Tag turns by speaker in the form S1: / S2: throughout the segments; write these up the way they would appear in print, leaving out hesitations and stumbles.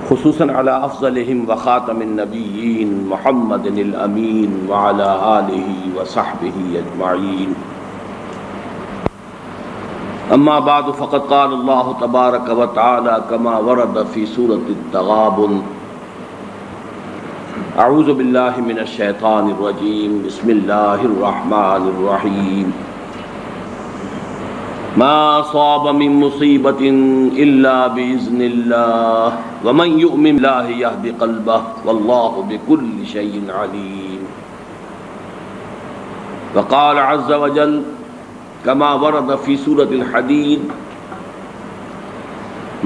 S1: خصوصاً على افضلهم وخاتم النبیین محمد الامین وعلى آلہ وصحبہ اجمعین. اما بعد فقد قال اللہ تبارک وتعالی كما ورد في سورة التغابن: اعوذ باللہ من الشیطان الرجیم بسم اللہ الرحمن الرحیم. ما أصاب من مصیبة الا بإذن اللہ ومن يؤمن باللہ يهد قلبه واللہ بكل شيء علیم. وقال عز وجل كما ورد في سورة الحديد: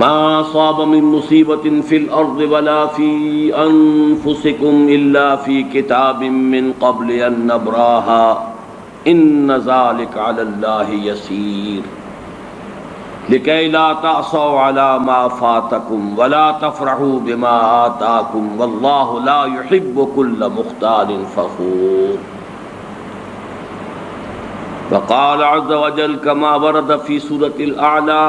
S1: ما أصاب من مصيبة في الأرض ولا في أنفسكم إلا في كتاب من قبل أن نبراها إن ذلك على الله يسير لكي لا تعصوا على ما فاتكم ولا تفرحوا بما آتاكم والله لا يحب كل مختال فخور. وقال عز وجل كما ورد في سورة الأعلى: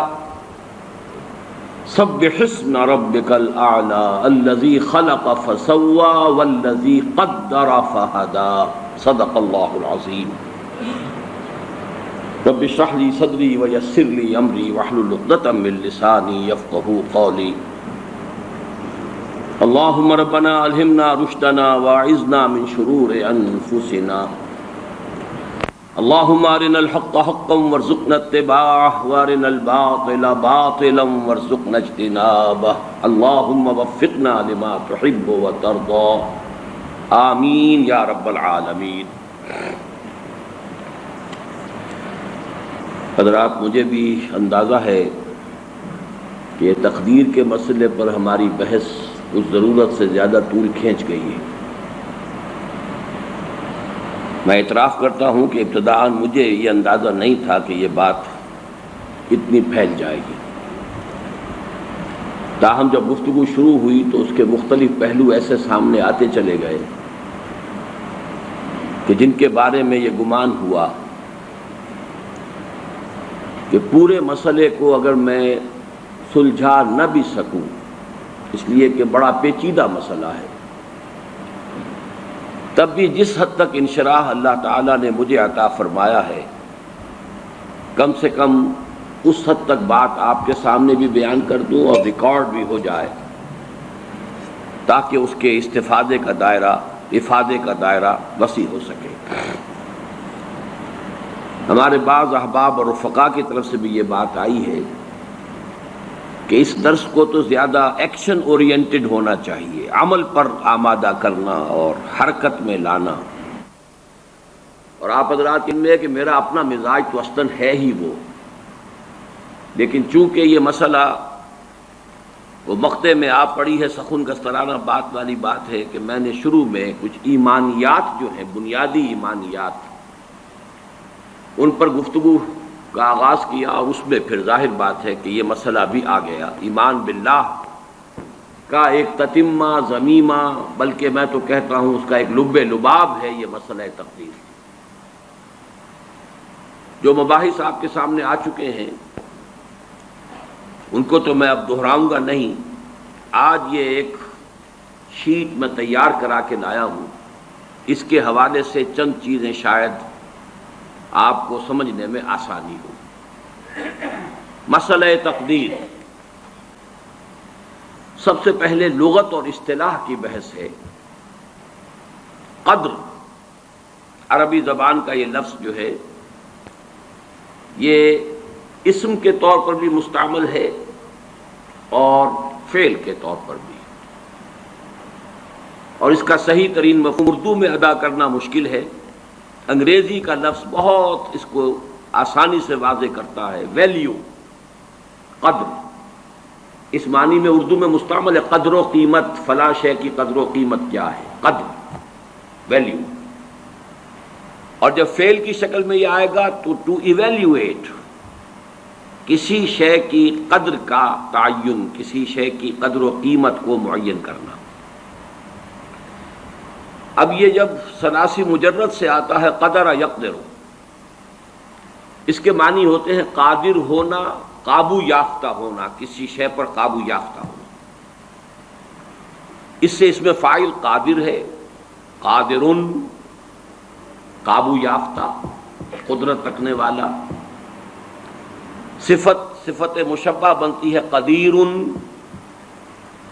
S1: سبح اسم ربك الأعلى الذي خلق فسوى والذي قدر فهدى. صدق الله العظيم. رب اشرح لي صدري ويسر لي أمري واحلل عقدة من لساني يفقهوا قولي. اللهم ربنا ألهمنا رشدنا واعذنا من شرور أنفسنا. اللهم ارنا الحق حقا وارزقنا اتباعه وارنا الباطل باطلا وارزقنا اجتنابه. اللهم وفقنا لما تحب وترضى آمین یا رب العالمین. حضرات، مجھے بھی اندازہ ہے کہ یہ تقدیر کے مسئلے پر ہماری بحث اس ضرورت سے زیادہ طول کھینچ گئی ہے. میں اعتراف کرتا ہوں کہ ابتداءً مجھے یہ اندازہ نہیں تھا کہ یہ بات اتنی پھیل جائے گی. تاہم جب گفتگو شروع ہوئی تو اس کے مختلف پہلو ایسے سامنے آتے چلے گئے کہ جن کے بارے میں یہ گمان ہوا کہ پورے مسئلے کو اگر میں سلجھا نہ بھی سکوں، اس لیے کہ بڑا پیچیدہ مسئلہ ہے، تب بھی جس حد تک انشراح اللہ تعالیٰ نے مجھے عطا فرمایا ہے، کم سے کم اس حد تک بات آپ کے سامنے بھی بیان کر دوں اور ریکارڈ بھی ہو جائے، تاکہ اس کے استفادے کا دائرہ، افادے کا دائرہ وسیع ہو سکے. ہمارے بعض احباب اور رفقا کی طرف سے بھی یہ بات آئی ہے کہ اس درس کو تو زیادہ ایکشن اورینٹڈ ہونا چاہیے، عمل پر آمادہ کرنا اور حرکت میں لانا. اور آپ حضرات ان میں ہے کہ میرا اپنا مزاج تو اصلاً ہے ہی وہ، لیکن چونکہ یہ مسئلہ وہ مقطع میں آپ پڑی ہے سخن گسترانہ بات والی بات ہے کہ میں نے شروع میں کچھ ایمانیات جو ہیں، بنیادی ایمانیات، ان پر گفتگو کا آغاز کیا، اور اس میں پھر ظاہر بات ہے کہ یہ مسئلہ بھی آ گیا. ایمان باللہ کا ایک تتمہ ضمیمہ، بلکہ میں تو کہتا ہوں اس کا ایک لب لباب ہے یہ مسئلہ تقدیر. جو مباحث آپ کے سامنے آ چکے ہیں ان کو تو میں اب دہراؤں گا نہیں. آج یہ ایک شیٹ میں تیار کرا کے لایا ہوں، اس کے حوالے سے چند چیزیں شاید آپ کو سمجھنے میں آسانی ہو. مسئلہ تقدیر، سب سے پہلے لغت اور اصطلاح کی بحث ہے. قدر عربی زبان کا یہ لفظ جو ہے یہ اسم کے طور پر بھی مستعمل ہے اور فعل کے طور پر بھی، اور اس کا صحیح ترین مفہوم اردو میں ادا کرنا مشکل ہے. انگریزی کا لفظ بہت اس کو آسانی سے واضح کرتا ہے. ویلیو، قدر، اس معنی میں اردو میں مستعمل ہے. قدر و قیمت، فلاں شے کی قدر و قیمت کیا ہے، قدر، ویلیو. اور جب فعل کی شکل میں یہ آئے گا تو ٹو ایویلیویٹ، کسی شے کی قدر کا تعین، کسی شے کی قدر و قیمت کو معین کرنا. اب یہ جب ثلاثی مجرد سے آتا ہے قدر یقدر، اس کے معنی ہوتے ہیں قادر ہونا، قابو یافتہ ہونا، کسی شے پر قابو یافتہ ہونا. اس سے اس میں فاعل قادر ہے، قادرن قابو یافتہ، قدرت رکھنے والا۔ صفت مشبہ بنتی ہے قدیرن،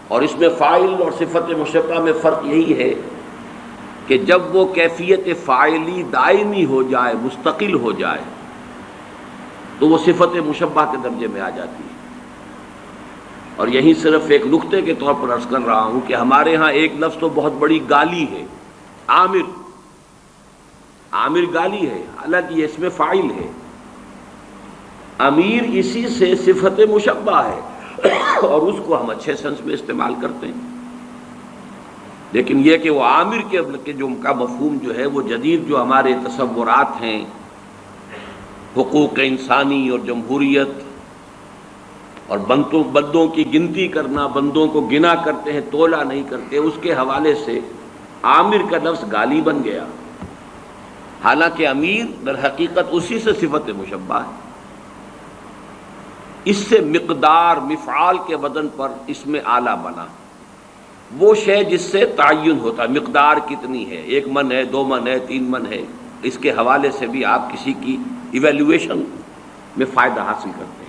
S1: اور اس میں فاعل اور صفت مشبہ میں فرق یہی ہے کہ جب وہ کیفیت فاعلی دائمی ہو جائے، مستقل ہو جائے، تو وہ صفت مشبہ کے درجے میں آ جاتی ہے۔ اور یہی صرف ایک نقطے کے طور پر عرض کر رہا ہوں کہ ہمارے ہاں ایک لفظ تو بہت بڑی گالی ہے، عامر۔ عامر گالی ہے، حالانکہ یہ اس میں فاعل ہے۔ امیر اسی سے صفت مشبہ ہے اور اس کو ہم اچھے سنس میں استعمال کرتے ہیں، لیکن یہ کہ وہ عامر کے جو کا مفہوم جو ہے وہ جدید جو ہمارے تصورات ہیں، حقوق انسانی اور جمہوریت اور بندوں کی گنتی کرنا، بندوں کو گنا کرتے ہیں، تولا نہیں کرتے، اس کے حوالے سے عامر کا لفظ گالی بن گیا، حالانکہ امیر در حقیقت اسی سے صفت مشبہ ہے۔ اس سے مقدار مفعال کے وزن پر اس میں اعلیٰ بنا، وہ شے جس سے تعین ہوتا ہے، مقدار کتنی ہے، 1 من ہے، 2 من ہے، 3 من ہے، اس کے حوالے سے بھی آپ کسی کی ایویلویشن میں فائدہ حاصل کرتے ہیں۔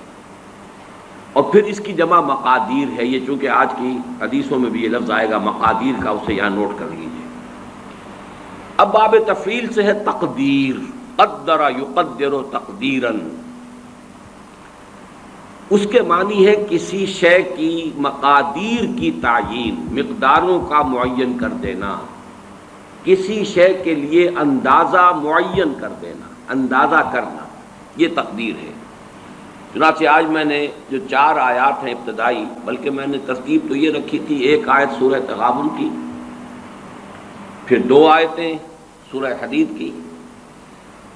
S1: اور پھر اس کی جمع مقادیر ہے، یہ چونکہ آج کی حدیثوں میں بھی یہ لفظ آئے گا مقادیر کا، اسے یہاں نوٹ کر لیجیے۔ اب باب تفعیل سے ہے تقدیر، قدر یقدر تقدیرا، اس کے معنی ہے کسی شے کی مقادیر کی تعیین، مقداروں کا معین کر دینا، کسی شے کے لیے اندازہ معین کر دینا، اندازہ کرنا، یہ تقدیر ہے۔ چنانچہ آج میں نے جو 4 آیات ہیں ابتدائی، بلکہ میں نے ترتیب تو یہ رکھی تھی، 1 آیت سورہ تغابن کی، پھر 2 آیتیں سورہ حدید کی،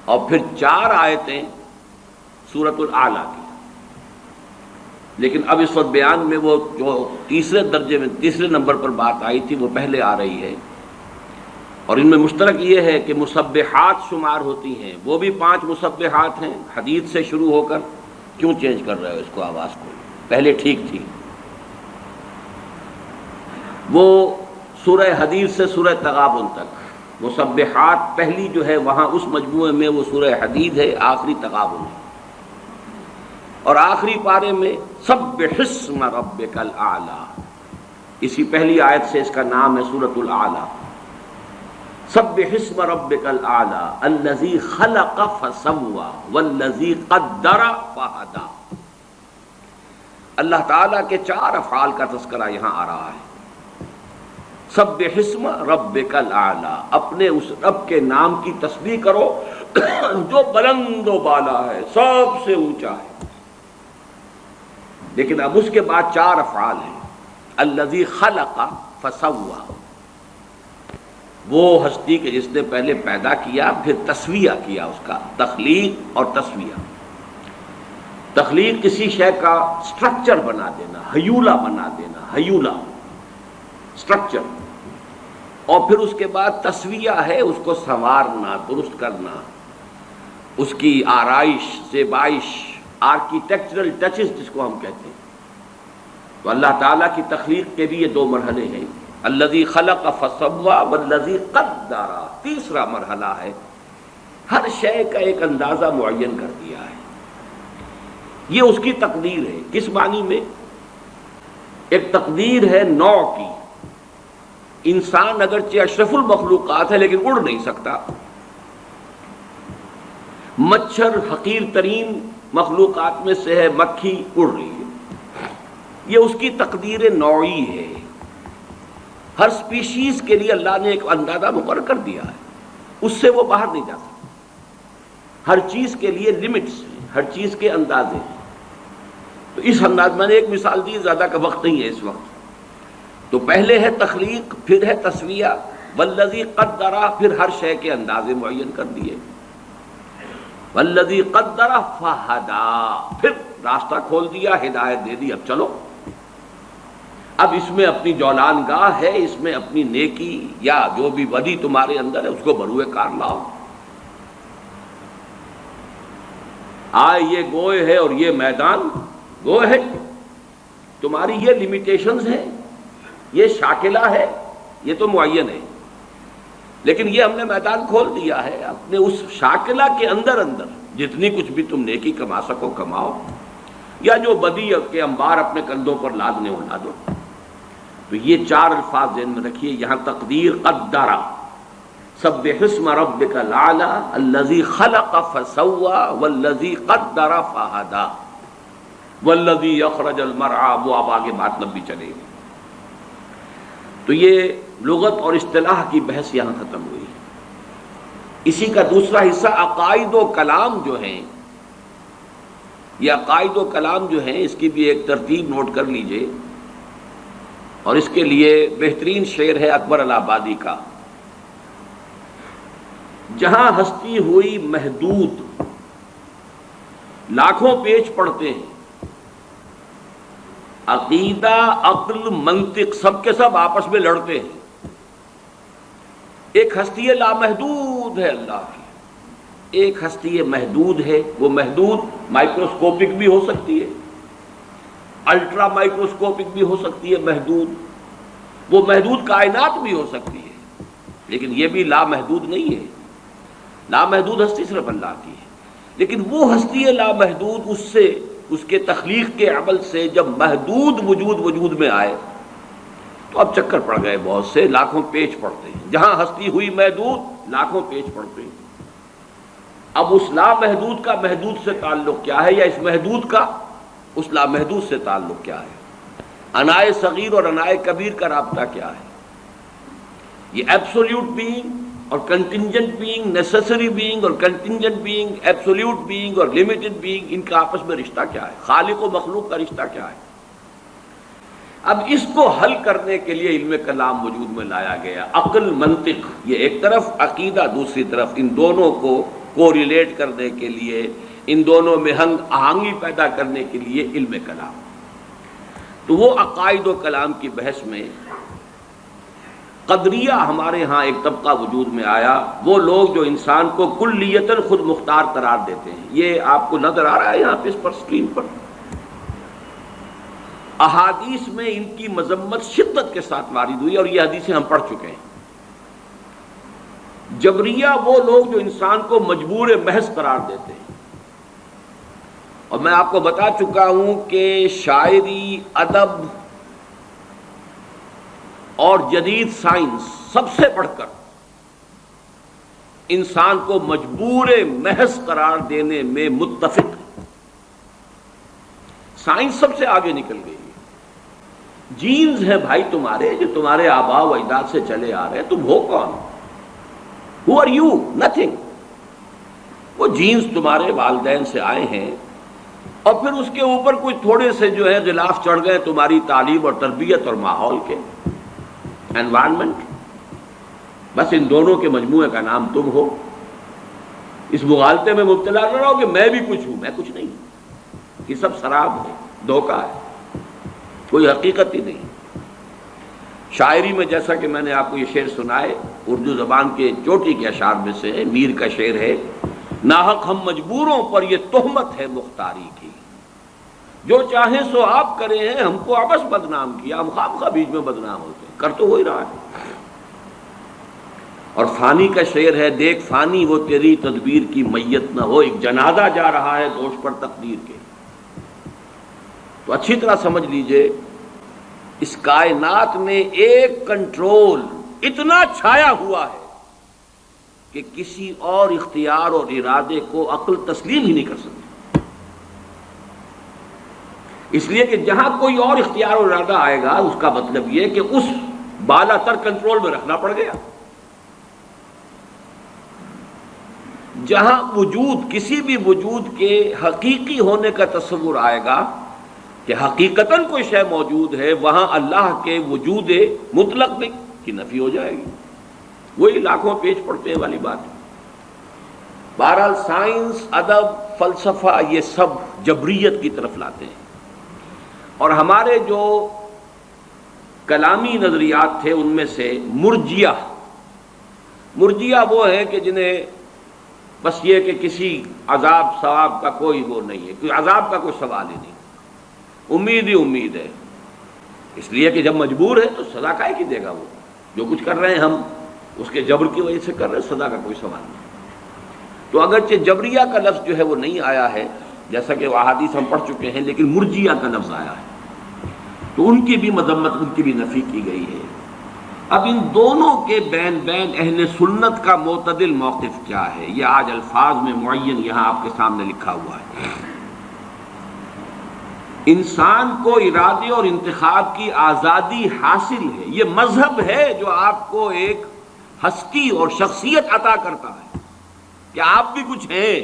S1: اور پھر 4 آیتیں سورۃ الاعلیٰ کی۔ لیکن اب اس وقت بیان میں وہ جو تیسرے نمبر پر بات آئی تھی وہ پہلے آ رہی ہے، اور ان میں مشترک یہ ہے کہ مسبحات شمار ہوتی ہیں، وہ بھی 5 مسبحات ہیں، حدید سے شروع ہو کر، کیوں چینج کر رہے ہو اس کو، آواز کو، پہلے ٹھیک تھی، وہ سورہ حدید سے سورہ تغابن تک مسبحات پہلی جو ہے وہاں اس مجموعے میں وہ سورہ حدید ہے، آخری تغابن ہے، اور آخری پارے میں سبح اسم ربک الاعلی، اسی پہلی آیت سے اس کا نام ہے سورۃ الاعلی۔ سبح اسم ربک الاعلی الذی خلق فسوی والذی قدر فہدی۔ اللہ تعالیٰ کے 4 افعال کا تذکرہ یہاں آ رہا ہے۔ سبح اسم ربک الاعلی، اپنے اس رب کے نام کی تسبیح کرو جو بلند و بالا ہے، سب سے اونچا ہے۔ لیکن اب اس کے بعد 4 افعال ہیں۔ الذی خلق فسوی، وہ ہستی کے جس نے پہلے پیدا کیا، پھر تسویہ کیا، اس کا تخلیق اور تسویہ۔ تخلیق کسی شے کا سٹرکچر بنا دینا، ہیولہ بنا دینا، ہیولہ سٹرکچر، اور پھر اس کے بعد تسویہ ہے اس کو سنوارنا، درست کرنا، اس کی آرائش، زیبائش، آرکیٹیکچرل ٹچز جس کو ہم کہتے ہیں۔ تو اللہ تعالیٰ کی تخلیق کے بھی یہ 2 مرحلے ہیں، الذی خلق فسوی والذی قدر، تیسرا مرحلہ ہے ہر شے کا ایک اندازہ معین کر دیا ہے۔ یہ اس کی تقدیر ہے۔ کس معنی میں؟ ایک تقدیر ہے نوع کی، انسان اگرچہ اشرف المخلوقات ہے لیکن اڑ نہیں سکتا، مچھر حقیر ترین مخلوقات میں سے ہے، مکھی اڑ رہی ہے، یہ اس کی تقدیر نوعی ہے۔ ہر سپیشیز کے لیے اللہ نے ایک اندازہ مقرر کر دیا ہے، اس سے وہ باہر نہیں جا سکتا۔ ہر چیز کے لیے لمٹس ہیں، ہر چیز کے اندازے ہیں۔ تو اس انداز میں نے ایک مثال دی، زیادہ کا وقت نہیں ہے اس وقت۔ تو پہلے ہے تخلیق، پھر ہے تسویہ، والذی قدر، پھر ہر شے کے اندازے معین کر دیے، والذی قدر فہدی، پھر راستہ کھول دیا، ہدایت دے دی، اب چلو۔ اب اس میں اپنی جولان گاہ ہے، اس میں اپنی نیکی یا جو بھی بدی تمہارے اندر ہے اس کو بروئے کار لاؤ۔ آئے یہ گوئے ہے اور یہ میدان گوئے ہے، تمہاری یہ لیمیٹیشنز ہیں، یہ شاکلہ ہے، یہ تو معین ہے، لیکن یہ ہم نے میدان کھول دیا ہے، اپنے اس شاکلہ کے اندر اندر جتنی کچھ بھی تم نیکی کما سکو کماؤ، یا جو بدی کے انبار اپنے کندھوں پر لادنے ہو لا دو۔ تو یہ چار الفاظ ذہن میں رکھیے، یہاں تقدیر قدرا، سبح اسم ربک الاعلی الذی خلق فسوی والذی قدر فہدی والذی یخرج المرعی، وہ اب آگے بات لمبی چلے گی۔ تو یہ لغت اور اصطلاح کی بحث یہاں ختم ہوئی۔ اسی کا دوسرا حصہ عقائد و کلام جو ہیں، یہ عقائد و کلام جو ہیں اس کی بھی ایک ترتیب نوٹ کر لیجئے، اور اس کے لیے بہترین شعر ہے اکبر الآبادی کا، جہاں ہستی ہوئی محدود لاکھوں پیچ پڑتے ہیں، عقیدہ عقل منطق سب کے سب آپس میں لڑتے ہیں۔ ایک ہستی لامحدود ہے اللہ کی، ایک ہستی محدود ہے، وہ محدود مائکروسکوپک بھی ہو سکتی ہے، الٹرا مائکروسکوپک بھی ہو سکتی ہے، محدود، وہ محدود کائنات بھی ہو سکتی ہے، لیکن یہ بھی لامحدود نہیں ہے۔ لامحدود ہستی صرف اللہ کی ہے، لیکن وہ ہستی لامحدود اس سے، اس کے تخلیق کے عمل سے جب محدود وجود میں آئے تو اب چکر پڑ گئے، بہت سے لاکھوں پیچ پڑتے ہیں۔ جہاں ہستی ہوئی محدود لاکھوں پیچ پڑتے ہیں۔ اب اس لامحدود کا محدود سے تعلق کیا ہے، یا اس محدود کا اس لامحدود سے تعلق کیا ہے؟ انائے صغیر اور انائے کبیر کا رابطہ کیا ہے؟ یہ ایبسولوٹ بینگ اور کنٹینجنٹ بینگ، نیسیسری بینگ اور کنٹینجنٹ بینگ، ایبسولوٹ بینگ اور لمیٹڈ بینگ، ان کا آپس میں رشتہ کیا ہے؟ خالق و مخلوق کا رشتہ کیا ہے؟ اب اس کو حل کرنے کے لیے علم کلام وجود میں لایا گیا، عقل منطق یہ ایک طرف، عقیدہ دوسری طرف، ان دونوں کو کوریلیٹ کرنے کے لیے، ان دونوں میں ہنگ آہنگی پیدا کرنے کے لیے علم کلام۔ تو وہ عقائد و کلام کی بحث میں قدریہ ہمارے ہاں ایک طبقہ وجود میں آیا، وہ لوگ جو انسان کو کلیتاً خود مختار قرار دیتے ہیں۔ یہ آپ کو نظر آ رہا ہے یہاں پہ اس پر اسکرین پر، احادیث میں ان کی مذمت شدت کے ساتھ وارد ہوئی، اور یہ حدیثیں ہم پڑھ چکے ہیں۔ جبریہ وہ لوگ جو انسان کو مجبور محض قرار دیتے ہیں، اور میں آپ کو بتا چکا ہوں کہ شاعری، ادب اور جدید سائنس سب سے بڑھ کر انسان کو مجبور محض قرار دینے میں متفق ہے۔ سائنس سب سے آگے نکل گئی ہے۔ جینز ہیں بھائی تمہارے، جو تمہارے آباء و اجداد سے چلے آ رہے ہیں، تم ہو کون؟ Who are you? Nothing۔ وہ جینز تمہارے والدین سے آئے ہیں، اور پھر اس کے اوپر کوئی تھوڑے سے جو ہے غلاف چڑھ گئے تمہاری تعلیم اور تربیت اور ماحول کے، انوائرمنٹ، بس ان دونوں کے مجموعے کا نام تم ہو۔ اس مغالطے میں مبتلا نہ رہو کہ میں بھی کچھ ہوں، میں کچھ نہیں ہوں، یہ سب سراب ہے، دھوکہ ہے، کوئی حقیقت ہی نہیں۔ شاعری میں جیسا کہ میں نے آپ کو یہ شعر سنائے، اردو زبان کے چوٹی کے اشعار میں سے میر کا شعر ہے، ناحق ہم مجبوروں پر یہ تہمت ہے مختاری کی، جو چاہیں سو آپ کرے ہیں، ہم کو آپس بدنام کیا، ہم خواہ بیچ میں بدنام ہوتے ہیں، کر تو ہو ہی رہا ہے۔ اور فانی کا شعر ہے، دیکھ فانی وہ تیری تدبیر کی میت نہ ہو، ایک جنازہ جا رہا ہے دوش پر تقدیر کے۔ تو اچھی طرح سمجھ لیجئے، اس کائنات میں ایک کنٹرول اتنا چھایا ہوا ہے کہ کسی اور اختیار اور ارادے کو عقل تسلیم ہی نہیں کر سکتی، اس لیے کہ جہاں کوئی اور اختیار اور ارادہ آئے گا، اس کا مطلب یہ کہ اس بالا تر کنٹرول میں رکھنا پڑ گیا۔ جہاں وجود، کسی بھی وجود کے حقیقی ہونے کا تصور آئے گا کہ حقیقتاً کوئی شے موجود ہے، وہاں اللہ کے وجود مطلق کی نفی ہو جائے گی۔ وہی لاکھوں پیچ پڑتے ہیں والی بات ہے۔ بہرحال سائنس، ادب، فلسفہ یہ سب جبریت کی طرف لاتے ہیں، اور ہمارے جو کلامی نظریات تھے ان میں سے مرجیہ وہ ہیں کہ جنہیں بس یہ کہ کسی عذاب ثواب کا کوئی وہ نہیں ہے، کوئی عذاب کا کوئی سوال ہی نہیں، امید ہی امید ہے، اس لیے کہ جب مجبور ہے تو سزا کائے کی دے گا؟ وہ جو کچھ کر رہے ہیں ہم اس کے جبر کی وجہ سے کر رہے ہیں، سزا کا کوئی سوال نہیں۔ تو اگرچہ جبریہ کا لفظ جو ہے وہ نہیں آیا ہے جیسا کہ وہ احادیث ہم پڑھ چکے ہیں، لیکن مرجیہ کا لفظ آیا ہے، تو ان کی بھی مذمت، ان کی بھی نفی کی گئی ہے۔ اب ان دونوں کے بین اہل سنت کا معتدل موقف کیا ہے، یہ آج الفاظ میں معین یہاں آپ کے سامنے لکھا ہوا ہے۔ انسان کو ارادے اور انتخاب کی آزادی حاصل ہے، یہ مذہب ہے جو آپ کو ایک ہستی اور شخصیت عطا کرتا ہے کہ آپ بھی کچھ ہیں۔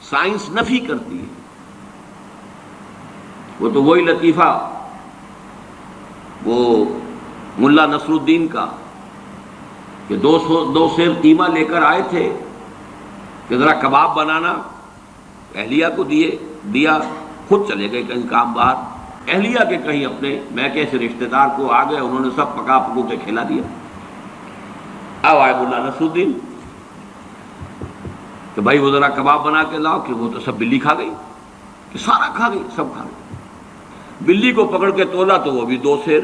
S1: سائنس نفی کرتی ہے، وہ تو وہی لطیفہ وہ ملا نصر الدین کا کہ دو سیر قیمہ لے کر آئے تھے کہ ذرا کباب بنانا، اہلیہ کو دیا، خود چلے گئے کہیں کام باہر، اہلیہ کے کہیں اپنے میں کیسے رشتہ دار کو آ گئے، انہوں نے سب پکا پکو کے کھلا دیا۔ اب آئے ملا نصر الدین کہ بھائی وہ ذرا کباب بنا کے لاؤ، کہ وہ تو سب بلی کھا گئی، کہ سارا کھا گئی، سب کھا گئی۔ بلی کو پکڑ کے تولا تو وہ بھی 2 سیر،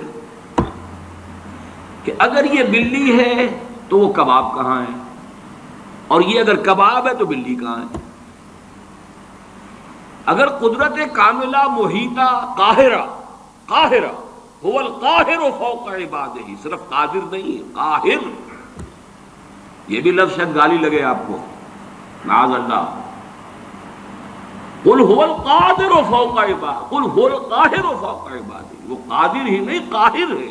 S1: کہ اگر یہ بلی ہے تو وہ کباب کہاں ہے، اور یہ اگر کباب ہے تو بلی کہاں ہے؟ اگر قدرت کاملہ محیطہ قاہرہ هو القاہر فوق عبادہ، صرف قادر نہیں ہے، قاہر، یہ بھی لفظ شاید گالی لگے آپ کو، معاذ اللہ، قل هو القادر فوق عبادہ، قل هو القاہر فوق عبادہ، وہ قادر ہی نہیں قاہر ہے۔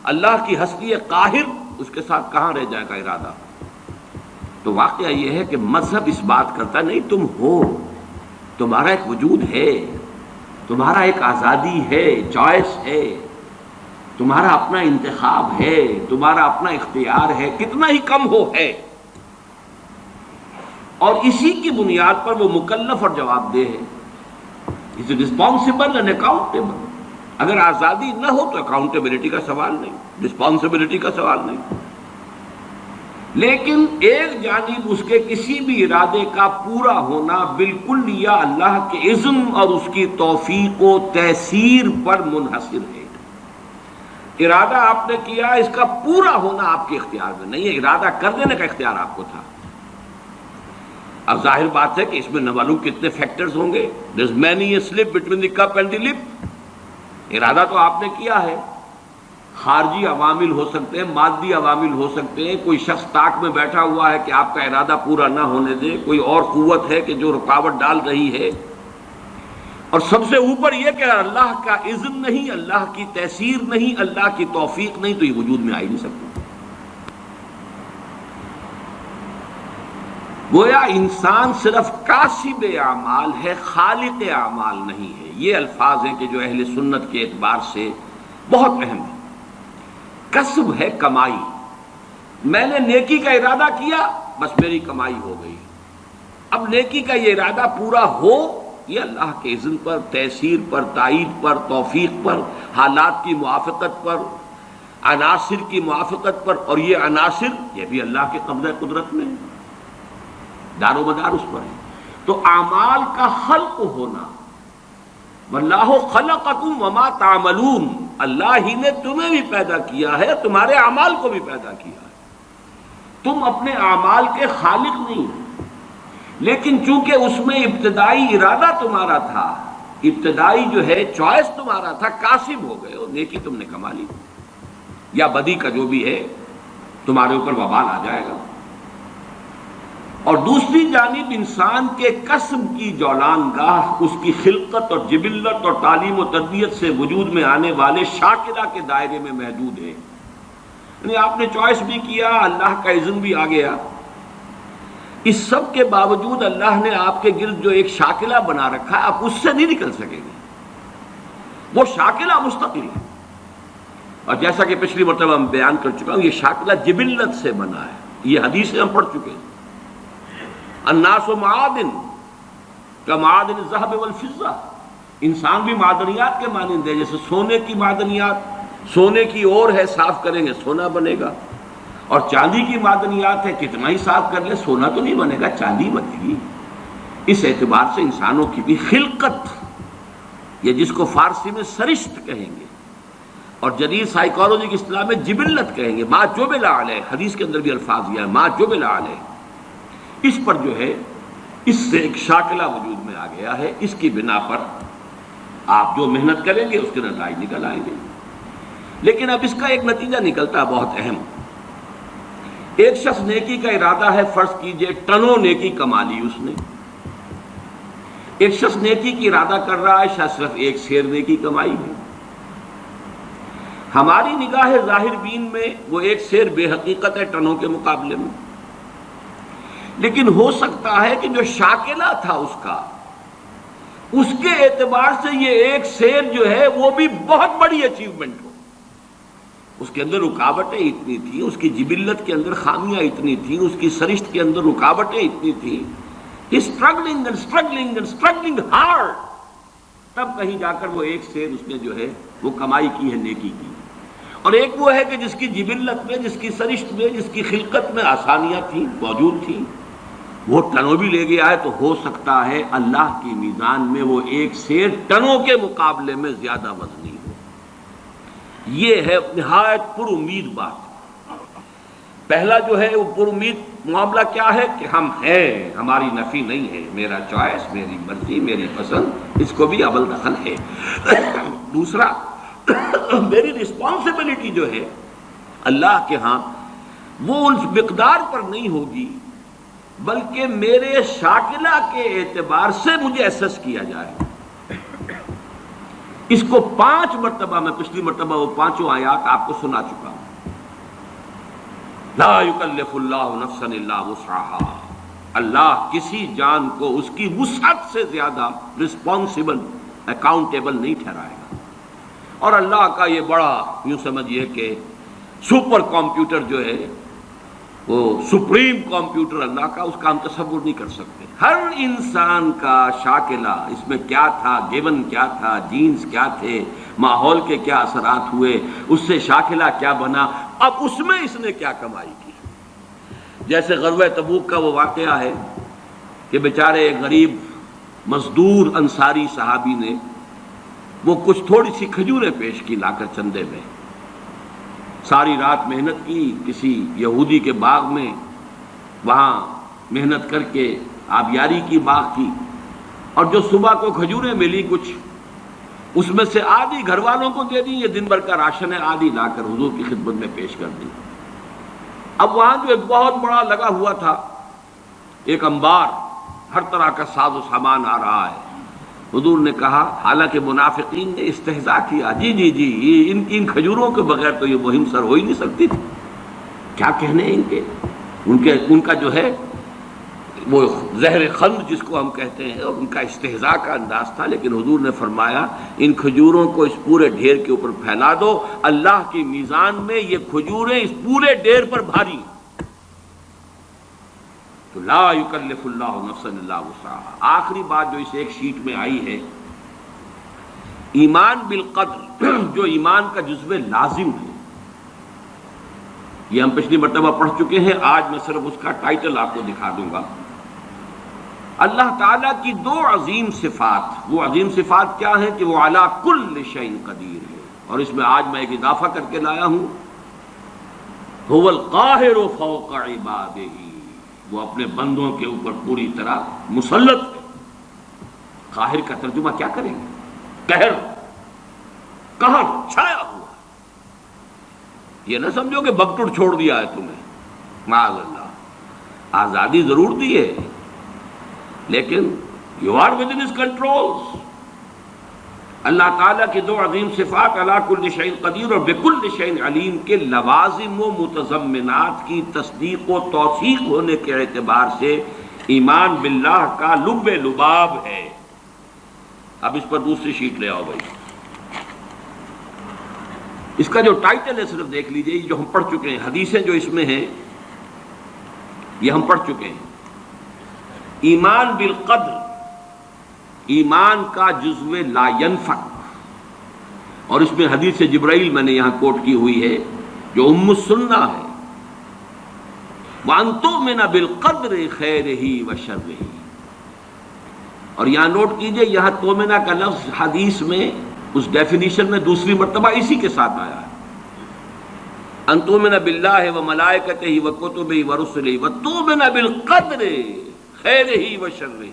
S1: اللہ کی ہستی قاہر، اس کے ساتھ کہاں رہ جائے گا ارادہ؟ تو واقعہ یہ ہے کہ مذہب اس بات کرتا نہیں تم ہو، تمہارا ایک وجود ہے، تمہارا ایک آزادی ہے، چوائس ہے، تمہارا اپنا انتخاب ہے، تمہارا اپنا اختیار ہے، کتنا ہی کم ہو ہے، اور اسی کی بنیاد پر وہ مکلف اور جواب دہ ہے۔ Is responsible and accountable. اگر آزادی نہ ہو تو اکاؤنٹیبلٹی کا سوال نہیں، رسپانسبلٹی کا سوال نہیں۔ لیکن ایک جانب اس کے کسی بھی ارادے کا پورا ہونا بالکل یا اللہ کے اذن اور اس کی توفیق و تیسیر پر منحصر ہے۔ ارادہ آپ نے کیا، اس کا پورا ہونا آپ کے اختیار میں نہیں ہے، ارادہ کر دینے کا اختیار آپ کو تھا۔ اب ظاہر بات ہے کہ اس میں نہ معلوم کتنے فیکٹرز ہوں گے، there's many a slip between the cup and the lip۔ ارادہ تو آپ نے کیا ہے، خارجی عوامل ہو سکتے ہیں، مادی عوامل ہو سکتے ہیں، کوئی شخص طاق میں بیٹھا ہوا ہے کہ آپ کا ارادہ پورا نہ ہونے دے، کوئی اور قوت ہے کہ جو رکاوٹ ڈال رہی ہے، اور سب سے اوپر یہ کہ اللہ کا اذن نہیں، اللہ کی تیسیر نہیں، اللہ کی توفیق نہیں، تو یہ وجود میں آ ہی نہیں سکتا۔ گویا انسان صرف کاسب اعمال ہے، خالق اعمال نہیں ہے۔ یہ الفاظ ہیں کہ جو اہل سنت کے اعتبار سے بہت اہم ہے۔ کسب ہے کمائی، میں نے نیکی کا ارادہ کیا، بس میری کمائی ہو گئی۔ اب نیکی کا یہ ارادہ پورا ہو، یہ اللہ کے اذن پر، تیسیر پر، تائید پر، توفیق پر، حالات کی موافقت پر، عناصر کی موافقت پر، اور یہ عناصر یہ بھی اللہ کے قبضہ قدرت میں ہے، دار و مدار اس پر ہے۔ تو اعمال کا خلق ہونا، واللہ خلقکم وما تعملون، اللہ ہی نے تمہیں بھی پیدا کیا ہے، تمہارے اعمال کو بھی پیدا کیا ہے، تم اپنے اعمال کے خالق نہیں ہو۔ لیکن چونکہ اس میں ابتدائی ارادہ تمہارا تھا، ابتدائی جو ہے چوائس تمہارا تھا، کاسب ہو گئے ہو، نیکی تم نے کما لی، یا بدی کا جو بھی ہے تمہارے اوپر وبال آ جائے گا۔ اور دوسری جانب انسان کے کسب کی جولان گاہ اس کی خلقت اور جبلت اور تعلیم و تربیت سے وجود میں آنے والے شاکرہ کے دائرے میں محدود ہے۔ یعنی آپ نے چوائس بھی کیا، اللہ کا اذن بھی آ گیا، اس سب کے باوجود اللہ نے آپ کے گرد جو ایک شاکلہ بنا رکھا ہے، آپ اس سے نہیں نکل سکیں گے، وہ شاکلہ مستقل ہے۔ اور جیسا کہ پچھلی مرتبہ میں بیان کر چکا ہوں، یہ شاکلہ جبلت سے بنا ہے، یہ حدیثیں ہم پڑھ چکے ہیں۔ الناس معادن کمعادن الذهب والفضہ، انسان بھی معدنیات کے مانند ہے، جیسے سونے کی معدنیات، سونے کی اور ہے، صاف کریں گے سونا بنے گا، اور چاندی کی معدنیات ہے، کتنا ہی صاف کر لے سونا تو نہیں بنے گا، چاندی بنے گی۔ اس اعتبار سے انسانوں کی بھی خلقت یہ جس کو فارسی میں سرشت کہیں گے اور جدید سائیکالوجی کی اصطلاح میں جبلت کہیں گے، ما جبل علیہ، حدیث کے اندر بھی الفاظ یہ ہے ما جبل علیہ، اس پر جو ہے اس سے ایک شاکلہ وجود میں آ گیا ہے، اس کی بنا پر آپ جو محنت کریں گے اس کے نتائج نکل آئیں گے۔ لیکن اب اس کا ایک نتیجہ نکلتا ہے بہت اہم۔ ایک شخص نیکی کا ارادہ ہے، فرض کیجئے ٹنوں نیکی کما لی اس نے، ایک شخص نیکی کی ارادہ کر رہا ہے شاید صرف ایک سیر نیکی کمائی ہے۔ ہماری نگاہ ظاہر بین میں وہ ایک سیر بے حقیقت ہے ٹنوں کے مقابلے میں، لیکن ہو سکتا ہے کہ جو شاکلہ تھا اس کا، اس کے اعتبار سے یہ ایک سیر جو ہے وہ بھی بہت بڑی اچیومنٹ ہو۔ اس کے اندر رکاوٹیں اتنی تھیں، اس کی جبلت کے اندر خامیاں اتنی تھیں، اس کی سرشت کے اندر رکاوٹیں اتنی تھیں، struggling and struggling and struggling hard, تب کہیں جا کر وہ ایک سیر اس نے جو ہے وہ کمائی کی ہے نیکی کی۔ اور ایک وہ ہے کہ جس کی جبلت میں، جس کی سرشت میں، جس کی خلقت میں آسانیاں تھیں، موجود تھیں، وہ ٹنوں بھی لے گیا ہے، تو ہو سکتا ہے اللہ کی میزان میں وہ ایک سیر ٹنوں کے مقابلے میں زیادہ وزنی ہو۔ یہ ہے نہایت پر امید بات۔ پہلا جو ہے وہ پر امید معاملہ کیا ہے کہ ہم ہیں، ہماری نفی نہیں ہے، میرا چوائس، میری مرضی، میری پسند، اس کو بھی اول دخل ہے۔ دوسرا، میری رسپانسبلٹی جو ہے اللہ کے ہاں وہ اس مقدار پر نہیں ہوگی، بلکہ میرے شاکلہ کے اعتبار سے مجھے ایسس کیا جائے۔ اس کو 5 مرتبہ، میں پچھلی مرتبہ وہ 5 آیات آپ کو سنا چکا ہوں۔ لا یکلف اللہ نفسا الا وسعها، اللہ کسی جان کو اس کی وسعت سے زیادہ رسپانسبل، اکاؤنٹیبل نہیں ٹھہرائے گا۔ اور اللہ کا یہ بڑا، یوں سمجھیے کہ سپر کمپیوٹر جو ہے، وہ سپریم کمپیوٹر اللہ کا، اس کا ہم تصور نہیں کر سکتے۔ ہر انسان کا شاکلہ، اس میں کیا تھا، گیون کیا تھا، جینز کیا تھے، ماحول کے کیا اثرات ہوئے، اس سے شاکلہ کیا بنا، اب اس میں اس نے کیا کمائی کی۔ جیسے غزوہ تبوک کا وہ واقعہ ہے کہ بیچارے ایک غریب مزدور انصاری صحابی نے وہ کچھ تھوڑی سی کھجوریں پیش کی لا کر چندے میں، ساری رات محنت کی کسی یہودی کے باغ میں، وہاں محنت کر کے آبیاری کی باغ کی، اور جو صبح کو کھجوریں ملی کچھ، اس میں سے آدھی گھر والوں کو دے دی، یہ دن بھر کا راشن ہے، آدھی لا کر حضور کی خدمت میں پیش کر دی۔ اب وہاں جو ایک بہت بڑا لگا ہوا تھا ایک انبار، ہر طرح کا ساز و سامان آ رہا ہے، حضور نے کہا، حالانکہ منافقین نے استہزاء کیا، جی ان کھجوروں کے بغیر تو یہ مہم سر ہو ہی نہیں سکتی تھی، کیا کہنے ان کا جو ہے وہ زہر خند جس کو ہم کہتے ہیں، اور ان کا استہزاء کا انداز تھا۔ لیکن حضور نے فرمایا ان کھجوروں کو اس پورے ڈھیر کے اوپر پھیلا دو، اللہ کی میزان میں یہ کھجوریں اس پورے ڈھیر پر بھاری ہیں۔ تو لا یکلف اللہ نفسا الا وسعها۔ آخری بات جو اس ایک شیٹ میں آئی ہے، ایمان بالقدر، جو ایمان کا جزو لازم ہے، یہ ہم پچھلی مرتبہ پڑھ چکے ہیں، آج میں صرف اس کا ٹائٹل آپ کو دکھا دوں گا۔ اللہ تعالیٰ کی 2 عظیم صفات، وہ عظیم صفات کیا ہیں کہ وہ علی کل شیء قدیر ہے، اور اس میں آج میں ایک اضافہ کر کے لایا ہوں، هو القاہر فوق عبادہ، وہ اپنے بندوں کے اوپر پوری طرح مسلط ہے۔ قاہر کا ترجمہ کیا کریں گے؟ قہر چھایا ہوا، یہ نہ سمجھو کہ بگٹڑ چھوڑ دیا ہے تمہیں، معاذ اللہ، آزادی ضرور دی ہے، لیکن you are within his control. اللہ تعالیٰ کی 2 عظیم صفات، علی کل شیء قدیر اور بکل شیء علیم، کے لوازم و متضمنات کی تصدیق و توثیق ہونے کے اعتبار سے ایمان باللہ کا لب لباب ہے۔ اب اس پر دوسری شیٹ لے آؤ بھائی، اس کا جو ٹائٹل ہے صرف دیکھ لیجئے، یہ جو ہم پڑھ چکے ہیں، حدیثیں جو اس میں ہیں یہ ہم پڑھ چکے ہیں۔ ایمان بالقدر، ایمان کا جزو لا ینفک، اور اس میں حدیث جبرائیل میں نے یہاں کوٹ کی ہوئی ہے جو ام السنہ ہے، وَأَن تُؤْمِنَ بِالْقَدْرِ خَيْرِهِ وَشَرِّهِ، اور یہاں نوٹ کیجئے، یہاں تومنا کا لفظ حدیث میں اس ڈیفینیشن میں دوسری مرتبہ اسی کے ساتھ آیا ہے، ان تؤمن باللہ و ملائکتہ و کتبہ و رسلہ و تؤمن بالقدر خیرہ و شرہ۔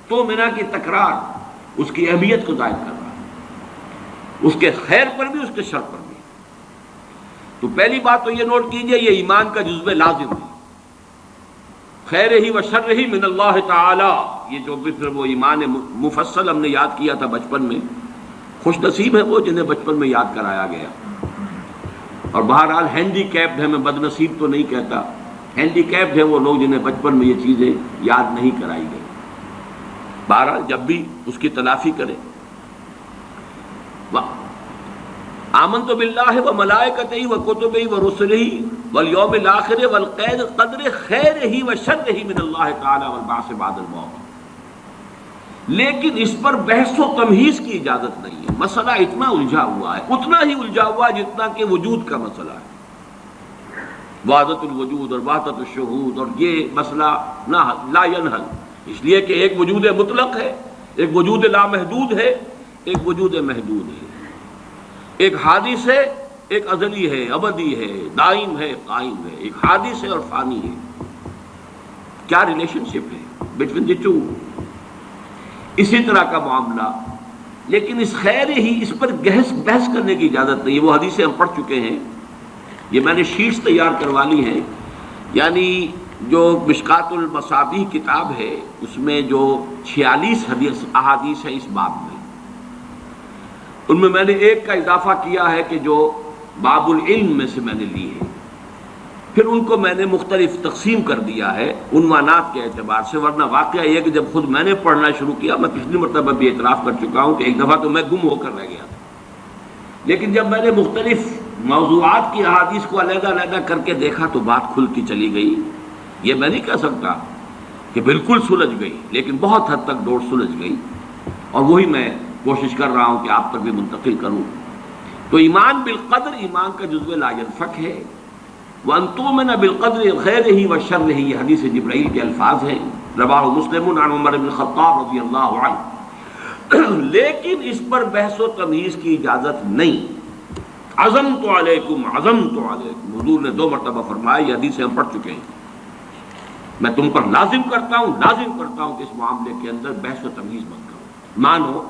S1: تومنا کی تکرار اس کی اہمیت کو ظاہر کر رہا ہے، اس کے خیر پر بھی اس کے شر پر بھی۔ تو پہلی بات تو یہ نوٹ کیجئے، یہ ایمان کا جزو لازم ہے، خیرہ و شرہ من اللہ تعالی۔ یہ جو بھی پھر وہ ایمان مفصل ہم نے یاد کیا تھا بچپن میں، خوش نصیب ہے وہ جنہیں بچپن میں یاد کرایا گیا، اور بہرحال ہینڈی کیپڈ ہے، میں بد نصیب تو نہیں کہتا، ہینڈی کیپڈ ہے وہ لوگ جنہیں بچپن میں یہ چیزیں یاد نہیں کرائی گئی۔ بہرحال جب بھی اس کی تلافی کریں۔ آمنت باللہ و ملائکتہ و کتبہ و رسلہ والیوم الآخر والقدر خیرہ و شرہ من اللہ تعالی والبعث بعد الموت۔ لیکن اس پر بحث و تمہیز کی اجازت نہیں ہے، مسئلہ اتنا الجھا ہوا ہے، اتنا ہی الجھا ہوا ہے جتنا کہ وجود کا مسئلہ ہے، وحدت الوجود اور وحدت الشہود، اور یہ مسئلہ لا ینحل، اس لیے کہ ایک وجود مطلق ہے، ایک وجود لامحدود ہے، ایک وجود محدود ہے، ایک حادث ہے، ایک ازلی ہے، ابدی ہے، دائم ہے، قائم ہے، ایک حادث ہے اور فانی ہے۔ کیا ریلیشن شپ ہے بٹوین دی ٹو؟ اسی طرح کا معاملہ، لیکن اس خیر ہی، اس پر بحث کرنے کی اجازت نہیں ہے۔ وہ حدیثیں ہم پڑھ چکے ہیں، یہ میں نے شیٹس تیار کروا لی ہیں، یعنی جو مشکات المصابیح کتاب ہے اس میں جو 46 احادیث ہیں اس باب میں، ان میں نے ایک کا اضافہ کیا ہے کہ جو باب العلم میں سے میں نے لی ہے، پھر ان کو میں نے مختلف تقسیم کر دیا ہے عنوانات کے اعتبار سے، ورنہ واقعہ یہ کہ جب خود میں نے پڑھنا شروع کیا، میں پچھلی مرتبہ بھی اعتراف کر چکا ہوں کہ ایک دفعہ تو میں گم ہو کر رہ گیا تھا، لیکن جب میں نے مختلف موضوعات کی احادیث کو علیحدہ علیحدہ کر کے دیکھا تو بات کھلتی چلی گئی۔ یہ میں نہیں کہہ سکتا کہ بالکل سلجھ گئی، لیکن بہت حد تک ڈور سلجھ گئی، اور وہی میں کوشش کر رہا ہوں کہ آپ تک بھی منتقل کروں۔ تو ایمان بالقدر ایمان کا جزو لا ینفک ہے، وَأَن تُؤْمِنَ بِالْقَدْرِ خَيْرِهِ وَشَرِّهِ، یہ حدیث جبرائیل کے الفاظ ہیں، رواہ مسلم عن عمر بن الخطاب رضی اللہ عنہ۔ لیکن اس پر بحث و تمیز کی اجازت نہیں۔ عزمت علیکم، عزمت علیکم، حضور نے 2 مرتبہ فرمایا، یہ حدیثیں ہم پڑھ چکے ہیں، میں تم پر لازم کرتا ہوں کہ اس معاملے کے اندر بحث و تمیز مت کرو۔ مانو،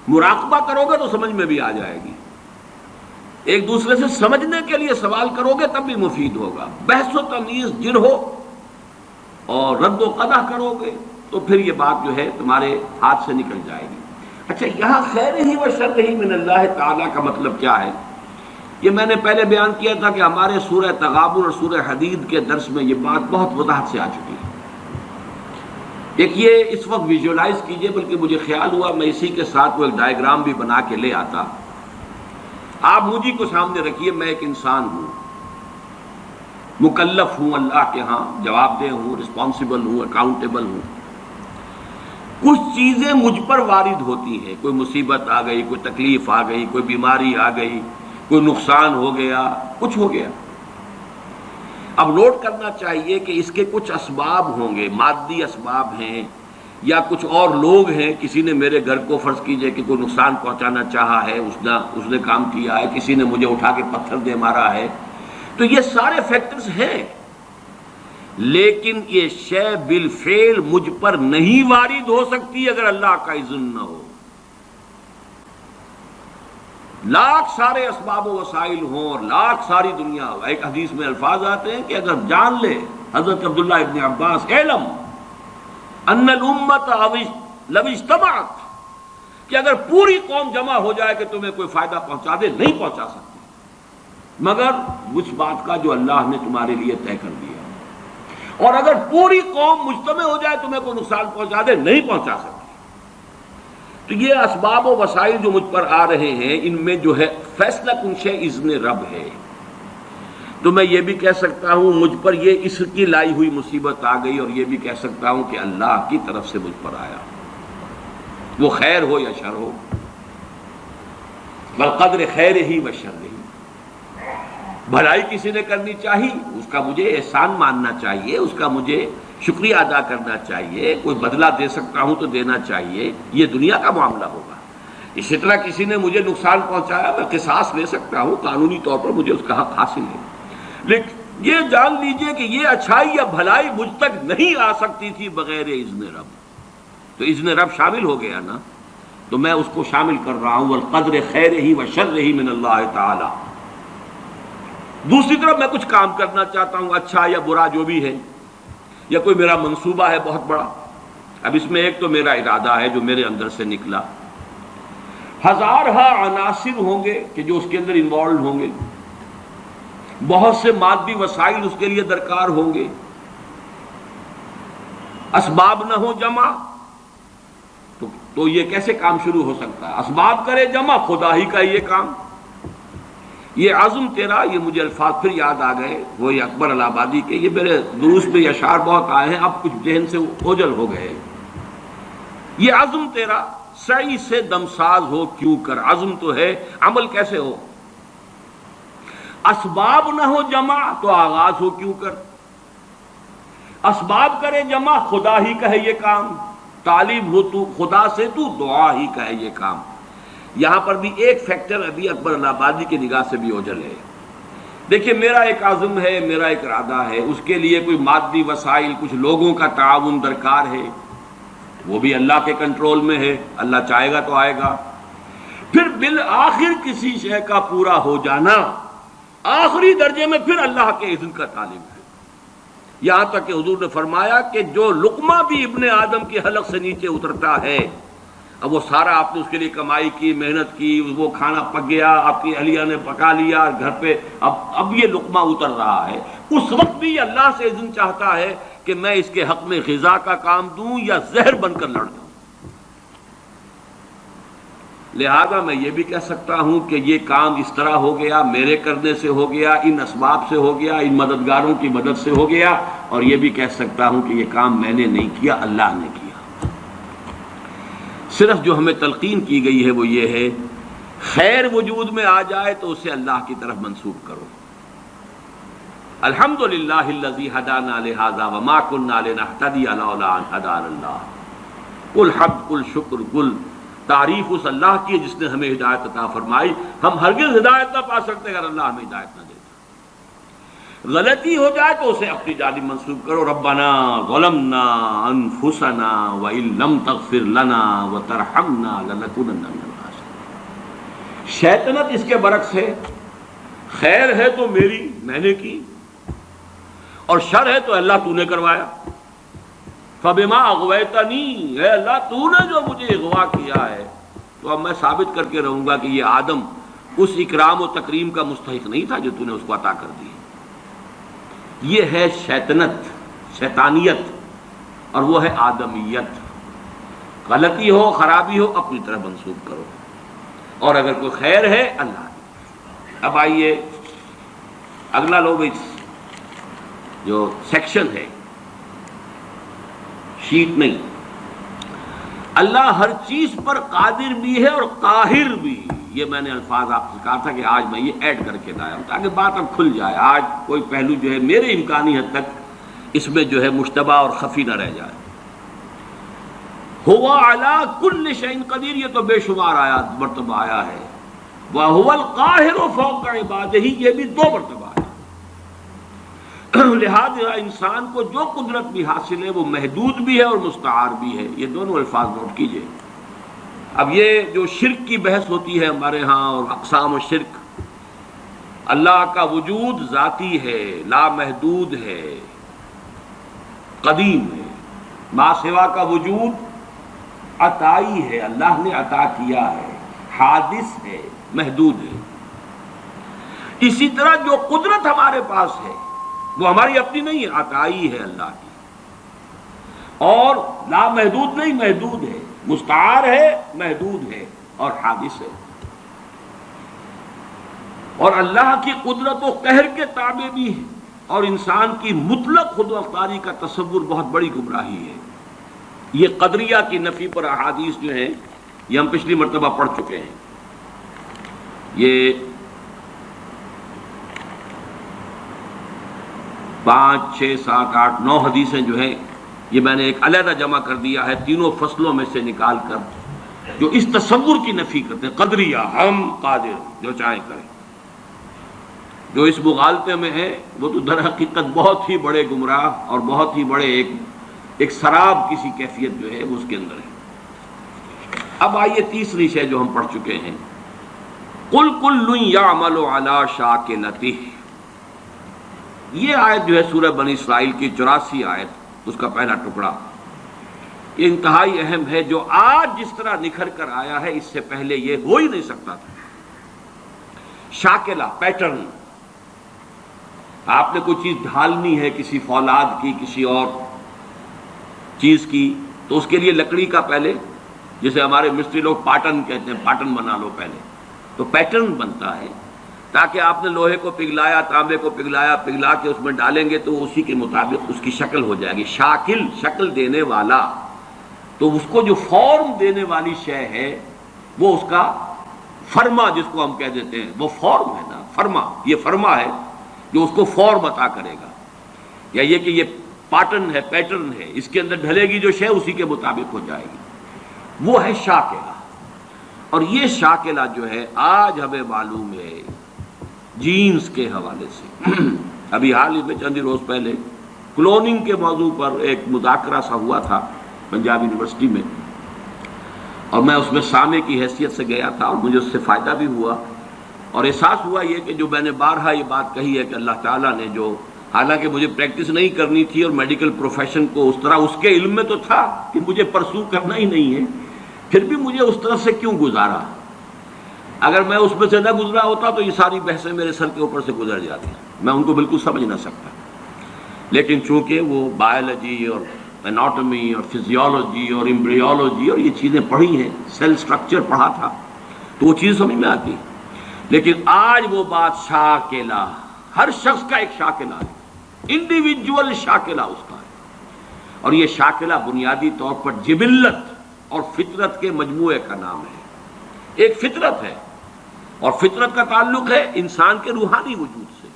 S1: مراقبہ کرو گے تو سمجھ میں بھی آ جائے گی، ایک دوسرے سے سمجھنے کے لیے سوال کرو گے تب بھی مفید ہوگا، بحث و تمیز جن ہو اور رد و قدح کرو گے تو پھر یہ بات جو ہے تمہارے ہاتھ سے نکل جائے گی۔ اچھا، یہاں خیر ہی و شر ہی من اللہ تعالیٰ کا مطلب کیا ہے؟ یہ میں نے پہلے بیان کیا تھا کہ ہمارے سورہ تغابن اور سورہ حدید کے درس میں یہ بات بہت وضاحت سے آ چکی ہے۔ دیکھیے، اس وقت ویژولائز کیجئے، بلکہ مجھے خیال ہوا میں اسی کے ساتھ وہ ایک ڈائیگرام بھی بنا کے لے آتا۔ آپ مجھے کو سامنے رکھیے، میں ایک انسان ہوں، مکلف ہوں اللہ کے ہاں، جواب دہ ہوں، رسپانسیبل ہوں، اکاؤنٹیبل ہوں۔ کچھ چیزیں مجھ پر وارد ہوتی ہیں، کوئی مصیبت آ گئی، کوئی تکلیف آ گئی، کوئی بیماری آ گئی، کوئی نقصان ہو گیا، کچھ ہو گیا۔ اب نوٹ کرنا چاہیے کہ اس کے کچھ اسباب ہوں گے، مادی اسباب ہیں، یا کچھ اور لوگ ہیں، کسی نے میرے گھر کو فرض کیجئے کہ کوئی نقصان پہنچانا چاہا ہے، اس نے کام کیا ہے، کسی نے مجھے اٹھا کے پتھر دے مارا ہے، تو یہ سارے فیکٹرز ہیں، لیکن یہ شے بالفعل مجھ پر نہیں وارد ہو سکتی اگر اللہ کا اذن نہ ہو۔ لاکھ سارے اسباب و وسائل ہوں اور لاکھ ساری دنیا ہو، ایک حدیث میں الفاظ آتے ہیں کہ اگر جان لے حضرت عبداللہ ابن عباس، علم ان الامت لو اجتمعت، کہ اگر پوری قوم جمع ہو جائے کہ تمہیں کوئی فائدہ پہنچا دے، نہیں پہنچا سکتی مگر اس بات کا جو اللہ نے تمہارے لیے طے کر دیا، اور اگر پوری قوم مجتمع ہو جائے تمہیں کوئی نقصان پہنچا دے، نہیں پہنچا سکتی۔ تو یہ اسباب و وسائل جو مجھ پر آ رہے ہیں، ان میں جو ہے فیصلہ کنشے اذن رب ہے۔ تو میں یہ بھی کہہ سکتا ہوں مجھ پر یہ اس کی لائی ہوئی مصیبت آ گئی، اور یہ بھی کہہ سکتا ہوں کہ اللہ کی طرف سے مجھ پر آیا، وہ خیر ہو یا شر ہو، بالقدر خیر ہی و شر ہی۔ بھلائی کسی نے کرنی چاہیے، اس کا مجھے احسان ماننا چاہیے، اس کا مجھے شکریہ ادا کرنا چاہیے، کوئی بدلہ دے سکتا ہوں تو دینا چاہیے، یہ دنیا کا معاملہ ہوگا۔ اسی طرح کسی نے مجھے نقصان پہنچایا، میں قصاص لے سکتا ہوں، قانونی طور پر مجھے اس کا حق حاصل ہے، لیکن یہ جان لیجئے کہ یہ اچھائی یا بھلائی مجھ تک نہیں آ سکتی تھی بغیر اذن رب۔ تو اذن رب شامل ہو گیا نا، تو میں اس کو شامل کر رہا ہوں، والقدر خیرہ و شرہ من اللہ تعالی۔ دوسری طرف میں کچھ کام کرنا چاہتا ہوں، اچھا یا برا جو بھی ہے، یا کوئی میرا منصوبہ ہے بہت بڑا۔ اب اس میں ایک تو میرا ارادہ ہے جو میرے اندر سے نکلا، ہزارہ عناصر ہوں گے کہ جو اس کے اندر انوالو ہوں گے، بہت سے مادی وسائل اس کے لیے درکار ہوں گے، اسباب نہ ہو جمع تو یہ کیسے کام شروع ہو سکتا ہے؟ اسباب کرے جمع، خدا ہی کا یہ کام۔ یہ عزم تیرا، یہ مجھے الفاظ پھر یاد آ گئے، وہ یہ اکبر الہ آبادی کے، یہ میرے دروس میں یہ اشعار بہت آئے ہیں، اب کچھ ذہن سے اوجل ہو گئے۔ یہ عزم تیرا سعی سے دمساز ہو کیوں کر، عزم تو ہے، عمل کیسے ہو؟ اسباب نہ ہو جمع تو آغاز ہو کیوں کر، اسباب کرے جمع، خدا ہی کا ہے یہ کام، طالب ہو تو خدا سے، تو دعا ہی کا ہے یہ کام۔ یہاں پر بھی ایک فیکٹر ابھی اکبر الہ آبادی کی نگاہ سے بھی اوجھل ہے۔ دیکھیں میرا ایک عزم ہے، میرا ایک ارادہ ہے، اس کے لیے کوئی مادی وسائل، کچھ لوگوں کا تعاون درکار ہے، وہ بھی اللہ کے کنٹرول میں ہے، اللہ چاہے گا تو آئے گا۔ پھر بالآخر کسی شے کا پورا ہو جانا، آخری درجے میں پھر اللہ کے اذن کا طالب ہے۔ یہاں تک کہ حضور نے فرمایا کہ جو لقمہ بھی ابن آدم کے حلق سے نیچے اترتا ہے، اب وہ سارا آپ نے اس کے لیے کمائی کی، محنت کی، وہ کھانا پک گیا، آپ کی اہلیہ نے پکا لیا گھر پہ، اب یہ لقمہ اتر رہا ہے، اس وقت بھی اللہ سے اذن چاہتا ہے کہ میں اس کے حق میں غذا کا کام دوں یا زہر بن کر لڑ جاؤں۔ لہذا میں یہ بھی کہہ سکتا ہوں کہ یہ کام اس طرح ہو گیا، میرے کرنے سے ہو گیا، ان اسباب سے ہو گیا، ان مددگاروں کی مدد سے ہو گیا، اور یہ بھی کہہ سکتا ہوں کہ یہ کام میں نے نہیں کیا، اللہ نے کیا۔ صرف جو ہمیں تلقین کی گئی ہے وہ یہ ہے، خیر وجود میں آ جائے تو اسے اللہ کی طرف منسوب کرو۔ الحمدللہ الذی ہدانا لہذا وما کنا لنہتدی لولا ان ہدانا اللہ۔ قل حمد، قل شکر، قل تعریف اس اللہ کی ہے جس نے ہمیں ہدایت عطا فرمائی، ہم ہرگز ہدایت نہ پا سکتے اگر اللہ ہمیں ہدایت نہ دیتا۔ غلطی ہو جائے تو اسے اپنی جانب منسوب کرو، ربنا ظلمنا انفسنا وان لم تغفر لنا وترحمنا لنکونن من الخاسرین۔ شیطنت اس کے برعکس ہے، خیر ہے تو میری، میں نے کی، اور شر ہے تو اللہ تو نے کروایا۔ فبما اغویتنی، اے اللہ تو نے جو مجھے اغوا کیا ہے، تو اب میں ثابت کر کے رہوں گا کہ یہ آدم اس اکرام و تکریم کا مستحق نہیں تھا جو تو نے اس کو عطا کر دی۔ یہ ہے شیطنت، شیطانیت، اور وہ ہے آدمیت۔ غلطی ہو، خرابی ہو، اپنی طرف منسوب کرو، اور اگر کوئی خیر ہے اللہ نے۔ اب آئیے اگلا لو بھائی، جو سیکشن ہے، شیٹ نہیں، اللہ ہر چیز پر قادر بھی ہے اور قاہر بھی۔ یہ میں نے الفاظ آپ سے کہا تھا کہ آج میں یہ ایڈ کر کے لایا ہوں تاکہ بات اب کھل جائے، آج کوئی پہلو جو ہے میرے امکانی حد تک اس میں جو ہے مشتبہ اور خفی نہ رہ جائے۔ ہوا علی کل شیء قدیر، یہ تو بے شمار آیات مرتبہ آیا ہے، وَهُوَ الْقَاهِرُ فَوْقَ عِبَادِهِ، یہ بھی 2 مرتبہ ہے۔ لہذا انسان کو جو قدرت بھی حاصل ہے وہ محدود بھی ہے اور مستعار بھی ہے، یہ دونوں الفاظ نوٹ کیجئے۔ اب یہ جو شرک کی بحث ہوتی ہے ہمارے ہاں اور اقسام و شرک، اللہ کا وجود ذاتی ہے، لامحدود ہے، قدیم ہے، ما سوا کا وجود عطائی ہے، اللہ نے عطا کیا ہے، حادث ہے، محدود ہے۔ اسی طرح جو قدرت ہمارے پاس ہے وہ ہماری اپنی نہیں ہے، عطائی ہے اللہ کی، اور لامحدود نہیں، محدود ہے، مستعار ہے، محدود ہے، اور حادث ہے۔ اور اللہ کی قدرت و قہر کے تابع بھی ہے، اور انسان کی مطلق خود مختاری کا تصور بہت بڑی گمراہی ہے۔ یہ قدریہ کی نفی پر احادیث جو ہیں یہ ہم پچھلی مرتبہ پڑھ چکے ہیں، یہ 5 6 7 8 9 حدیثیں جو ہیں یہ میں نے ایک علیحدہ جمع کر دیا ہے تینوں فصلوں میں سے نکال کر، جو اس تصور کی نفی کرتے ہیں قدریہ، ہم قادر جو چاہیں کریں. جو اس مغالطے میں ہے وہ تو در حقیقت بہت ہی بڑے گمراہ اور بہت ہی بڑے ایک سراب کسی کیفیت جو ہے وہ اس کے اندر ہے. اب آئیے تیسری شے جو ہم پڑھ چکے ہیں، قل کل یعمل علی شاکلتہ. یہ آیت جو ہے سورہ بنی اسرائیل کی 84 آیت، اس کا پہلا ٹکڑا، یہ انتہائی اہم ہے. جو آج جس طرح نکھر کر آیا ہے اس سے پہلے یہ ہو ہی نہیں سکتا تھا. شاکلہ، پیٹرن. آپ نے کوئی چیز ڈھالنی ہے کسی فولاد کی، کسی اور چیز کی، تو اس کے لیے لکڑی کا پہلے، جسے ہمارے مستری لوگ پاٹن کہتے ہیں، پاٹن بنا لو پہلے، تو پیٹرن بنتا ہے تاکہ آپ نے لوہے کو پگھلایا، تانبے کو پگھلا کے اس میں ڈالیں گے تو اسی کے مطابق اس کی شکل ہو جائے گی. شاکل، شکل دینے والا. تو اس کو جو فارم دینے والی شے ہے وہ اس کا فرما، جس کو ہم کہہ دیتے ہیں، وہ فارم ہے نا. فرما، یہ فرما ہے جو اس کو فارم عطا کرے گا. یا یہ کہ یہ پاٹن ہے، پیٹرن ہے، اس کے اندر ڈھلے گی جو شے اسی کے مطابق ہو جائے گی، وہ ہے شاکلہ. اور یہ شاکلہ جو ہے آج ہمیں معلوم ہے جینز کے حوالے سے. ابھی حال ہی میں چند ہی روز پہلے کلوننگ کے موضوع پر ایک مذاکرہ سا ہوا تھا پنجاب یونیورسٹی میں، اور میں اس میں سامع کی حیثیت سے گیا تھا، اور مجھے اس سے فائدہ بھی ہوا، اور احساس ہوا یہ کہ جو میں نے بارہا یہ بات کہی ہے کہ اللہ تعالیٰ نے جو، حالانکہ مجھے پریکٹس نہیں کرنی تھی اور میڈیکل پروفیشن کو اس طرح، اس کے علم میں تو تھا کہ مجھے پرسو کرنا ہی نہیں ہے، پھر بھی مجھے اس طرح سے کیوں گزارا. اگر میں اس میں سے نہ گزرا ہوتا تو یہ ساری بحثیں میرے سر کے اوپر سے گزر جاتی، میں ان کو بالکل سمجھ نہ سکتا. لیکن چونکہ وہ بایولوجی اور اناٹمی اور فزیولوجی اور ایمبریولوجی اور یہ چیزیں پڑھی ہیں، سیل سٹرکچر پڑھا تھا، تو وہ چیز سمجھ میں آتی. لیکن آج وہ بات شاکلہ، ہر شخص کا ایک شاکلہ ہے، انڈیویجول شاکلہ اس کا ہے. اور یہ شاکلہ بنیادی طور پر جبلت اور فطرت کے مجموعے کا نام ہے. ایک فطرت ہے، اور فطرت کا تعلق ہے انسان کے روحانی وجود سے.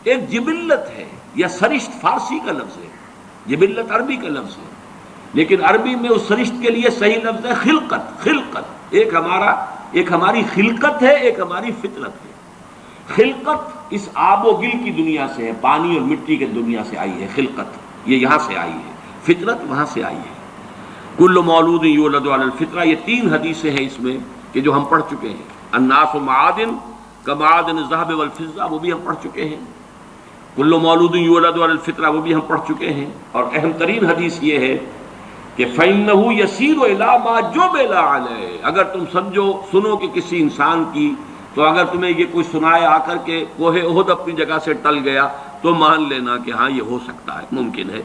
S1: ایک جبلت ہے یا سرشت، فارسی کا لفظ ہے، جبلت عربی کا لفظ ہے، لیکن عربی میں اس سرشت کے لیے صحیح لفظ ہے خلقت. خلقت ایک ہماری خلقت ہے، ایک ہماری فطرت ہے. خلقت اس آب و گل کی دنیا سے ہے، پانی اور مٹی کی دنیا سے آئی ہے. خلقت یہ یہاں سے آئی ہے، فطرت وہاں سے آئی ہے. کل مولود یولد علی الفطرہ، یہ 3 حدیثیں ہیں اس میں کہ جو ہم پڑھ چکے ہیں. الناس معادن کمعادن الذهب والفضہ، وہ بھی ہم پڑھ چکے ہیں. کل مولود یولد علی الفطرہ، وہ بھی ہم پڑھ چکے ہیں. اور اہم ترین حدیث یہ ہے کہ فإنہ یسیر الی ما جبل علیہ. اگر تم سنو کہ کسی انسان کی، تو اگر تمہیں یہ کوئی سنائے آ کر کے کوہ احد اپنی جگہ سے ٹل گیا تو مان لینا کہ ہاں یہ ہو سکتا ہے، ممکن ہے.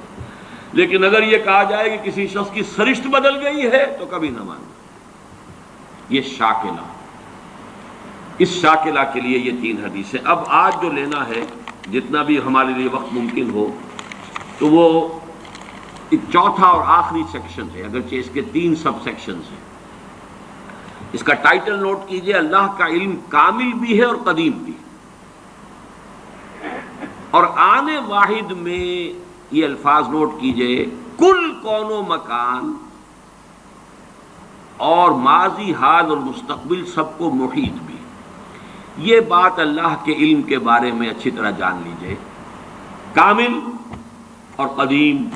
S1: لیکن اگر یہ کہا جائے کہ کسی شخص کی سرشت بدل گئی ہے تو کبھی نہ ماننا. یہ شاکلہ، اس شاکلہ کے لیے یہ 3 حدیثیں. اب آج جو لینا ہے جتنا بھی ہمارے لیے وقت ممکن ہو، تو وہ ایک چوتھا اور آخری سیکشن ہے، اگرچہ اس کے 3 سب سیکشنز ہیں. اس کا ٹائٹل نوٹ کیجئے، اللہ کا علم کامل بھی ہے اور قدیم بھی. اور آنے واحد میں یہ الفاظ نوٹ کیجئے، کل کون و مکان اور ماضی، حال اور مستقبل سب کو محیط بھی. یہ بات اللہ کے علم کے بارے میں اچھی طرح جان لیجئے. کامل اور قدیم،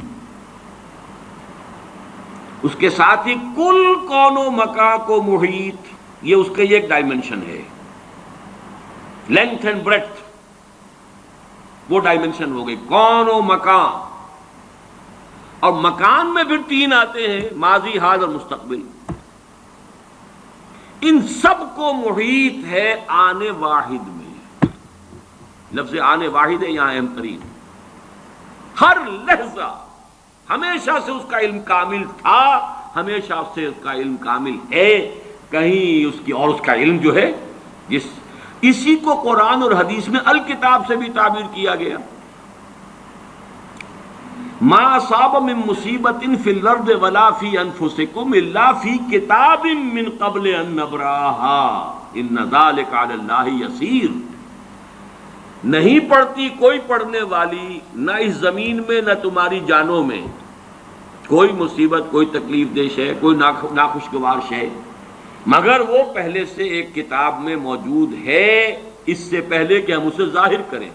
S1: اس کے ساتھ ہی کل کون و مکان کو محیط، یہ اس کا ایک ڈائمنشن ہے. لینتھ اینڈ بریڈتھ، وہ ڈائمنشن ہو گئی کون و مکان. اور مکان میں پھر 3 آتے ہیں، ماضی، حال اور مستقبل. ان سب کو محیط ہے آنے واحد میں. لفظ آنے واحد ہے یہاں اہم ترین. ہر لحظہ ہمیشہ سے اس کا علم کامل تھا، ہمیشہ سے اس کا علم کامل ہے. کہیں اس کی، اور اس کا علم جو ہے اسی کو قرآن اور حدیث میں الکتاب سے بھی تعبیر کیا گیا. ما اصاب من مصیبت فی الارض ولا فی انفسکم الا فی کتاب من قبل ان نبراها ان ذلک علی اللہ یسیر. نہیں پڑتی کوئی پڑھنے والی، نہ اس زمین میں نہ تمہاری جانوں میں، کوئی مصیبت، کوئی تکلیف دہ شے، کوئی ناخوشگوار شے، مگر وہ پہلے سے ایک کتاب میں موجود ہے، اس سے پہلے کہ ہم اسے ظاہر کریں۔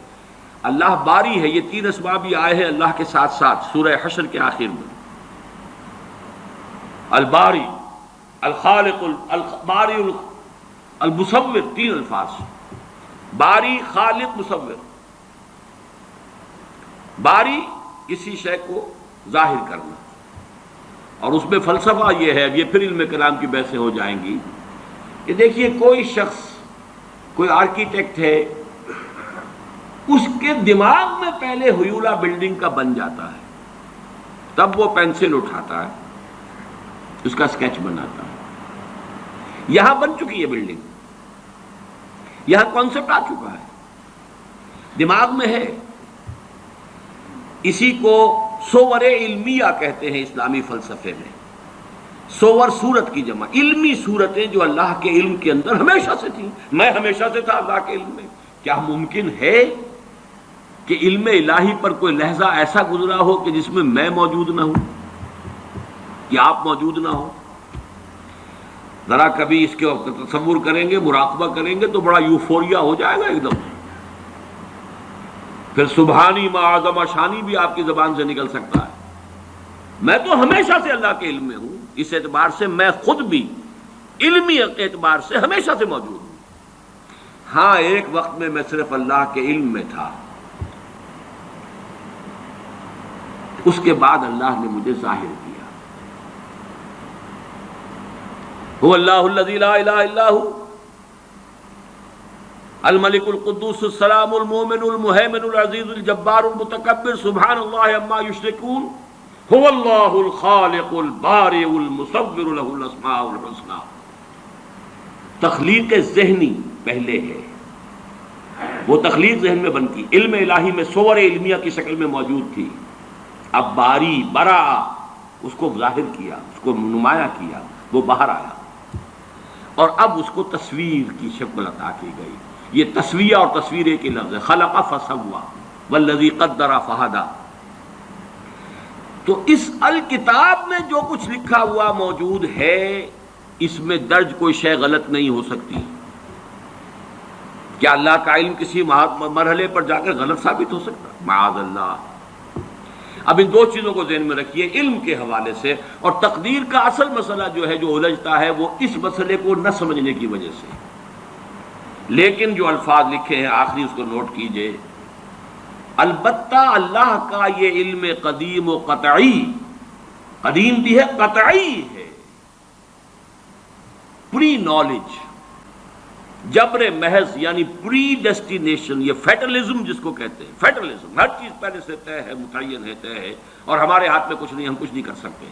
S1: اللہ باری ہے، یہ 3 اسماء بھی آئے ہیں اللہ کے ساتھ ساتھ سورہ حشر کے آخر میں، الباری، الخالق، الباری، المصور، 3 الفاظ، باری، خالق، مصور۔ باری کسی شے کو ظاہر کرنا، اور اس میں فلسفہ یہ ہے، یہ پھر علم کلام کی بحثیں ہو جائیں گی، کہ دیکھیے کوئی شخص، کوئی آرکیٹیکٹ ہے، اس کے دماغ میں پہلے ہیولہ بلڈنگ کا بن جاتا ہے، تب وہ پینسل اٹھاتا ہے، اس کا اسکیچ بناتا ہے۔ یہاں بن چکی ہے بلڈنگ، یہاں کانسیپٹ آ چکا ہے، دماغ میں ہے۔ اسی کو صور علمیہ کہتے ہیں اسلامی فلسفے میں، صور صورت کی جمع، علمی صورتیں جو اللہ کے علم کے اندر ہمیشہ سے تھیں، میں ہمیشہ سے تھا اللہ کے علم میں۔ کیا ممکن ہے کہ علم الہی پر کوئی لحظہ ایسا گزرا ہو کہ جس میں میں موجود نہ ہوں یا آپ موجود نہ ہو؟ ذرا کبھی اس کے تصور کریں گے، مراقبہ کریں گے تو بڑا یوفوریا ہو جائے گا ایک دم، پھر سبحانی ما اعظم شانی بھی آپ کی زبان سے نکل سکتا ہے۔ میں تو ہمیشہ سے اللہ کے علم میں ہوں، اس اعتبار سے میں خود بھی علمی اعتبار سے ہمیشہ سے موجود ہوں۔ ہاں، ایک وقت میں صرف اللہ کے علم میں تھا، اس کے بعد اللہ نے مجھے ظاہر کیا۔ هو اللہ الذی لا الہ الا هو الملک القدوس السلام المؤمن المہیمن العزیز الجبار المتکبر سبحان اللہ عما یشرکون هو اللہ الخالق البارئ المصور له الاسماء الحسنى۔ تخلیق ذہنی پہلے ہے، وہ تخلیق ذہن میں بنتی، علم الہی میں صور علمیہ کی شکل میں موجود تھی، اب باری، برا، اس کو ظاہر کیا، اس کو نمایاں کیا، وہ باہر آیا، اور اب اس کو تصویر کی شکل عطا کی گئی۔ یہ تصویہ اور تصویر ایک ہی لفظ ہے، خلق فسوی والذی قدر فہدی۔ تو اس الکتاب میں جو کچھ لکھا ہوا موجود ہے، اس میں درج کوئی شے غلط نہیں ہو سکتی۔ کیا اللہ کا علم کسی مرحلے پر جا کر غلط ثابت ہو سکتا؟ معاذ اللہ۔ اب ان 2 چیزوں کو ذہن میں رکھیے علم کے حوالے سے، اور تقدیر کا اصل مسئلہ جو ہے جو الجھتا ہے وہ اس مسئلے کو نہ سمجھنے کی وجہ سے۔ لیکن جو الفاظ لکھے ہیں آخری اس کو نوٹ کیجئے، البتہ اللہ کا یہ علم قدیم و قطعی، قدیم بھی ہے، قطعی ہے، پری نالج، جبر محض، یعنی پری ڈیسٹینیشن، یہ فیٹلزم جس کو کہتے ہیں، فیٹلزم، ہر چیز پہلے سے طے ہے، متعین ہے، طے ہے، اور ہمارے ہاتھ میں کچھ نہیں، ہم کچھ نہیں کر سکتے،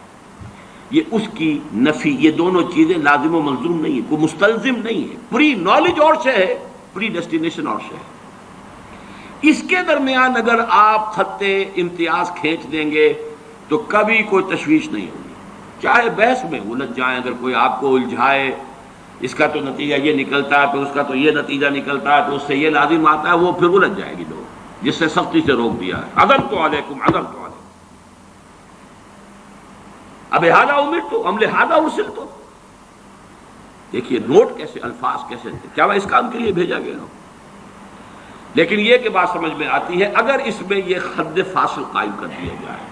S1: یہ اس کی نفی۔ یہ دونوں چیزیں لازم و ملزوم نہیں ہے، کوئی مستلزم نہیں ہے۔ پری نالج اور شے ہے، پری ڈیسٹینیشن اور شے ہے۔ اس کے درمیان اگر آپ خط امتیاز کھینچ دیں گے تو کبھی کوئی تشویش نہیں ہوگی، چاہے بحث میں الجھ جائیں، اگر کوئی آپ کو الجھائے، اس کا تو نتیجہ یہ نکلتا ہے، تو اس کا تو یہ نتیجہ نکلتا ہے، تو اس سے یہ لازم آتا ہے، وہ پھر الجھ جائے گی لوگ، جس سے سختی سے روک دیا ہے، عدم تو علیکم، عدم تو علیکم، اب ہذا امرت ام لہذا ارسلت۔ دیکھیے نوٹ کیسے، الفاظ کیسے، کیا میں اس کام کے لیے بھیجا گیا ہوں؟ لیکن یہ کہ بات سمجھ میں آتی ہے اگر اس میں یہ حد فاصل قائم کر دیا جائے،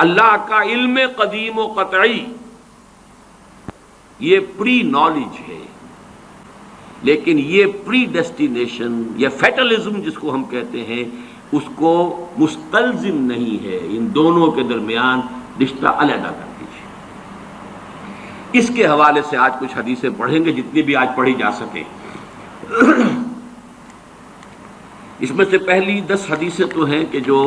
S1: اللہ کا علم قدیم و قطعی یہ پری نالج ہے، لیکن یہ پری ڈیسٹینیشن یا فیٹلزم جس کو ہم کہتے ہیں اس کو مستلزم نہیں ہے۔ ان دونوں کے درمیان رشتہ علیحدہ کر دیجیے۔ اس کے حوالے سے آج کچھ حدیثیں پڑھیں گے، جتنی بھی آج پڑھی جا سکے۔ اس میں سے پہلی 10 حدیثیں تو ہیں کہ جو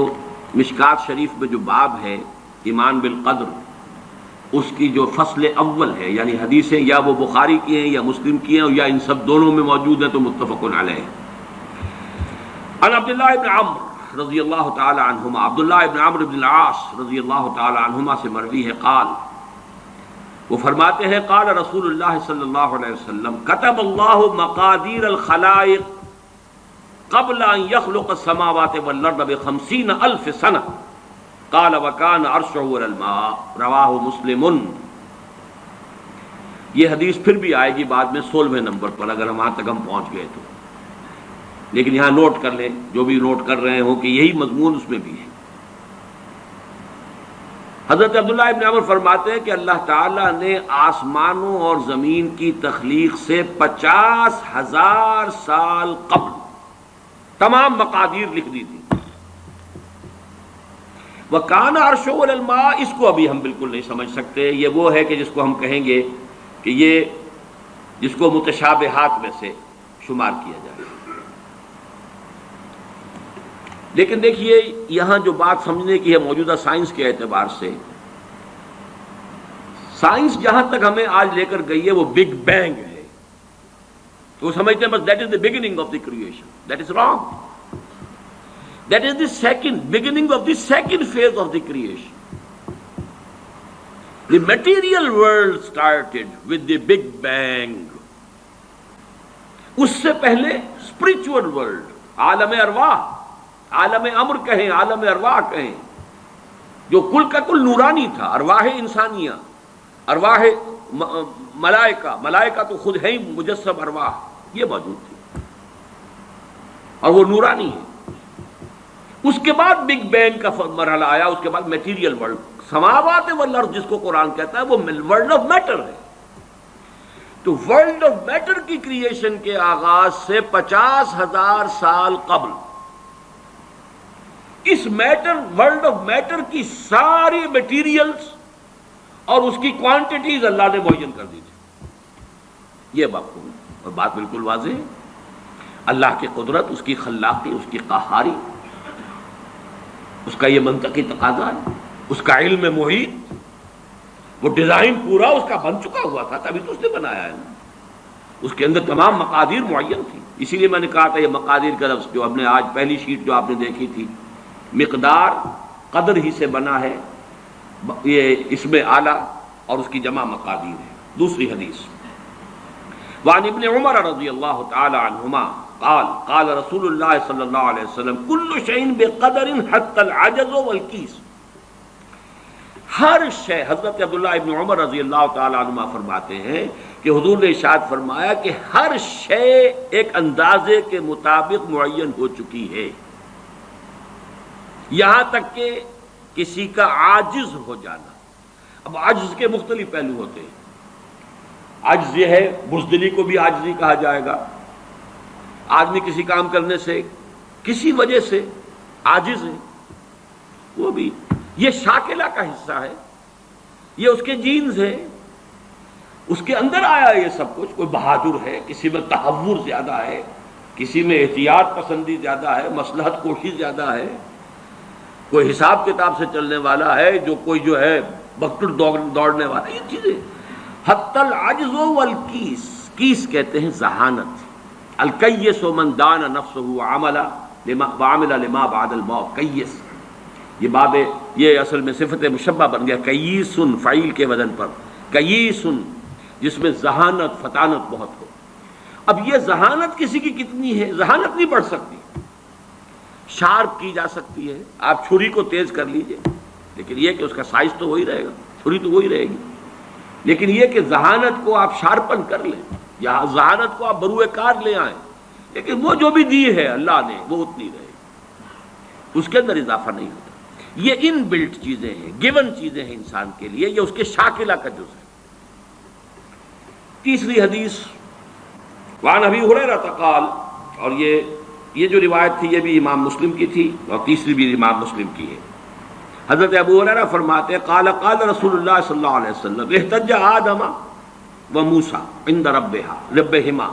S1: مشکات شریف میں جو باب ہے ایمان بالقدر، اس کی جو فصل اول ہے، یعنی حدیثیں یا وہ بخاری کی ہیں یا مسلم کی ہیں یا ان سب دونوں میں موجود ہیں تو متفق علیہ۔ عن عبداللہ ابن عمرو رضی اللہ تعالی عنہما، عبداللہ ابن عمرو بن العاص رضی اللہ تعالی عنہما سے مروی ہے، قال، وہ فرماتے ہیں قال رسول اللہ صلی اللہ علیہ وسلم کتب اللہ مقادیر الخلائق قبل ان يخلق السماوات والارض ب50,000 سنہ۔ قال وکان عرشہ علی الماء رواہ مسلم. یہ حدیث پھر بھی آئے گی بعد میں 16ویں نمبر پر اگر وہاں تک ہم پہنچ گئے تو، لیکن یہاں نوٹ کر لیں جو بھی نوٹ کر رہے ہوں کہ یہی مضمون اس میں بھی ہے. حضرت عبداللہ ابن عمر فرماتے ہیں کہ اللہ تعالیٰ نے آسمانوں اور زمین کی تخلیق سے 50,000 سال قبل تمام مقادیر لکھ دی تھی. وَكَانَ عَرْشُهُ عَلَى الْمَاءِ، اس کو ابھی ہم بالکل نہیں سمجھ سکتے. یہ وہ ہے کہ جس کو ہم کہیں گے کہ یہ جس کو متشابہات میں سے شمار کیا جائے. لیکن دیکھیے یہاں جو بات سمجھنے کی ہے موجودہ سائنس کے اعتبار سے، سائنس جہاں تک ہمیں آج لے کر گئی ہے وہ بگ بینگ ہے. تو وہ سمجھتے ہیں بس that is the beginning of the creation. That is wrong. That is the beginning of the second phase of the creation. The material world started with the Big Bang. اس سے پہلے spiritual world، عالم ارواح، عالم امر کہیں، عالم ارواح کہیں، جو کل کا کل نورانی تھا. ارواح انسانیہ، ارواح ملائکہ، ملائکہ تو خود ہے ہی مجسم ارواح، یہ موجود تھی اور وہ نورانی ہے. اس کے بعد بگ بینگ کا مرحلہ آیا. اس کے بعد میٹیریل ورلڈ، سماوات والارض جس کو قرآن کہتا ہے وہ ورلڈ آف میٹر ہے. تو ورلڈ آف میٹر کی کریشن کے آغاز سے 50,000 سال قبل اس میٹر، ورلڈ آف میٹر کی ساری میٹیریلز اور اس کی کوانٹیٹیز اللہ نے معین کر دی تھی. یہ بات بالکل واضح ہے. اللہ کی قدرت، اس کی خلاقی، اس کی قہاری، اس کا یہ منطقی تقاضا ہے، اس کا علم محیط، وہ ڈیزائن پورا اس کا بن چکا ہوا تھا تبھی تو اس نے بنایا ہے. اس کے اندر تمام مقادیر معین تھی. اسی لیے میں نے کہا تھا یہ مقادیر کا لفظ جو ہم نے آج پہلی شیٹ جو آپ نے دیکھی تھی، مقدار قدر ہی سے بنا ہے، یہ اس میں اعلیٰ اور اس کی جمع مقادیر ہے. دوسری حدیث وعن ابن عمر رضی اللہ تعالی عنہما قال قال رسول اللہ صلی اللہ علیہ وسلم کل شیء بقدر حتی العجز والکیس. ہر شے، حضرت عبداللہ ابن عمر رضی اللہ تعالی عنہما فرماتے ہیں کہ حضور نے ارشاد فرمایا کہ ہر شے ایک اندازے کے مطابق معین ہو چکی ہے، یہاں تک کہ کسی کا عاجز ہو جانا. اب عجز کے مختلف پہلو ہوتے ہیں. عجز یہ ہے، بزدلی کو بھی عاجزی کہا جائے گا. آدمی کسی کام کرنے سے کسی وجہ سے عاجز ہے، وہ بھی یہ شاکلہ کا حصہ ہے، یہ اس کے جینز ہے، اس کے اندر آیا یہ سب کچھ. کوئی بہادر ہے، کسی میں تحور زیادہ ہے، کسی میں احتیاط پسندی زیادہ ہے، مصلحت کوشی زیادہ ہے، کوئی حساب کتاب سے چلنے والا ہے، جو کوئی جو ہے بکٹر دوڑنے والا. یہ چیزیں حتی العجز والکیس، کیس کہتے ہیں ذہانت. الکیس من دان نفسہ وعمل لما بعد الموت. کیس یہ باب، یہ اصل میں صفت مشبہ بن گیا. کیسن فعیل کے وزن پر، کیسن جس میں ذہانت، فطانت بہت ہو. اب یہ ذہانت کسی کی کتنی ہے؟ ذہانت نہیں بڑھ سکتی، شارپ کی جا سکتی ہے. آپ چھری کو تیز کر لیجئے لیکن یہ کہ اس کا سائز تو وہی رہے گا، چھری تو وہی رہے گی. لیکن یہ کہ ذہانت کو آپ شارپن کر لیں یا ذہانت کو آپ بروئے کار لے آئیں، لیکن وہ جو بھی دی ہے اللہ نے وہ اتنی رہے گی، اس کے اندر اضافہ نہیں ہوتا. یہ ان بلٹ چیزیں ہیں، گیون چیزیں ہیں انسان کے لیے، یہ اس کے شاکلہ کا جز ہے. تیسری حدیث وعن ابی ہریرہ قال، اور یہ جو روایت تھی یہ بھی امام مسلم کی تھی اور تیسری بھی امام مسلم کی ہے. حضرت ابو ہریرہ فرماتے قال قال رسول اللہ صلی اللہ علیہ وسلم احتج آدم و موسیٰ عند ربہما.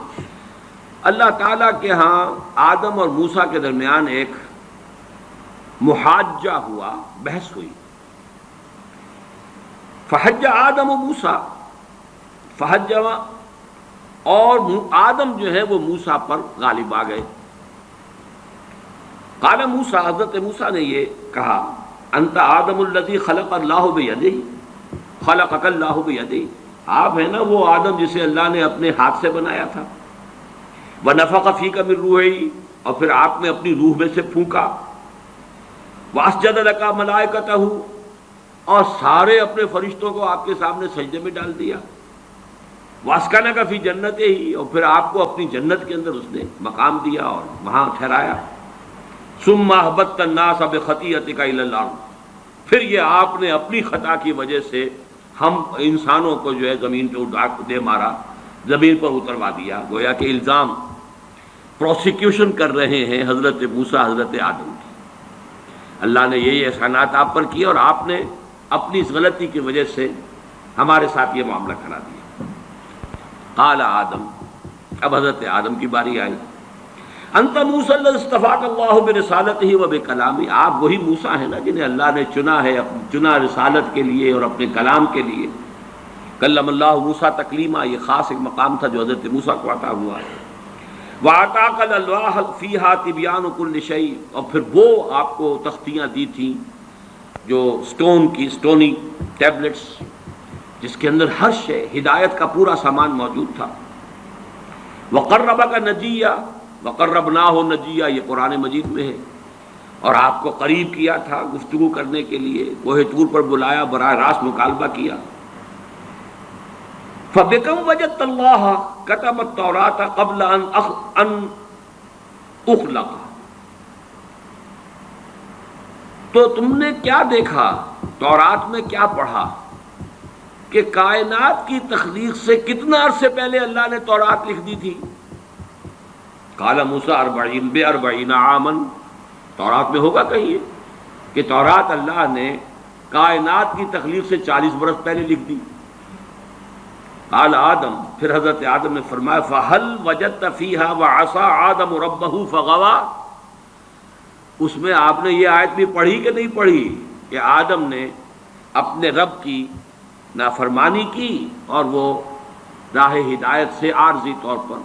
S1: اللہ تعالیٰ کے ہاں آدم اور موسیٰ کے درمیان ایک محاجہ ہوا، بحث ہوئی. فحج آدم و موسیٰ، فحج، اور آدم جو ہے وہ موسیٰ پر غالب آ گئے. قال موسیٰ، حضرت موسیٰ نے یہ کہا انت آدم الذی خلق اللہ بیدہ، خلقک اللہ بیدہ، آپ ہیں نا وہ آدم جسے اللہ نے اپنے ہاتھ سے بنایا تھا. وَنَفَخَ فِيكَ مِن رُوحِهِ، اور پھر آپ نے اپنی روح میں سے پھونکا. واسجد لک ملائکتہ، اور سارے اپنے فرشتوں کو آپ کے سامنے سجدے میں ڈال دیا، واسکنک فی جنت ہی، اور پھر آپ کو اپنی جنت کے اندر اس نے مقام دیا اور وہاں ٹھہرایا، ثم اہبطت الناس بخطیئتک الی الارض، پھر یہ آپ نے اپنی خطا کی وجہ سے ہم انسانوں کو جو ہے زمین پہ اٹھا دے مارا، زمین پر اتروا دیا، گویا کہ الزام پروسیکیوشن کر رہے ہیں حضرت موسیٰ حضرت آدم کی، اللہ نے یہی احسانات آپ پر کیے اور آپ نے اپنی اس غلطی کی وجہ سے ہمارے ساتھ یہ معاملہ کرا دیا۔ قال آدم، اب حضرت آدم کی باری آئی، انت موسیٰ الذی اصطفاک اللہ برسالتہ و بکلامہ، آپ وہی موسیٰ ہیں نا جنہیں اللہ نے چنا رسالت کے لیے اور اپنے کلام کے لیے۔ کلم اللہ موسیٰ تکلیما، یہ خاص ایک مقام تھا جو حضرت موسیٰ کو عطا ہوا ہے۔ وَأَعْطَاكَ الْأَلْوَاحَ فِيهَا تِبْيَانُ كُلِّ شَيْءٍ، اور پھر وہ آپ کو تختیاں دی تھیں جو سٹونی ٹیبلٹس، جس کے اندر ہر شے ہدایت کا پورا سامان موجود تھا۔ وَقَرَّبَكَ نَجِيًّا وَقَرَّبْنَاهُ نَجِيًّا، یہ قرآن مجید میں ہے، اور آپ کو قریب کیا تھا گفتگو کرنے کے لیے، کوہ طور پر بلایا، براہ راست مکالمہ کیا۔ فَبِكَمْ وَجَدتَّ اللَّهَ كَتَبَ التَّوْرَاةَ قَبْلَ أَنْ أُخْلَقَ، تو تم نے کیا دیکھا، تورات میں کیا پڑھا کہ کائنات کی تخلیق سے کتنا عرصے پہلے اللہ نے تورات لکھ دی تھی؟ قال موسیٰ 40 عاما، تورات میں ہوگا کہیں کہ تورات اللہ نے کائنات کی تخلیق سے 40 برس پہلے لکھ دی۔ قال آدم، پھر حضرت آدم نے فرمایا فَهَلْ وَجَدْتَ فِيهَا وَعَصَىٰ آدَمُ رَبَّهُ فَغَوَىٰ، اس میں آپ نے یہ آیت بھی پڑھی کہ نہیں پڑھی کہ آدم نے اپنے رب کی نافرمانی کی اور وہ راہ ہدایت سے عارضی طور پر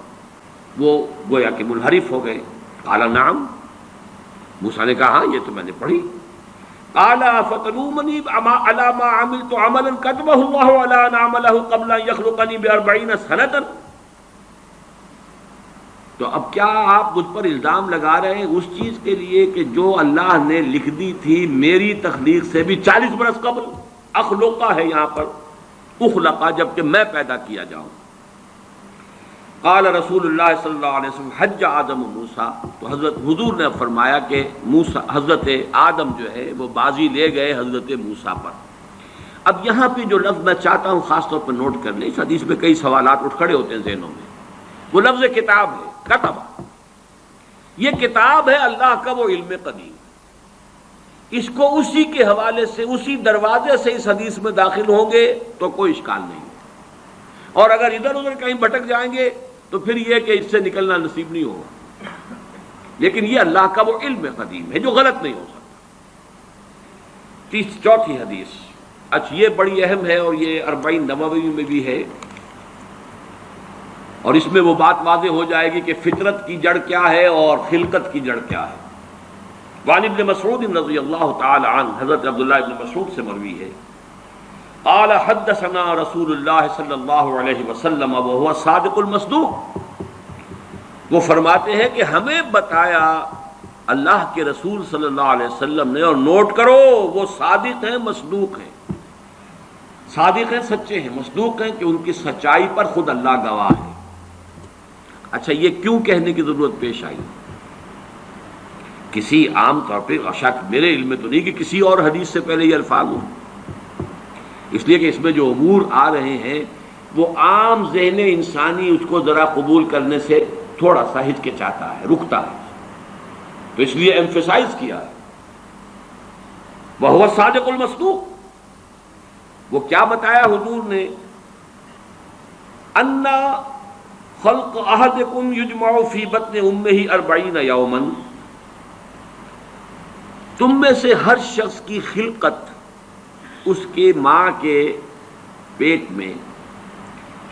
S1: وہ گویا کہ منحرف ہو گئے؟ قال نعم، موسیٰ نے کہا ہاں یہ تو میں نے پڑھی۔ قال فتلومنی علی ما عملت عملا كتبه الله على ان اعمله قبل ان يخلقني ب40 سنة، تو اب کیا آپ مجھ پر الزام لگا رہے ہیں اس چیز کے لیے کہ جو اللہ نے لکھ دی تھی میری تخلیق سے بھی 40 برس قبل؟ اخلقہ ہے یہاں پر، اخلقہ، جبکہ میں پیدا کیا جاؤں۔ قال رسول اللہ صلی اللہ علیہ وسلم حج آدم موسیٰ، تو حضرت حضور نے فرمایا کہ حضرت آدم جو ہے وہ بازی لے گئے حضرت موسیٰ پر۔ اب یہاں پہ جو لفظ میں چاہتا ہوں خاص طور پر نوٹ کر لیں، اس حدیث میں کئی سوالات اٹھ کھڑے ہوتے ہیں ذہنوں میں، وہ لفظ کتاب ہے، کتب، یہ کتاب ہے اللہ کا وہ علم قدیم، اس کو اسی کے حوالے سے اسی دروازے سے اس حدیث میں داخل ہوں گے تو کوئی اشکال نہیں، اور اگر ادھر ادھر کہیں بھٹک جائیں گے تو پھر یہ کہ اس سے نکلنا نصیب نہیں ہوگا، لیکن یہ اللہ کا وہ علم قدیم ہے جو غلط نہیں ہو سکتا۔ چوتھی حدیث، اچھا یہ بڑی اہم ہے اور یہ 40 نووی میں بھی ہے، اور اس میں وہ بات واضح ہو جائے گی کہ فطرت کی جڑ کیا ہے اور خلقت کی جڑ کیا ہے۔ وعن ابن مسعود رضی اللہ تعالی عنہ، حضرت عبداللہ ابن مسعود سے مروی ہے، قال حدثنا رسول اللہ صلی اللہ علیہ وسلم وهو الصادق المصدوق، وہ فرماتے ہیں کہ ہمیں بتایا اللہ کے رسول صلی اللہ علیہ وسلم نے، اور نوٹ کرو وہ صادق ہیں مصدوق ہیں، صادق ہیں سچے ہیں، مصدوق ہیں کہ ان کی سچائی پر خود اللہ گواہ ہے۔ اچھا یہ کیوں کہنے کی ضرورت پیش آئی؟ کسی عام طور پہ شک میرے علم میں تو نہیں کہ کسی اور حدیث سے پہلے یہ الفاظ ہوں، اس لیے کہ اس میں جو امور آ رہے ہیں وہ عام ذہن انسانی اس کو ذرا قبول کرنے سے تھوڑا سا ہچکچاتا ہے، رکتا ہے، تو اس لیے ایمفیسائز کیا ہے وَهُوَ الصَّادِقُ الْمَصْدُوقُ۔ وہ کیا بتایا حضور نے؟ اَنَّ خَلْقَ أَحَدِكُمْ يُجْمَعُ فِي بَطْنِ أُمِّهِ 40 يَوْمًا، تم میں سے ہر شخص کی خلقت اس کے ماں کے پیٹ میں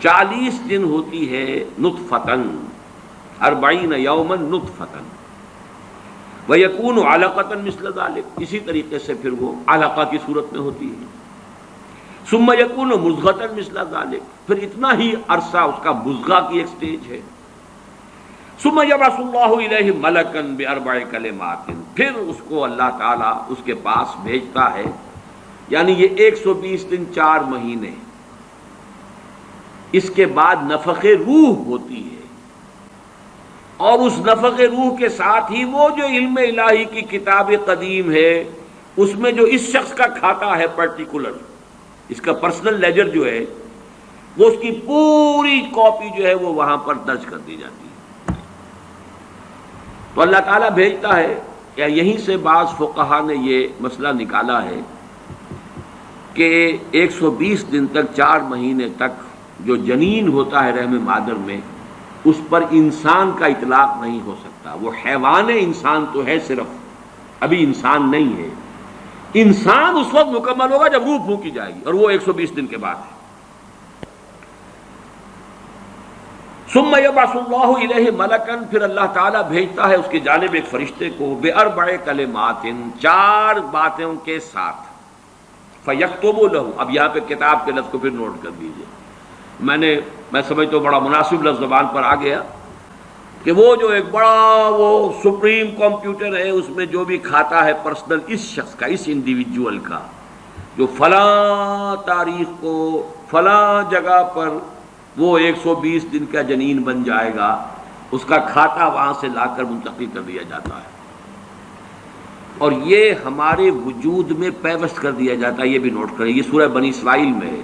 S1: 40 دن ہوتی ہے، نطفتن، 40 یوما نطفتن، وَيَكُونُ عَلَقَةً مِثْلَ ذَلِكَ، اسی طریقے سے پھر وہ علقہ کی صورت میں ہوتی ہے، ثُمَّ يَكُونُ مُضْغَةً مِثْلَ ذَلِكَ، پھر اتنا ہی عرصہ اس کا مضغہ کی ایک سٹیج ہے، ثُمَّ يَبْعَثُ اللَّهُ إِلَيْهِ مَلَكًا ب4 کلمات، پھر اس کو اللہ تعالیٰ اس کے پاس بھیجتا ہے، یعنی یہ 120 دن 4 مہینے، اس کے بعد نفخ روح ہوتی ہے، اور اس نفخ روح کے ساتھ ہی وہ جو علم الہی کی کتاب قدیم ہے اس میں جو اس شخص کا کھاتا ہے پرٹیکولر، اس کا پرسنل لیجر جو ہے، وہ اس کی پوری کاپی جو ہے وہ وہاں پر درج کر دی جاتی ہے۔ تو اللہ تعالیٰ بھیجتا ہے، یا یہیں سے بعض فقہا نے یہ مسئلہ نکالا ہے کہ 120 دن تک 4 مہینے تک جو جنین ہوتا ہے رحم مادر میں، اس پر انسان کا اطلاق نہیں ہو سکتا۔ وہ حیوان انسان تو ہے صرف، ابھی انسان نہیں ہے۔ انسان اس وقت مکمل ہوگا جب روح پھونکی جائے گی، اور وہ 120 دن کے بعد ہے۔ ثم یبعث اللہ الیہ ملکا، پھر اللہ تعالیٰ بھیجتا ہے اس کی جانب ایک فرشتے کو، باربع کلمات، 4 باتوں کے ساتھ، فیکتب لہ، اب یہاں پہ کتاب کے لفظ کو پھر نوٹ کر دیجئے، میں سمجھتا ہوں بڑا مناسب لفظ زبان پر آ گیا کہ وہ جو ایک بڑا وہ سپریم کمپیوٹر ہے، اس میں جو بھی کھاتا ہے پرسنل اس شخص کا، اس انڈیویجول کا، جو فلاں تاریخ کو فلاں جگہ پر وہ 120 دن کا جنین بن جائے گا، اس کا کھاتا وہاں سے لا کر منتقل کر دیا جاتا ہے، اور یہ ہمارے وجود میں پیوست کر دیا جاتا ہے۔ یہ بھی نوٹ کریں، یہ سورہ بنی اسرائیل میں ہے،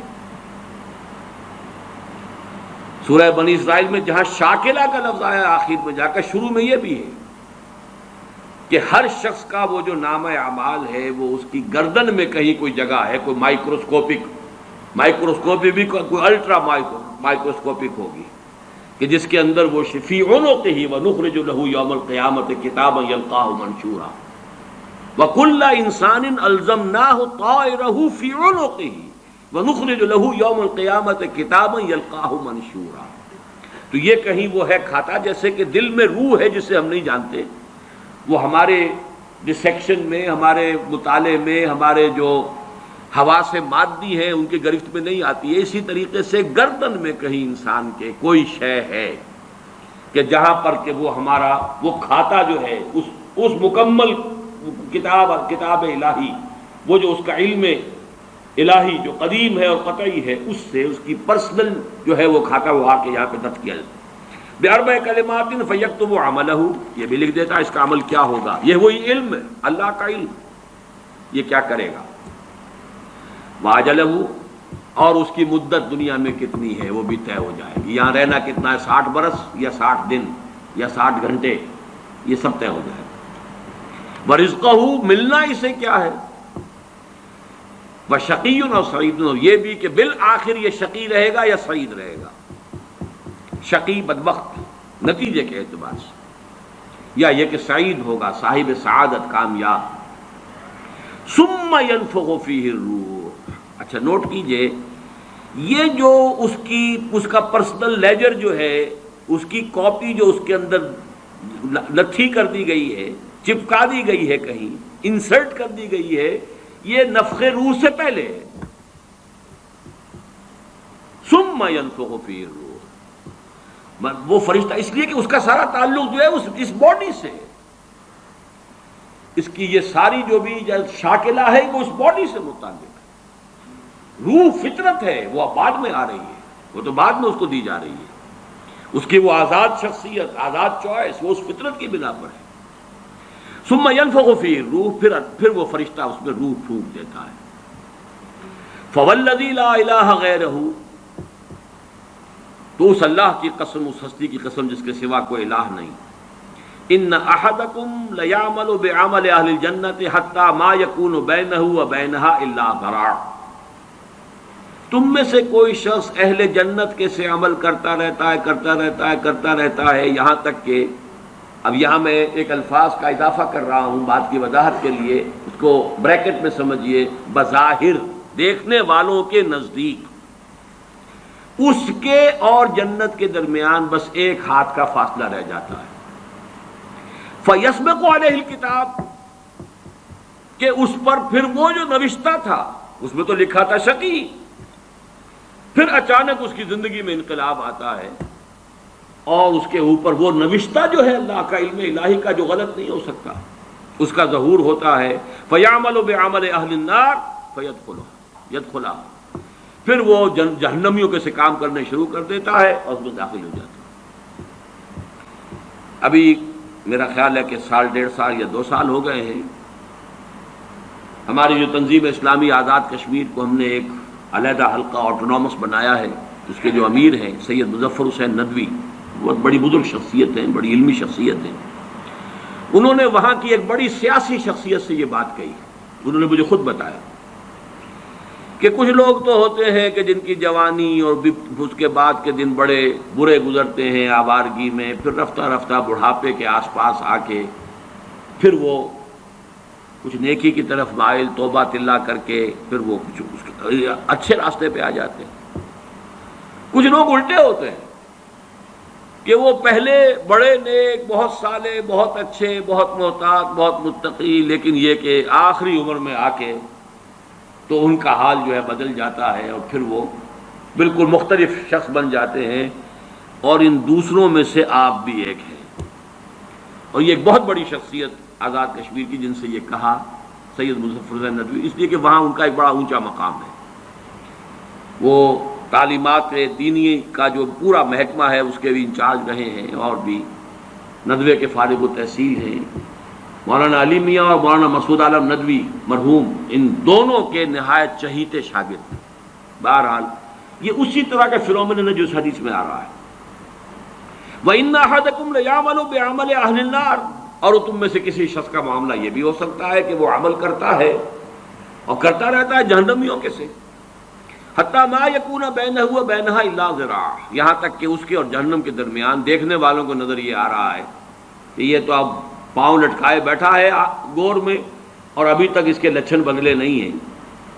S1: سورہ بنی اسرائیل میں جہاں شاکلہ کا لفظ آیا آخر میں جا کر، شروع میں یہ بھی ہے کہ ہر شخص کا وہ جو نامہ اعمال ہے وہ اس کی گردن میں کہیں کوئی جگہ ہے، کوئی مائکروسکوپی بھی کوئی الٹرا مائکروسکوپک ہوگی کہ جس کے اندر وہ فی عنقہ ونخرج لہ یوم القیامۃ کتابا یلقاہ منشورا وکل انسان الزمناہ طائرہ فی عنقہ وَنُخْرِجُ لَهُ يَوْمَ الْقِيَامَةِ كِتَابًا يَلْقَاهُ مَنشُورًا۔ تو یہ کہیں وہ ہے کھاتا، جیسے کہ دل میں روح ہے جسے ہم نہیں جانتے، وہ ہمارے ڈسیکشن میں، ہمارے مطالعے میں، ہمارے جو حواس مادی ہیں ان کی گرفت میں نہیں آتی ہے۔ اسی طریقے سے گردن میں کہیں انسان کے کوئی شے ہے کہ جہاں پر کہ وہ ہمارا وہ کھاتا جو ہے اس مکمل کتاب الہی، وہ جو اس کا علم الہی جو قدیم ہے اور قطعی ہے، اس سے اس کی پرسنل جو ہے وہ کھاتا وہ آ کے یہاں پہ درج کیا جاتا ہے۔ باربع کلمات فیکتب عملہ، یہ بھی لکھ دیتا ہے اس کا عمل کیا ہوگا۔ یہ وہی علم ہے، اللہ کا علم، یہ کیا کرے گا۔ واجلہ، اور اس کی مدت دنیا میں کتنی ہے وہ بھی طے ہو جائے گی، یہاں رہنا کتنا ہے، 60 برس یا 60 دن یا 60 گھنٹے، یہ سب طے ہو جائے گا۔ ورزقہ، ملنا اسے کیا ہے، وشقی اور سعید، یہ بھی کہ بالآخر یہ شقی رہے گا یا سعید رہے گا، شقی بدبخت نتیجے کے اعتبار سے، یا یہ کہ سعید ہوگا، صاحب سعادت، کامیاب۔ ثم ينفخ فیہ الروح، اچھا نوٹ کیجئے، یہ جو اس کا پرسنل لیجر جو ہے، اس کی کاپی جو اس کے اندر لتھی کر دی گئی ہے، چپکا دی گئی ہے، کہیں انسرٹ کر دی گئی ہے، یہ نفخ روح سے پہلے ہے۔ ثم ينفخ فیہ الروح، وہ فرشتہ، اس لیے کہ اس کا سارا تعلق جو ہے اس باڈی سے، اس کی یہ ساری جو بھی شاکلہ ہے وہ اس باڈی سے متعلق ہے۔ روح فطرت ہے، وہ بعد میں آ رہی ہے، وہ تو بعد میں اس کو دی جا رہی ہے، اس کی وہ آزاد شخصیت، آزاد چوائس، وہ اس فطرت کی بنا پر ہے۔ ثم ينفخ فیہ الروح، پھر وہ فرشتہ اس میں روح پھونک دیتا ہے۔ فوالذی لا الہ غیرہ، تو اس اللہ کی قسم، اس ہستی کی قسم جس کے سوا کوئی الہ نہیں، ان احدکم لیعمل بعمل اہل الجنۃ حتی ما یکون بینہ وبینہا الا ذراع، تم میں سے کوئی شخص اہل جنت کے سے عمل کرتا رہتا ہے یہاں تک کہ، اب یہاں میں ایک الفاظ کا اضافہ کر رہا ہوں بات کی وضاحت کے لیے، اس کو بریکٹ میں سمجھیے، بظاہر دیکھنے والوں کے نزدیک اس کے اور جنت کے درمیان بس ایک ہاتھ کا فاصلہ رہ جاتا ہے۔ فَيَسْبِقُ عَلَيْهِ الْكِتَابُ، کہ اس پر پھر وہ جو نوشتہ تھا، اس میں تو لکھا تھا شقی، پھر اچانک اس کی زندگی میں انقلاب آتا ہے، اور اس کے اوپر وہ نوشتہ جو ہے اللہ کا علم الہی کا جو غلط نہیں ہو سکتا، اس کا ظہور ہوتا ہے فَيَعْمَلُ بِعَمَلِ أَهْلِ النَّارِ يَدْخُلُهَا، پھر وہ جہنمیوں کے سے کام کرنے شروع کر دیتا ہے اور اس میں داخل ہو جاتا ہے۔ ابھی میرا خیال ہے کہ سال 1.5 سال یا 2 سال ہو گئے ہیں، ہماری جو تنظیم اسلامی آزاد کشمیر کو ہم نے ایک علیحدہ حلقہ آٹونومس بنایا ہے، اس کے جو امیر ہیں سید مظفر حسین ندوی، بہت بڑی بزرگ شخصیت ہیں، بڑی علمی شخصیت ہیں، انہوں نے وہاں کی ایک بڑی سیاسی شخصیت سے یہ بات کہی۔ انہوں نے مجھے خود بتایا کہ کچھ لوگ تو ہوتے ہیں کہ جن کی جوانی اور اس کے بعد کے دن بڑے برے گزرتے ہیں آوارگی میں، پھر رفتہ رفتہ بڑھاپے کے آس پاس آ کے پھر وہ کچھ نیکی کی طرف مائل، توبہ تلہ کر کے پھر وہ کچھ اچھے راستے پہ آ جاتے ہیں۔ کچھ لوگ الٹے ہوتے ہیں کہ وہ پہلے بڑے نیک، بہت صالح، بہت اچھے، بہت محتاط، بہت متقی، لیکن یہ کہ آخری عمر میں آ کے تو ان کا حال جو ہے بدل جاتا ہے اور پھر وہ بالکل مختلف شخص بن جاتے ہیں، اور ان دوسروں میں سے آپ بھی ایک ہیں۔ اور یہ ایک بہت بڑی شخصیت آزاد کشمیر کی، جن سے یہ کہا سید مظفر حسین ندوی، اس لیے کہ وہاں ان کا ایک بڑا اونچا مقام ہے۔ وہ تعلیمات دینی کا جو پورا محکمہ ہے اس کے بھی انچارج رہے ہیں، اور بھی ندوے کے فارغ التحصیل ہیں۔ مولانا علی میاں اور مولانا مسعود عالم ندوی مرحوم، ان دونوں کے نہایت چہیتے شاگرد ہیں۔ بہرحال یہ اسی طرح کا فنومینن ہے جو اس حدیث میں آ رہا ہے۔ وَإِنَّ أَحَدَكُمْ لَيَعْمَلُ بِعَمَلِ أَهْلِ النَّارِ، اور تم میں سے کسی شخص کا معاملہ یہ بھی ہو سکتا ہے کہ وہ عمل کرتا ہے اور کرتا رہتا ہے جہنمیوں کے سے، حتیٰ ما یکون بینہ و بینہا الا ذراع، یہاں تک کہ اس کے اور جہنم کے درمیان دیکھنے والوں کو نظر یہ آ رہا ہے کہ یہ تو اب پاؤں لٹکائے بیٹھا ہے گور میں اور ابھی تک اس کے لچھن بدلے نہیں ہیں۔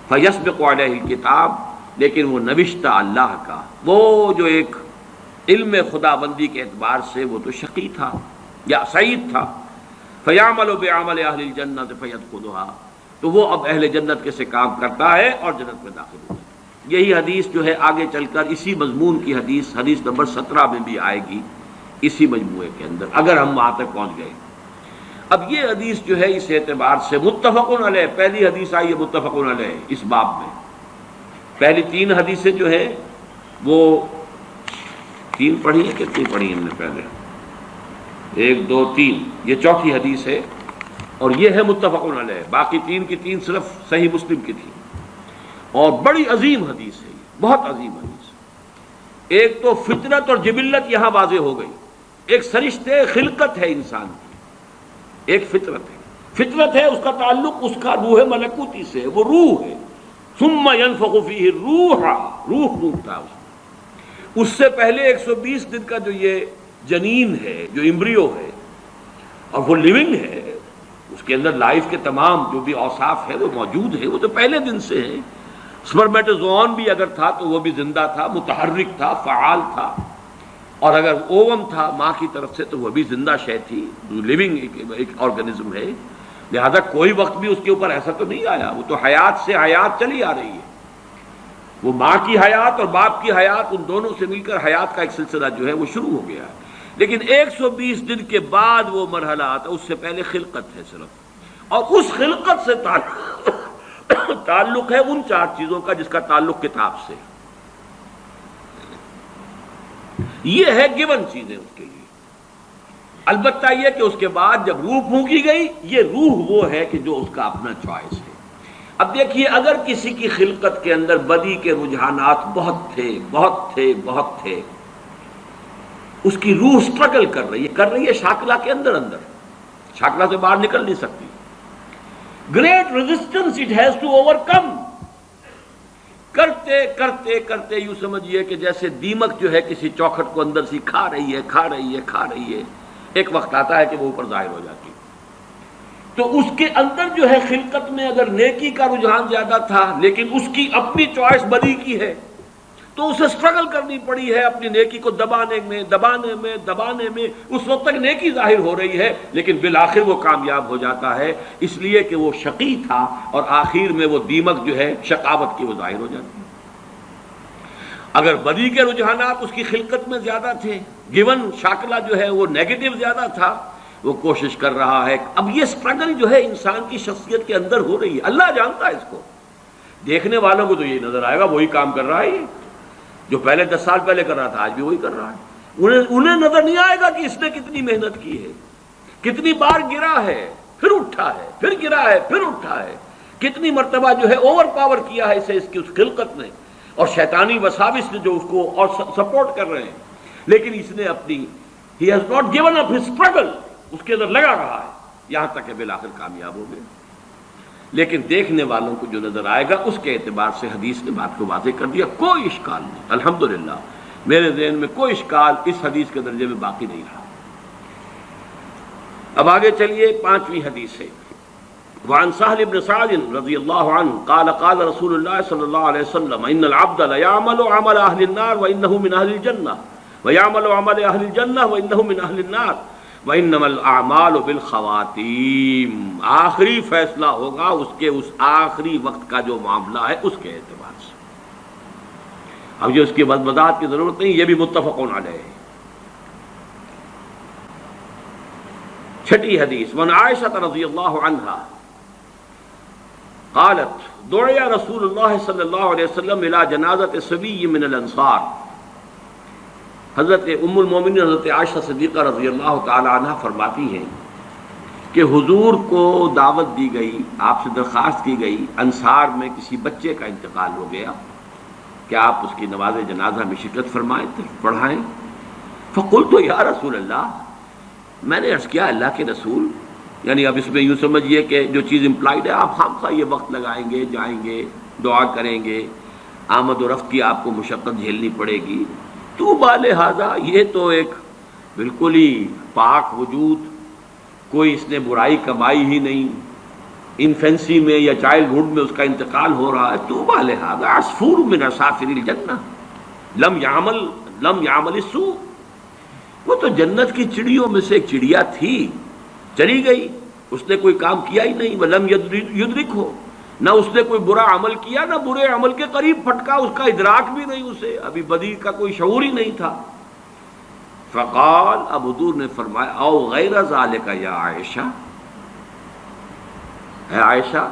S1: فیسبق علیہ الکتاب، لیکن وہ نوشتہ اللہ کا، وہ جو ایک علم خدا بندی کے اعتبار سے وہ تو شقی تھا یا سعید تھا۔ فیعمل بعمل اہل الجنۃ فیدخلھا، تو وہ اب اہل جنت کے سے کام کرتا ہے اور جنت میں داخل ہوتا ہے۔ یہی حدیث جو ہے آگے چل کر اسی مضمون کی حدیث نمبر 17 میں بھی آئے گی، اسی مجموعے کے اندر، اگر ہم وہاں تک پہنچ گئے۔ اب یہ حدیث جو ہے اس اعتبار سے متفق علیہ، پہلی حدیث آئی ہے متفق علیہ اس باب میں۔ پہلی 3 حدیثیں جو ہیں وہ 3 پڑھی ہیں، کتنی پڑھی ہم نے پہلے؟ 1 2 3، یہ چوتھی حدیث ہے اور یہ ہے متفق علیہ۔ باقی 3 کی 3 صرف صحیح مسلم کی تھی، اور بڑی عظیم حدیث ہے، بہت عظیم حدیث۔ ایک تو فطرت اور جبلت یہاں واضح ہو گئی، ایک سرشتے خلقت ہے انسان کی، ایک فطرت ہے۔ فطرت ہے، اس کا تعلق اس کا روح ملکوتی سے، وہ روح ہے۔ ثم ينفخ فیہ الروح، روح پھونکتا ہے اس میں۔ اس سے پہلے 120 دن کا جو یہ جنین ہے، جو امبریو ہے، اور وہ لیونگ ہے، اس کے اندر لائف کے تمام جو بھی اوصاف ہے وہ موجود ہے، وہ تو پہلے دن سے ہے۔ سپرمیٹوزوون بھی اگر تھا تو وہ بھی زندہ تھا، متحرک تھا، فعال تھا، اور اگر اوم تھا ماں کی طرف سے تو وہ بھی زندہ شے تھی، لیونگ ایک آرگنزم ہے۔ لہذا کوئی وقت بھی اس کے اوپر ایسا تو نہیں آیا، وہ تو حیات سے حیات چلی آ رہی ہے۔ وہ ماں کی حیات اور باپ کی حیات، ان دونوں سے مل کر حیات کا ایک سلسلہ جو ہے وہ شروع ہو گیا ہے۔ لیکن 120 دن کے بعد وہ مرحلہ آتا، اس سے پہلے خلقت ہے صرف، اور اس خلقت سے تعلق ہے ان 4 چیزوں کا جس کا تعلق کتاب سے۔ یہ ہے گیون چیزیں اس کے لیے۔ البتہ یہ کہ اس کے بعد جب روح پھونکی گئی، یہ روح وہ ہے کہ جو اس کا اپنا چوائس ہے۔ اب دیکھیے، اگر کسی کی خلقت کے اندر بدی کے رجحانات بہت تھے، اس کی روح سٹرگل کر رہی ہے شاکلہ کے اندر، شاکلہ سے باہر نکل نہیں سکتی۔ Great resistance it has to overcome, کرتے یوں سمجھیے کہ جیسے دیمک جو ہے کسی چوکھٹ کو اندر سے کھا رہی ہے، ایک وقت آتا ہے کہ وہ اوپر ظاہر ہو جاتی ہے۔ تو اس کے اندر جو ہے خلقت میں اگر نیکی کا رجحان زیادہ تھا، لیکن اس کی اپنی چوائس بدی کی ہے، تو اسے سٹرگل کرنی پڑی ہے اپنی نیکی کو دبانے میں، اس وقت تک نیکی ظاہر ہو رہی ہے، لیکن بالآخر وہ کامیاب ہو جاتا ہے، اس لیے کہ وہ شقی تھا، اور آخر میں وہ دیمک جو ہے شقاوت کی وہ ظاہر ہو جاتی ہے۔ اگر بدی کے رجحانات اس کی خلقت میں زیادہ تھے، گیون شاکلہ جو ہے وہ نیگیٹو زیادہ تھا، وہ کوشش کر رہا ہے. اب یہ سٹرگل جو ہے انسان کی شخصیت کے اندر ہو رہی ہے، اللہ جانتا ہے اس کو. دیکھنے والوں کو تو یہ نظر آئے گا وہی کام کر رہا ہے، یہ جو پہلے 10 سال پہلے کر رہا تھا آج بھی وہی کر رہا ہے. انہیں نظر نہیں آئے گا کہ اس نے کتنی محنت کی ہے، کتنی بار گرا ہے پھر اٹھا ہے، پھر گرا ہے پھر اٹھا ہے، کتنی مرتبہ جو ہے اوور پاور کیا ہے اسے اس کی اس خلقت نے اور شیطانی وساوس نے جو اس کو اور سپورٹ کر رہے ہیں. لیکن اس نے اپنی he has not given up his struggle، اس کے اندر لگا رہا ہے یہاں تک کہ بالآخر کامیاب ہو گئے. لیکن دیکھنے والوں کو جو نظر آئے گا اس کے اعتبار سے حدیث نے بات کو واضح کر دیا، کوئی اشکال نہیں. الحمدللہ میرے ذہن میں کوئی اشکال اس حدیث کے درجے میں باقی نہیں رہا. اب آگے چلیے 5ویں حدیث ہے. وعن سهل بن سعد رضی اللہ عنہ قال قال رسول اللہ صلی اللہ علیہ وسلم ان العبد لیعمل عمل اہل النار وانه من اہل الجنہ ویعمل عمل اہل الجنہ وانه من اہل النار وانما الاعمال بالخواتیم. آخری فیصلہ ہوگا اس کے اس آخری وقت کا جو معاملہ ہے اس کے اعتبار سے. اب جو اس کی وضاحت کی ضرورت نہیں، یہ بھی متفق علیہ ہے. 6 حدیث. وعن عائشہ رضی اللہ عنہا قالت دعی رسول اللہ صلی اللہ علیہ وسلم الى جنازۃ صبی من الانصار. حضرت ام المومنین حضرت عائشہ صدیقہ رضی اللہ تعالی عنہ فرماتی ہیں کہ حضور کو دعوت دی گئی، آپ سے درخواست کی گئی، انصار میں کسی بچے کا انتقال ہو گیا کہ آپ اس کی نماز جنازہ میں شرکت فرمائیں پڑھائیں. فقلت یا رسول اللہ، میں نے عرض کیا اللہ کے رسول، یعنی اب اس میں یوں سمجھیے کہ جو چیز امپلائڈ ہے آپ خامخواہ یہ وقت لگائیں گے، جائیں گے، دعا کریں گے، آمد و رفت کی آپ کو مشقت جھیلنی پڑے گی. تو بالہذا یہ تو ایک بالکل ہی پاک وجود، کوئی اس نے برائی کمائی ہی نہیں، انفینسی میں یا چائلڈ ہوڈ میں اس کا انتقال ہو رہا ہے. تو بالہذا عصفور من عصافر الجنہ لم یعمل السوء. وہ تو جنت کی چڑیوں میں سے ایک چڑیا تھی، چلی گئی، اس نے کوئی کام کیا ہی نہیں. ولم یدرک ہو، نہ اس نے کوئی برا عمل کیا، نہ برے عمل کے قریب پھٹکا، اس کا ادراک بھی نہیں، اسے ابھی بدی کا کوئی شعور ہی نہیں تھا. فقال، اب حضور نے فرمایا او غیر ذالک یا عائشہ، ہے عائشہ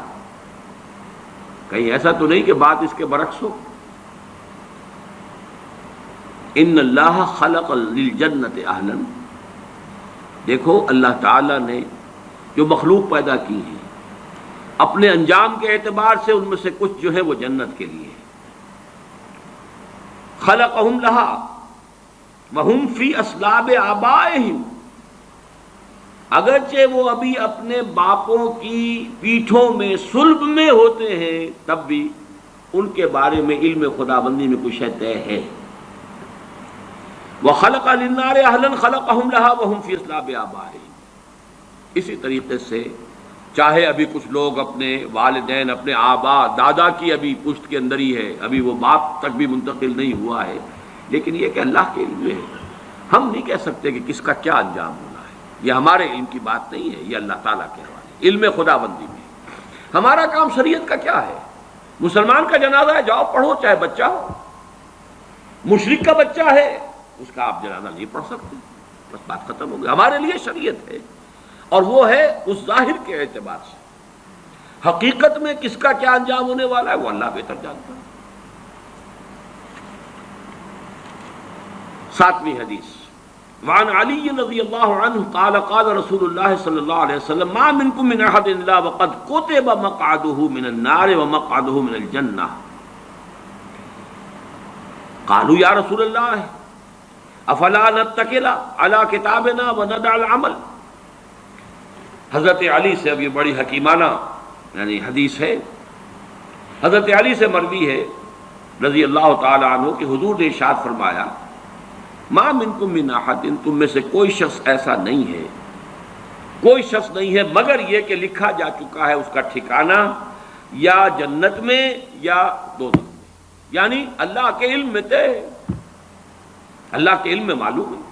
S1: کہیں ایسا تو نہیں کہ بات اس کے برعکس ہو. ان اللہ خلق للجنت اہلا، دیکھو اللہ تعالی نے جو مخلوق پیدا کی ہے اپنے انجام کے اعتبار سے ان میں سے کچھ جو ہے وہ جنت کے لیے. خلقہم لہا وہم فی اصلاب آبائہم، اگرچہ وہ ابھی اپنے باپوں کی پیٹھوں میں صلب میں ہوتے ہیں تب بھی ان کے بارے میں علم خداوندی میں کچھ طے ہے. وَخَلَقَ لِلنَّارِ أَهْلًا خَلَقَهُمْ لَهَا وَهُمْ فِي أَصْلَابِ آبَائِهِمْ. اسی طریقے سے چاہے ابھی کچھ لوگ اپنے والدین، اپنے آبا دادا کی ابھی پشت کے اندر ہی ہے، ابھی وہ باپ تک بھی منتقل نہیں ہوا ہے، لیکن یہ کہ اللہ کے علم میں ہے. ہم نہیں کہہ سکتے کہ کس کا کیا انجام ہونا ہے، یہ ہمارے علم کی بات نہیں ہے، یہ اللہ تعالیٰ کے حوالے علم خداوندی میں. ہمارا کام شریعت کا کیا ہے؟ مسلمان کا جنازہ ہے، جاؤ پڑھو، چاہے بچہ ہو. مشرک کا بچہ ہے، اس کا آپ جنازہ نہیں پڑھ سکتے، بس بات ختم ہو گئی. ہمارے لیے شریعت ہے اور وہ ہے اس ظاہر کے اعتبار سے. حقیقت میں کس کا کیا انجام ہونے والا ہے وہ اللہ بہتر جانتا ہے. 7ویں حدیث. وعن علی رضی اللہ عنہ قال قال رسول اللہ صلی اللہ علیہ وسلم ما منکم من احد الا وقد کتب مقعده من النار ومقعده من الجنہ. قالوا یا رسول اللہ افلا نتکل علی کتابنا وندع العمل. حضرت علی سے اب یہ بڑی حکیمانہ یعنی حدیث ہے. حضرت علی سے مروی ہے رضی اللہ تعالی عنہ کہ حضور نے ارشاد فرمایا ما منکم من احد، تم میں سے کوئی شخص ایسا نہیں ہے، کوئی شخص نہیں ہے مگر یہ کہ لکھا جا چکا ہے اس کا ٹھکانہ یا جنت میں یا دوزخ میں. یعنی اللہ کے علم میں طے، اللہ کے علم میں معلوم ہے.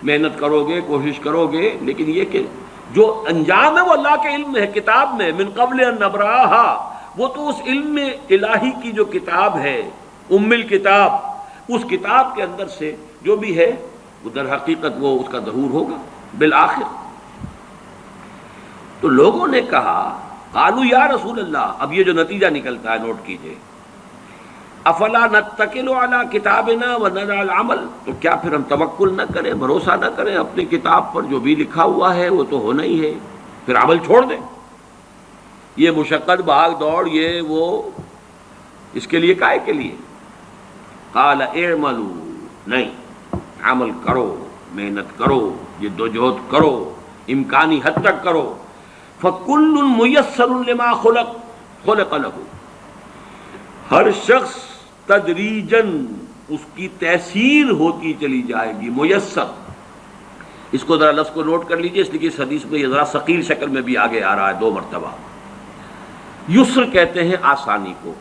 S1: محنت کرو گے، کوشش کرو گے، لیکن یہ کہ جو انجام ہے وہ اللہ کے علم میں ہے، کتاب میں. من قبل ان نبراہا، وہ تو اس علم الہی کی جو کتاب ہے، ام الکتاب، اس کتاب کے اندر سے جو بھی ہے وہ در حقیقت وہ اس کا ظہور ہوگا. بالآخر. تو لوگوں نے کہا قالوا یا رسول اللہ، اب یہ جو نتیجہ نکلتا ہے نوٹ کیجئے، افلا نتکل علی کتابنا ونضع العمل، تو کیا پھر ہم توکل نہ کریں، بھروسہ نہ کریں اپنی کتاب پر، جو بھی لکھا ہوا ہے وہ تو ہونا ہی ہے، پھر عمل چھوڑ دیں. یہ مشقت بھاگ دوڑ یہ وہ اس کے لیے کائے کے لیے؟ قال اعملوا، نہیں، عمل کرو، محنت کرو، جدوجہد کرو، امکانی حد تک کرو. فکل میسر لما خلق له، ہر شخص تدریجاً اس کی تیسیر ہوتی چلی جائے گی. میسر، اس کو ذرا لفظ کو نوٹ کر لیجئے، اس لیے کہ اس حدیث میں یہ ذرا ثقیل شکل میں بھی آگے آ رہا ہے 2 مرتبہ. یسر کہتے ہیں آسانی کو،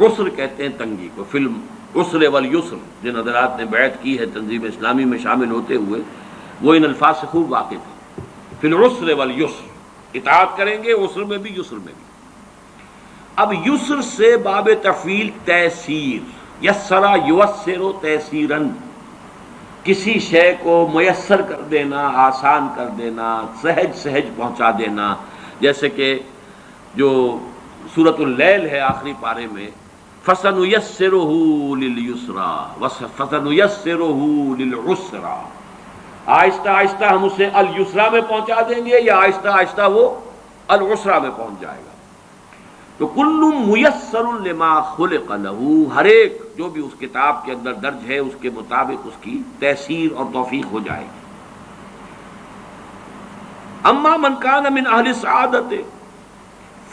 S1: عسر کہتے ہیں تنگی کو. فلم عسر والیسر، جن حضرات نے بیعت کی ہے تنظیم اسلامی میں شامل ہوتے ہوئے، وہ ان الفاظ سے خوب واقف ہیں. فی العسر والیسر، اطاعت کریں گے عسر میں بھی یسر میں بھی. اب یسر سے باب تفعیل تیسیر، یسرا یوسر تیسیراً، کسی شے کو میسر کر دینا، آسان کر دینا، سہج سہج پہنچا دینا. جیسے کہ جو سورۃ اللیل ہے آخری پارے میں، فَسَنُيَسِّرُهُ لِلْيُسْرَى فَسَنُيَسِّرُهُ لِلْعُسْرَى، آہستہ آہستہ ہم اسے الیسرا میں پہنچا دیں گے، یا آہستہ آہستہ وہ العسرا میں پہنچ جائے گا. تو کل میسر لما خلق له، ہر ایک جو بھی اس کتاب کے اندر درج ہے اس کے مطابق اس کی تیسیر اور توفیق ہو جائے گی. اما من کان من اہل السعادۃ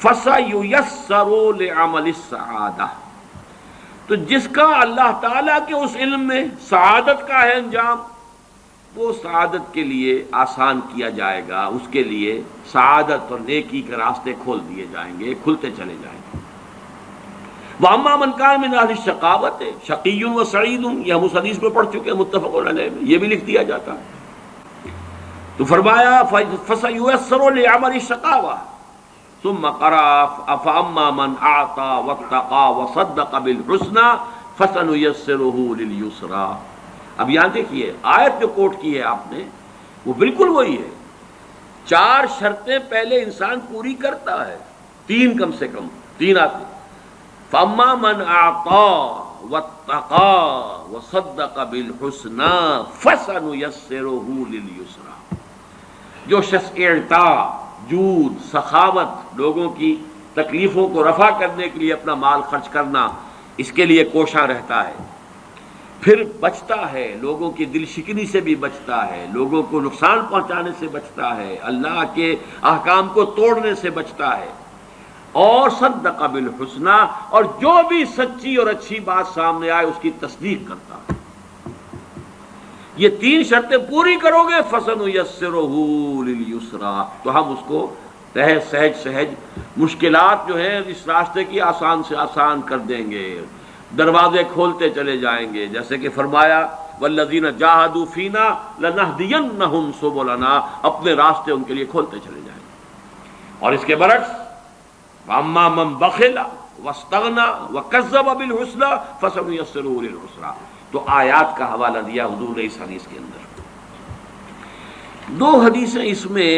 S1: فسیسر لعمل السعادہ، تو جس کا اللہ تعالیٰ کے اس علم میں سعادت کا ہے انجام، وہ سعادت کے لیے آسان کیا جائے گا، اس کے لیے سعادت اور نیکی کے راستے کھول دیے جائیں گے، کھلتے چلے جائیں گے. وَأَمَّا مَنْ كَانَ مِنْ أَهْلِ الشَّقَاوَةِ شَقِيٌّ وَسَعِيدٌ، یہ ہم اس حدیث میں پڑھ چکے ہیں متفق علیہ میں، یہ بھی لکھ دیا جاتا ہے. تو فرمایا فَسَيُيَسَّرُ لِعَمَلِ الشَّقَاوَةِ ثُمَّ قَرَأَ فَأَمَّا مَنْ أَعْطَى وَاتَّقَى وَصَدَّقَ بِالْحُسْنَى فَسَنُيَسِّرُهُ لِلْيُسْرَى. اب یہاں دیکھیے آیت جو کوٹ کی ہے آپ نے، وہ بالکل وہی ہے. 4 شرطیں پہلے انسان پوری کرتا ہے، 3 کم سے کم 3 آتے. فَأَمَّا مَنْ أَعْطَى وَاتَّقَى وَصَدَّقَ بِالْحُسْنَى فَسَنُيَسِّرُهُ لِلْيُسْرَى. جو شخص اعطا، جود، سخاوت، لوگوں کی تکلیفوں کو رفع کرنے کے لیے اپنا مال خرچ کرنا، اس کے لیے کوشاں رہتا ہے، پھر بچتا ہے، لوگوں کی دل شکنی سے بھی بچتا ہے، لوگوں کو نقصان پہنچانے سے بچتا ہے، اللہ کے احکام کو توڑنے سے بچتا ہے، اور صدق بالحسنى، اور جو بھی سچی اور اچھی بات سامنے آئے اس کی تصدیق کرتا ہے. یہ 3 شرطیں پوری کرو گے فَسَنُيَسِّرُهُ لِلْيُسْرَى، تو ہم اس کو سہج سہج مشکلات جو ہیں اس راستے کی آسان سے آسان کر دیں گے، دروازے کھولتے چلے جائیں گے. جیسے کہ فرمایا وَالَّذِينَ جَاهَدُوا فِينَا لَنَهْدِيَنَّهُمْ سُبُلَنَا، اپنے راستے ان کے لیے کھولتے چلے جائیں گے. اور اس کے برعکس وَأَمَّا مَنْ بَخِلَ وَاسْتَغْنَى وَكَذَّبَ بِالْحُسْنَى فَسَنُيَسِّرُهُ لِلْعُسْرَى. تو آیات کا حوالہ دیا حضور نے اس حدیث کے اندر. 2 حدیثیں اس میں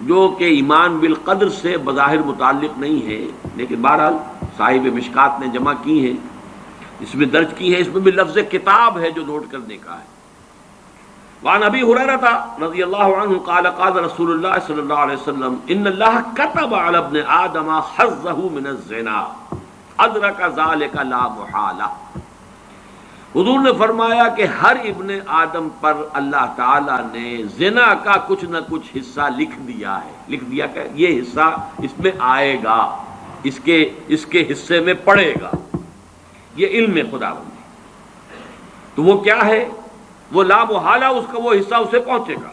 S1: جو کہ ایمان بالقدر سے بظاہر متعلق نہیں ہے، لیکن بہرحال صاحب مشکات نے جمع کی ہیں، اس میں درج کی ہیں، اس میں بھی لفظ کتاب ہے جو نوٹ کرنے کا ہے. وعن ابی ہریرہ رضی اللہ عنہ قال قال رسول اللہ صلی اللہ علیہ وسلم ان اللہ كتب علی ابن آدم حظه من الزنا ادرک ذلک لا محالہ. حضور نے فرمایا کہ ہر ابن آدم پر اللہ تعالیٰ نے زنا کا کچھ نہ کچھ حصہ لکھ دیا ہے. لکھ دیا کہ یہ حصہ اس میں آئے گا، اس کے حصے میں پڑے گا، یہ علم خداوند ہے. تو وہ کیا ہے؟ وہ لا محالہ اس کا وہ حصہ اسے پہنچے گا.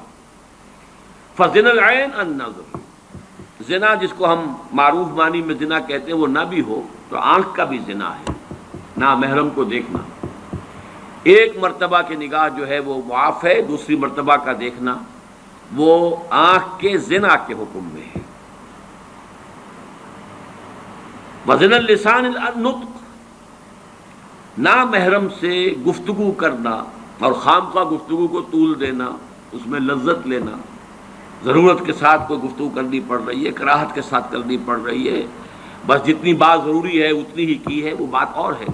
S1: فزنا العین النظر، زنا جس کو ہم معروف معنی میں زنا کہتے ہیں وہ نہ بھی ہو تو آنکھ کا بھی زنا ہے، نامحرم کو دیکھنا. ایک مرتبہ کی نگاہ جو ہے وہ معاف ہے، دوسری مرتبہ کا دیکھنا وہ آنکھ کے زنا کے حکم میں ہے. وزن اللسان النطق، نامحرم سے گفتگو کرنا اور خامخواہ گفتگو کو طول دینا اس میں لذت لینا، ضرورت کے ساتھ کوئی گفتگو کرنی پڑ رہی ہے، کراہت کے ساتھ کرنی پڑ رہی ہے، بس جتنی بات ضروری ہے اتنی ہی کی ہے، وہ بات اور ہے.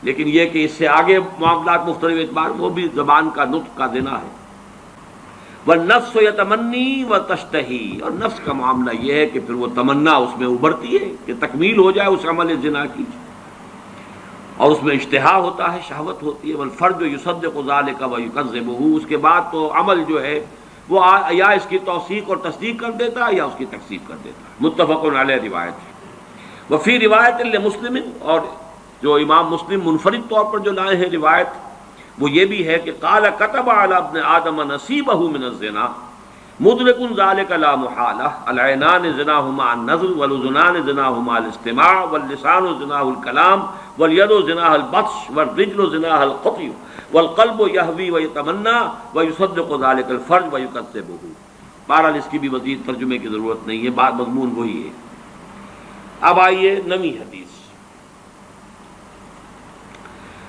S1: لیکن یہ کہ اس سے آگے معاملات مختلف اعتبار، وہ بھی زبان کا نطق کا زنا ہے. والنفس یتمنی وتشتہی، اور نفس کا معاملہ یہ ہے کہ پھر وہ تمنا اس میں ابھرتی ہے کہ تکمیل ہو جائے اس عمل زنا کی، اور اس میں اشتہا ہوتا ہے، شہوت ہوتی ہے. والفرج یصدق ذلک ویکذبہ، اس کے بعد تو عمل جو ہے وہ یا اس کی توثیق اور تصدیق کر دیتا ہے یا اس کی تکذیب کر دیتا ہے. متفق علیہ روایت ہے. وفی روایت لمسلم، اور جو امام مسلم منفرد طور پر جو لائے ہیں روایت، وہ یہ بھی ہے کہ قال كتب على ابن آدم نصیبہ من الزنا مدرک ذلك لا محالہ، العینان زناہما النظر، والاذنان زناہما الاستماع، واللسان زناہ الکلام، والید زناہ البطش، والرجل زناہ القطع، والقلب یہوی ویتمنا ویصدق ذلك الفرج ویکذبہ. بہرحال اس کی بھی مزید ترجمے کی ضرورت نہیں ہے، بات مضمون وہی ہے. اب آئیے نویں حدیث.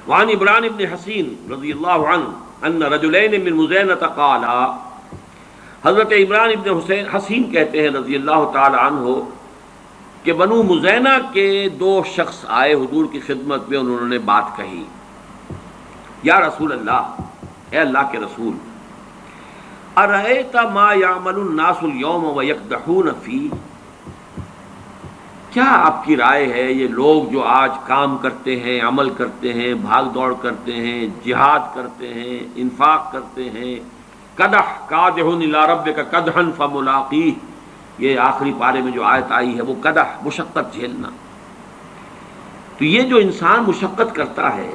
S1: وعن عمران بن حسین رضی اللہ عنہ ان رجلین من مزینۃ قالا، حضرت عمران بن حسین کہتے ہیں رضی اللہ تعالی عنہ کہ بنو مزینہ کے دو شخص آئے حضور کی خدمت میں، انہوں نے بات کہی، یا رسول اللہ، اے اللہ کے رسول، ارأیت ما یعمل الناس اليوم ویقدحون فیہ، کیا آپ کی رائے ہے یہ لوگ جو آج کام کرتے ہیں، عمل کرتے ہیں، بھاگ دوڑ کرتے ہیں، جہاد کرتے ہیں، انفاق کرتے ہیں، قدح قادح الی ربک قدحا فملاقیہ، یہ آخری پارے میں جو آیت آئی ہے وہ قدح، مشقت جھیلنا. تو یہ جو انسان مشقت کرتا ہے،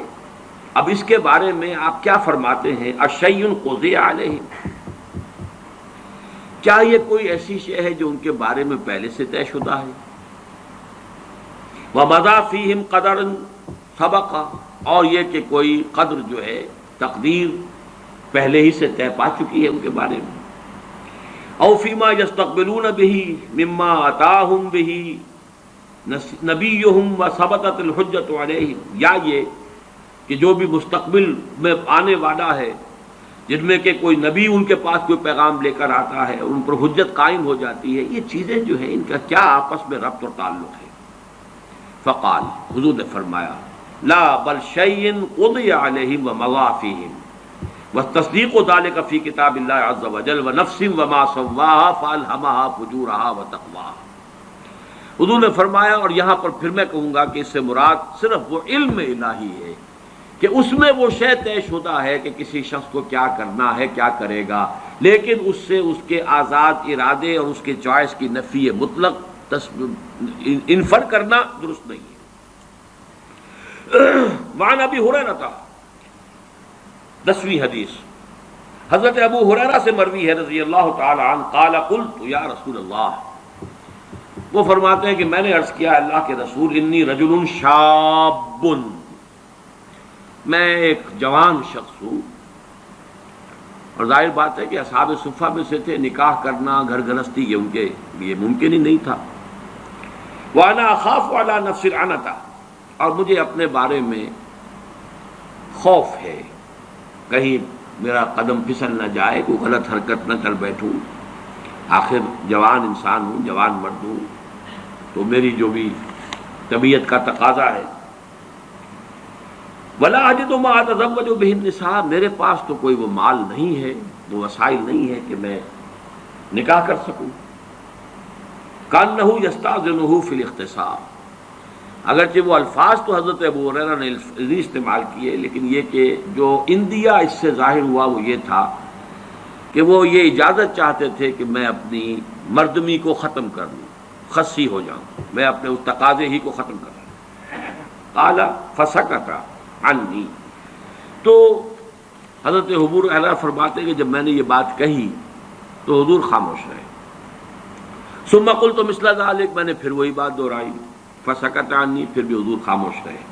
S1: اب اس کے بارے میں آپ کیا فرماتے ہیں؟ اشیء قضی علیہ، کیا یہ کوئی ایسی شے ہے جو ان کے بارے میں پہلے سے طے شدہ ہے؟ وَمَضَى فِيهِمْ قَدَرٌ سَبَقَ، اور یہ کہ کوئی قدر جو ہے، تقدیر پہلے ہی سے طے پا چکی ہے ان کے بارے میں. أَوْ فِيمَا يَسْتَقْبِلُونَ بِهِ مِمَّا أَتَاهُمْ بِهِ نَبِيُّهُمْ وَثَبَتَتِ الْحُجَّةُ عَلَيْهِمْ، یا یہ کہ جو بھی مستقبل میں آنے والا ہے، جن میں کہ کوئی نبی ان کے پاس کوئی پیغام لے کر آتا ہے، ان پر حجت قائم ہو جاتی ہے، یہ چیزیں جو ہیں ان کا کیا آپس میں ربط اور تعلق ہے؟ فقال، حضور نے فرمایا، لا بل شیء قضی علیہم ومضی فیہم والتصدیق ذلک فی کتاب اللہ عز وجل ونفس وما سواها فالہمها فجورها وتقواها. حضور نے فرمایا، اور یہاں پر پھر میں کہوں گا کہ اس سے مراد صرف وہ علم الہی ہے کہ اس میں وہ شے طے شدہ ہے کہ کسی شخص کو کیا کرنا ہے، کیا کرے گا، لیکن اس سے اس کے آزاد ارادے اور اس کے چوائس کی نفی مطلق انفر کرنا درست نہیں ہے. وعن ابی ہریرہ، 10ویں حدیث، حضرت ابو ہریرہ سے مروی ہے رضی اللہ تعالی عنہ، قال قلت یا رسول اللہ، وہ فرماتے ہیں کہ میں نے عرض کیا اللہ کے رسول، انی رجل شاب، میں ایک جوان شخص ہوں. اور ظاہر بات ہے کہ اصحاب صفہ میں سے تھے، نکاح کرنا، گھر گرہستی یہ ان کے لیے ممکن ہی نہیں تھا. وَأَنَا أَخَافُ عَلَى نَفْسِ الْعَنَةَ، اور مجھے اپنے بارے میں خوف ہے، کہیں میرا قدم پھسل نہ جائے، کوئی غلط حرکت نہ کر بیٹھوں، آخر جوان انسان ہوں، جوان مرد ہوں، تو میری جو بھی طبیعت کا تقاضا ہے. وَلَا أَجِدُ مَا أَتَزَوَّجُ بِهِ النِّسَاءَ، میرے پاس تو کوئی وہ مال نہیں ہے، وہ وسائل نہیں ہے کہ میں نکاح کر سکوں. كَأَنَّهُ يَسْتَأْذِنُهُ فِي الْاخْتِصَامِ، اگرچہ وہ الفاظ تو حضرت ابو ہریرہ نے استعمال کیے، لیکن یہ کہ جو اندیا اس سے ظاہر ہوا وہ یہ تھا کہ وہ یہ اجازت چاہتے تھے کہ میں اپنی مردمی کو ختم کر لوں، خصی ہو جاؤں، میں اپنے اس تقاضے ہی کو ختم کر لوں. قال فسکت عنی، تو حضرت ابو ہریرہ فرماتے ہیں کہ جب میں نے یہ بات کہی تو حضور خاموش رہے. ثم قلت مثل ذلك، میں نے پھر وہی بات دہرائی، فسکت عنی، پھر بھی حضور خاموش رہے.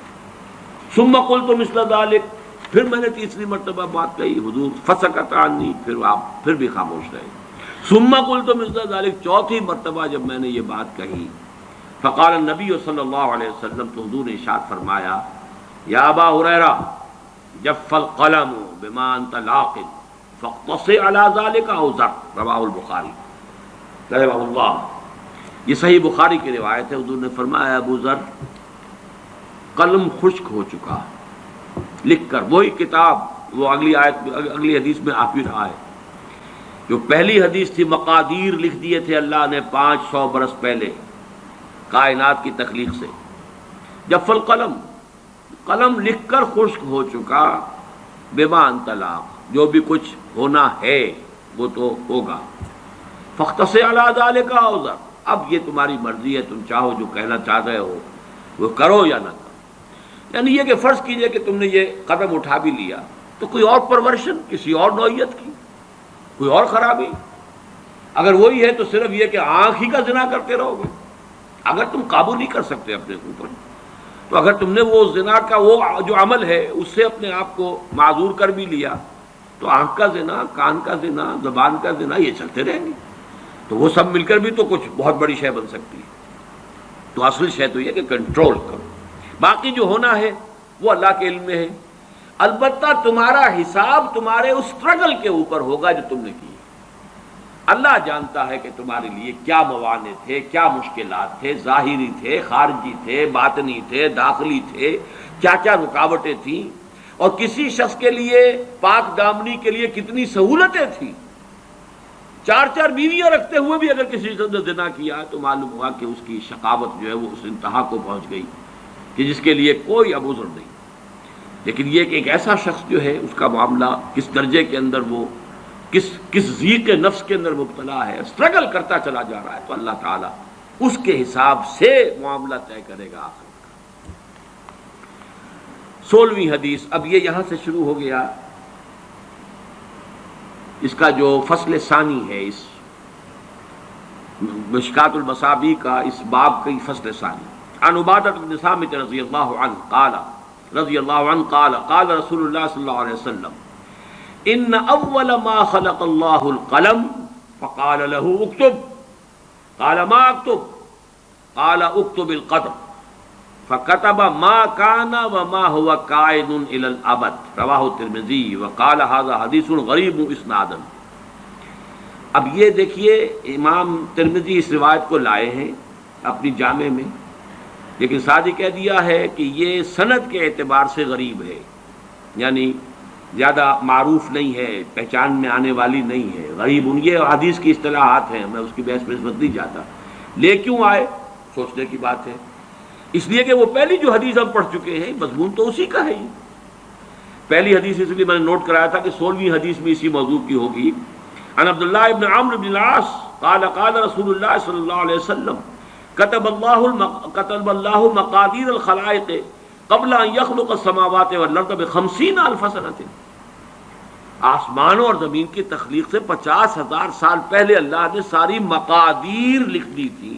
S1: ثم قلت مثل ذلك، پھر میں نے تیسری مرتبہ بات کہی، حضور فسکت عنی، پھر آپ پھر بھی خاموش رہے. ثم قلت مثل ذلك، چوتھی مرتبہ جب میں نے یہ بات کہی، فقال النبی صلی اللہ علیہ وسلم، تو حضور نے ارشاد فرمایا، یا ابا ہریرہ جف القلم بما انت لاقٍ فاقتص علی ذلک اوزر، رواہ البخاری رحمہ اللہ۔ یہ صحیح بخاری کی روایت ہے، حضور نے فرمایا ابو ذر قلم خشک ہو چکا لکھ کر، وہی کتاب وہ اگلی آیت اگلی حدیث میں آ بھی رہا ہے، جو پہلی حدیث تھی مقادیر لکھ دیے تھے اللہ نے 500 برس پہلے کائنات کی تخلیق سے، جف القلم، قلم لکھ کر خشک ہو چکا، بما انت لاق، جو بھی کچھ ہونا ہے وہ تو ہوگا، فاختص علی ذلک اوزر، اب یہ تمہاری مرضی ہے، تم چاہو جو کہنا چاہ رہے ہو وہ کرو یا نہ کرو۔ یعنی یہ کہ فرض کیجئے کہ تم نے یہ قدم اٹھا بھی لیا تو کوئی اور پرورشن کسی اور نوعیت کی، کوئی اور خرابی، اگر وہی ہے تو صرف یہ کہ آنکھ ہی کا زنا کرتے رہو گے۔ اگر تم قابو نہیں کر سکتے اپنے اوپر، تو اگر تم نے وہ زنا کا وہ جو عمل ہے اس سے اپنے آپ کو معذور کر بھی لیا، تو آنکھ کا زنا، کان کا زنا، زبان کا زنا، یہ چلتے رہیں گے، تو وہ سب مل کر بھی تو کچھ بہت بڑی شے بن سکتی ہے۔ تو اصل شے تو یہ کہ کنٹرول کرو، باقی جو ہونا ہے وہ اللہ کے علم میں ہے، البتہ تمہارا حساب تمہارے اس اسٹرگل کے اوپر ہوگا جو تم نے کی۔ اللہ جانتا ہے کہ تمہارے لیے کیا موانع تھے، کیا مشکلات تھے، ظاہری تھے، خارجی تھے، باطنی تھے، داخلی تھے، کیا کیا رکاوٹیں تھیں، اور کسی شخص کے لیے پاک دامنی کے لیے کتنی سہولتیں تھیں۔ 4 بیویاں رکھتے ہوئے بھی اگر کسی نے زنا کیا تو معلوم ہوا کہ اس کی شقاوت جو ہے وہ اس انتہا کو پہنچ گئی کہ جس کے لیے کوئی اب عذر نہیں۔ لیکن یہ کہ ایک ایسا شخص جو ہے اس کا معاملہ کس درجے کے اندر وہ کس ضیق نفس کے اندر مبتلا ہے، اسٹرگل کرتا چلا جا رہا ہے، تو اللہ تعالیٰ اس کے حساب سے معاملہ طے کرے گا آخر کا۔ 16ویں حدیث، اب یہ یہاں سے شروع ہو گیا، اس کا جو فصل ثانی ہے، اس مشکات المصابیح کا اس باب کی فصل ثانی۔ عن عبادہ بن صامت رضی اللہ عنہ قال قال رسول اللہ صلی اللہ علیہ وسلم ان اول ما خلق اللہ القلم فقال له اکتب قال ما اکتب قال اکتب القدر فكتب ما كان وما هو كائن الى الابد رواہ الترمذی وقال هذا حدیث غریب اسنادا۔ اب یہ دیکھیے امام ترمذی اس روایت کو لائے ہیں اپنی جامع میں، لیکن ساتھ ہی کہہ دیا ہے کہ یہ سند کے اعتبار سے غریب ہے، یعنی زیادہ معروف نہیں ہے، پہچان میں آنے والی نہیں ہے، غریب یہ حدیث کی اصطلاحات ہیں، میں اس کی بحث میں نہیں جاتا، لے کیوں آئے سوچنے کی بات ہے۔ اس لیے کہ وہ پہلی جو حدیث ہم پڑھ چکے ہیں مضمون تو اسی کا ہے، پہلی حدیث اس لیے میں نے نوٹ کرایا تھا کہ 16ویں حدیث میں اسی موضوع کی ہوگی۔ عن عبداللہ ابن عمرو بن العاص قال قال رسول اللہ صلی اللہ علیہ وسلم كتب اللہ مقادیر الخلائق قبل ان يخلق السماوات والارض ب50,000 سنة، آسمانوں اور زمین کی تخلیق سے 50,000 سال پہلے اللہ نے ساری مقادیر لکھ دی تھی۔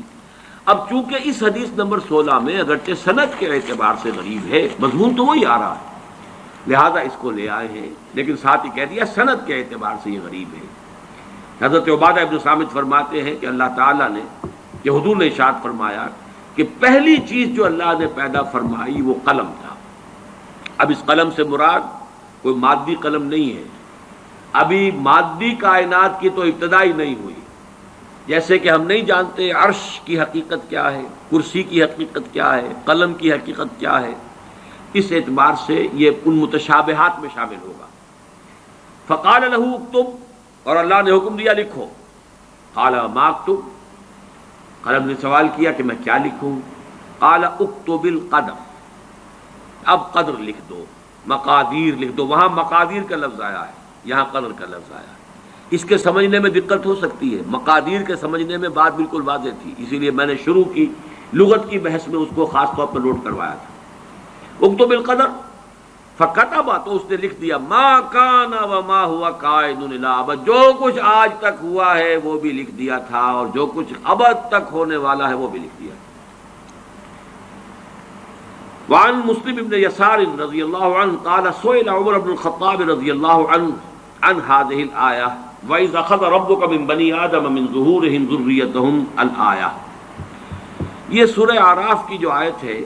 S1: اب چونکہ اس حدیث نمبر 16 میں اگرچہ سند کے اعتبار سے غریب ہے، مضمون تو وہی آ رہا ہے، لہذا اس کو لے آئے ہیں، لیکن ساتھ ہی کہہ دیا سند کے اعتبار سے یہ غریب ہے۔ حضرت عبادہ ابن صامت فرماتے ہیں کہ اللہ تعالیٰ نے، کہ حضور نے ارشاد فرمایا کہ پہلی چیز جو اللہ نے پیدا فرمائی وہ قلم تھا۔ اب اس قلم سے مراد کوئی مادی قلم نہیں ہے، ابھی مادی کائنات کی تو ابتدا ہی نہیں ہوئی، جیسے کہ ہم نہیں جانتے عرش کی حقیقت کیا ہے، کرسی کی حقیقت کیا ہے، قلم کی حقیقت کیا ہے، اس اعتبار سے یہ ان متشابہات میں شامل ہوگا۔ فقال له اکتب، اور اللہ نے حکم دیا لکھو، قال ما اکتب، قلم نے سوال کیا کہ میں کیا لکھوں، قال اکتب القدر، اب قدر لکھ دو، مقادیر لکھ دو، وہاں مقادیر کا لفظ آیا ہے، یہاں قدر کا لفظ آیا ہے۔ اس کے سمجھنے میں دقت ہو سکتی ہے، مقادیر کے سمجھنے میں بات بالکل واضح تھی، اسی لیے میں نے شروع کی لغت کی بحث میں اس کو خاص طور پر نوٹ کروایا تھا۔ اکتب القدر فکتب، تو اس نے لکھ دیا، ما کان وما ہوا کائن الی ابد، جو کچھ آج تک ہوا ہے وہ بھی لکھ دیا تھا، اور جو کچھ ابد تک ہونے والا ہے وہ بھی لکھ دیا۔ وعن مسلم بن يسار رضی اللہ عنہ قال سئل عمر بن الخطاب رضی اللہ عنہ عن هذه الآية وَإِذْ أَخَذَ رَبُّكَ مِنْ بَنِي آدَمَ مِنْ ظُهُورِهِمْ ذُرِّيَّتَهُمْ الآية، یہ سورہ اعراف کی جو آیت ہے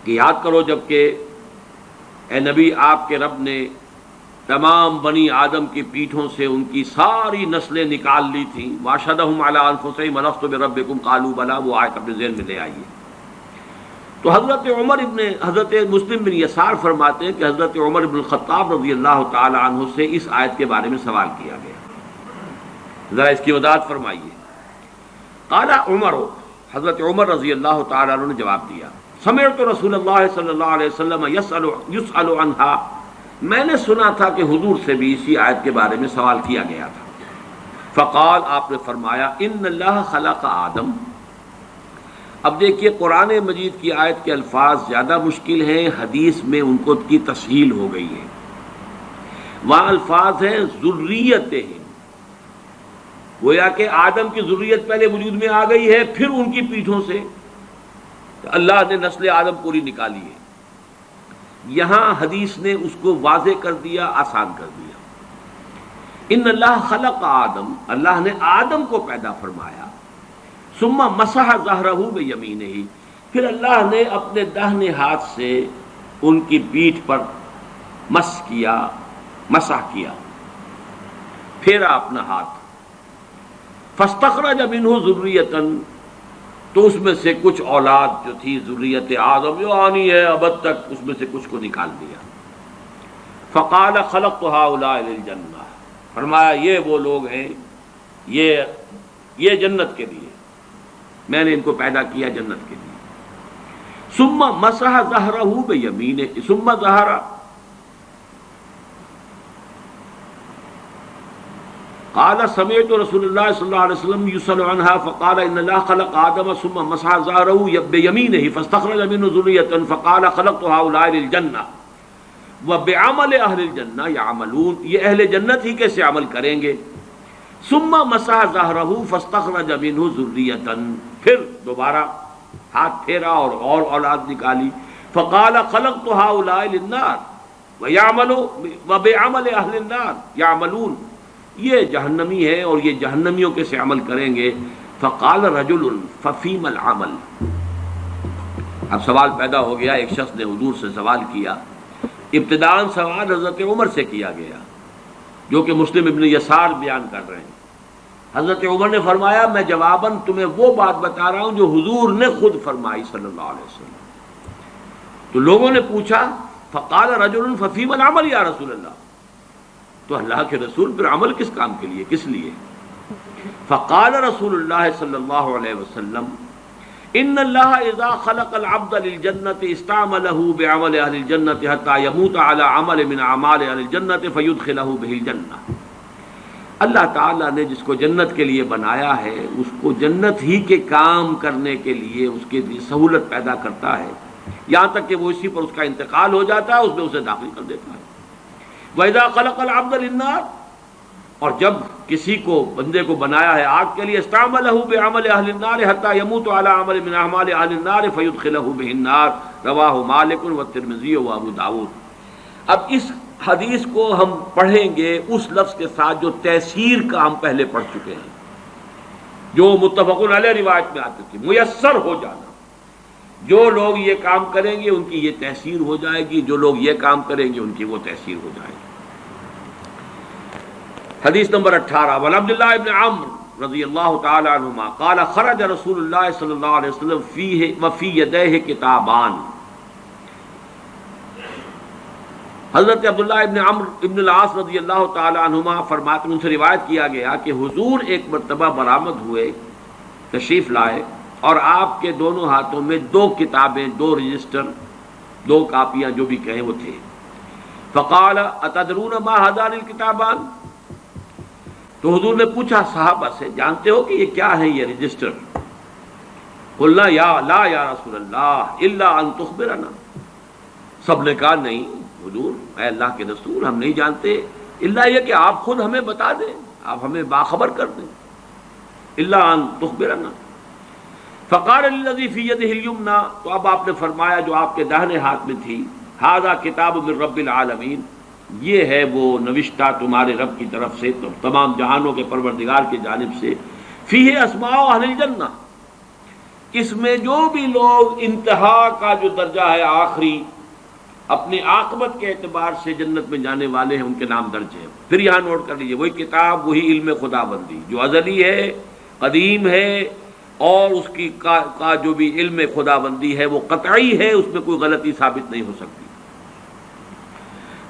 S1: کہ یاد کرو جب کہ اے نبی آپ کے رب نے تمام بنی آدم کی پیٹھوں سے ان کی ساری نسلیں نکال لی تھیں. واشهدهم علی انفسہم الست بربکم قالوا بلی، وہ آیت اپنے ذہن میں لے آئیے. تو حضرت مسلم بن یسار فرماتے ہیں کہ حضرت عمر بن الخطاب رضی اللہ تعالی عنہ سے اس آیت کے بارے میں سوال کیا گیا. ذرا اس کی وضاحت فرمائیے. قال عمر، حضرت عمر رضی اللہ تعالی عنہ نے جواب دیا، سمعت رسول اللہ صلی اللہ علیہ وسلم یسأل عنها، میں نے سنا تھا کہ حضور سے بھی اسی آیت کے بارے میں سوال کیا گیا تھا. فقال، آپ نے فرمایا، ان اللہ خلق آدم. اب دیکھیے قرآن مجید کی آیت کے الفاظ زیادہ مشکل ہیں، حدیث میں ان کو کی تسہیل ہو گئی ہے. وہاں الفاظ ہیں ذریتہم، گویا کہ آدم کی ذریت پہلے وجود میں آ گئی ہے، پھر ان کی پیٹھوں سے اللہ نے نسل آدم پوری نکالی ہے. یہاں حدیث نے اس کو واضح کر دیا، آسان کر دیا. ان اللہ خلق آدم، اللہ نے آدم کو پیدا فرمایا. ثم مسح ظہرہ بیمینہ، پھر اللہ نے اپنے داہنے ہاتھ سے ان کی پیٹھ پر مسح کیا، پھیرا اپنا ہاتھ. فاستخرج منہ ذریۃ، تو اس میں سے کچھ اولاد جو تھی ذریت آدم جو آنی ہے ابد تک، اس میں سے کچھ کو نکال دیا. فقال خلقت هؤلاء للجنہ، فرمایا یہ وہ لوگ ہیں، یہ جنت کے لیے، میں نے ان کو پیدا کیا جنت کے لیے. ثم مسح ظہرہ بیمینہ، ثم ظہر، قال سمعت رسول اللہ صلی اللہ علیہ وسلم یسأل عنها فقال ان اللہ خلق آدم ثم مسح ظہرہ بیمینہ فاستخرج منہ ذریۃ فقال خلقت هؤلاء للجنہ وبعمل اہل الجنہ یعملون، یہ اہل جنت ہی کیسے عمل کریں گے. ثم مسح ظہرہ فاستخرج منہ ذریۃ، پھر دوبارہ ہاتھ پھیرا اور اولاد نکالی. فقال خلقت هؤلاء للنار وبعمل اہل النار یعملون، یہ جہنمی ہے اور یہ جہنمیوں کے سے عمل کریں گے. فقال رجل ففیم العمل، اب سوال پیدا ہو گیا. ایک شخص نے حضور سے سوال کیا. ابتداءً سوال حضرت عمر سے کیا گیا، جو کہ مسلم ابن یسار بیان کر رہے ہیں. حضرت عمر نے فرمایا، میں جواباً تمہیں وہ بات بتا رہا ہوں جو حضور نے خود فرمائی صلی اللہ علیہ وسلم. تو لوگوں نے پوچھا، فقال رجل ففیم العمل یا رسول اللہ، تو اللہ کے رسول پھر عمل کس کام کے لیے، کس لیے؟ فقال رسول اللہ صلی اللہ علیہ وسلم ان اللہ اذا خلق العبد للجنۃ استعملہ بعمل اہل الجنۃ حتی یموت علی عمل من اعمال اہل الجنۃ فیدخلہ بہ الجنہ. اللہ تعالیٰ نے جس کو جنت کے لیے بنایا ہے، اس کو جنت ہی کے کام کرنے کے لیے اس کے لیے سہولت پیدا کرتا ہے، یہاں تک کہ وہ اسی پر اس کا انتقال ہو جاتا ہے، اس میں اسے داخل کر دیتا ہے. وَإِذَا خَلَقَ الْعَبْدَ لِلنَّارِ، اور جب کسی کو بندے کو بنایا ہے آگ کے لیے، استعملہ بعمل اہل النار حتی یموت علی عمل من اعمال اہل النار فیدخلہ بہ النار. رواہ مالک والترمذی وابو داؤد. اب اس حدیث کو ہم پڑھیں گے اس لفظ کے ساتھ جو تیسیر کا ہم پہلے پڑھ چکے ہیں، جو متفق علیہ روایت میں آتی تھی، میسر ہو جانا. جو لوگ یہ کام کریں گے ان کی یہ تحسیر ہو جائے گی، جو لوگ یہ کام کریں گے ان کی وہ تحسیر ہو جائے گی. حدیث نمبر 18، وعن عبداللہ ابن عمرو رضی اللہ تعالی عنہما قال خرج رسول اللہ صلی اللہ علیہ وسلم فیہ وفی یدیہ کتابان. حضرت عبداللہ ابن عمرو ابن العاص رضی اللہ تعالی عنہما فرماتے ہیں، ان سے روایت کیا گیا کہ حضور ایک مرتبہ برآمد ہوئے، تشریف لائے، اور آپ کے دونوں ہاتھوں میں 2 کتابیں، 2 رجسٹر، 2 کاپیاں جو بھی کہیں وہ تھے. فقال اتدرون ما هذان الکتابان، تو حضور نے پوچھا صحابہ سے، جانتے ہو کہ یہ کیا ہے یہ رجسٹر؟ قلنا لا یا رسول اللہ الا ان تخبرنا، سب نے کہا نہیں حضور، اے اللہ کے رسول، ہم نہیں جانتے الا یہ کہ آپ خود ہمیں بتا دیں، آپ ہمیں باخبر کر دیں. الا ان تخبرنا. فقال الذی فی یدہ الیمنی، تو اب آپ نے فرمایا جو آپ کے داہنے ہاتھ میں تھی، ھذا کتاب من رب العالمین، یہ ہے وہ نوشتہ تمہارے رب کی طرف سے، تمام جہانوں کے پروردگار کی جانب سے. فیہ اسماء اہل الجنہ، اس میں جو بھی لوگ انتہا کا جو درجہ ہے، آخری اپنی عاقبت کے اعتبار سے جنت میں جانے والے ہیں ان کے نام درج ہیں۔ پھر یہاں نوٹ کر لیجیے، وہی کتاب، وہی علم خدا بندی جو ازلی ہے، قدیم ہے، اور اس کی کا جو بھی علم خدا بندی ہے وہ قطعی ہے، اس میں کوئی غلطی ثابت نہیں ہو سکتی۔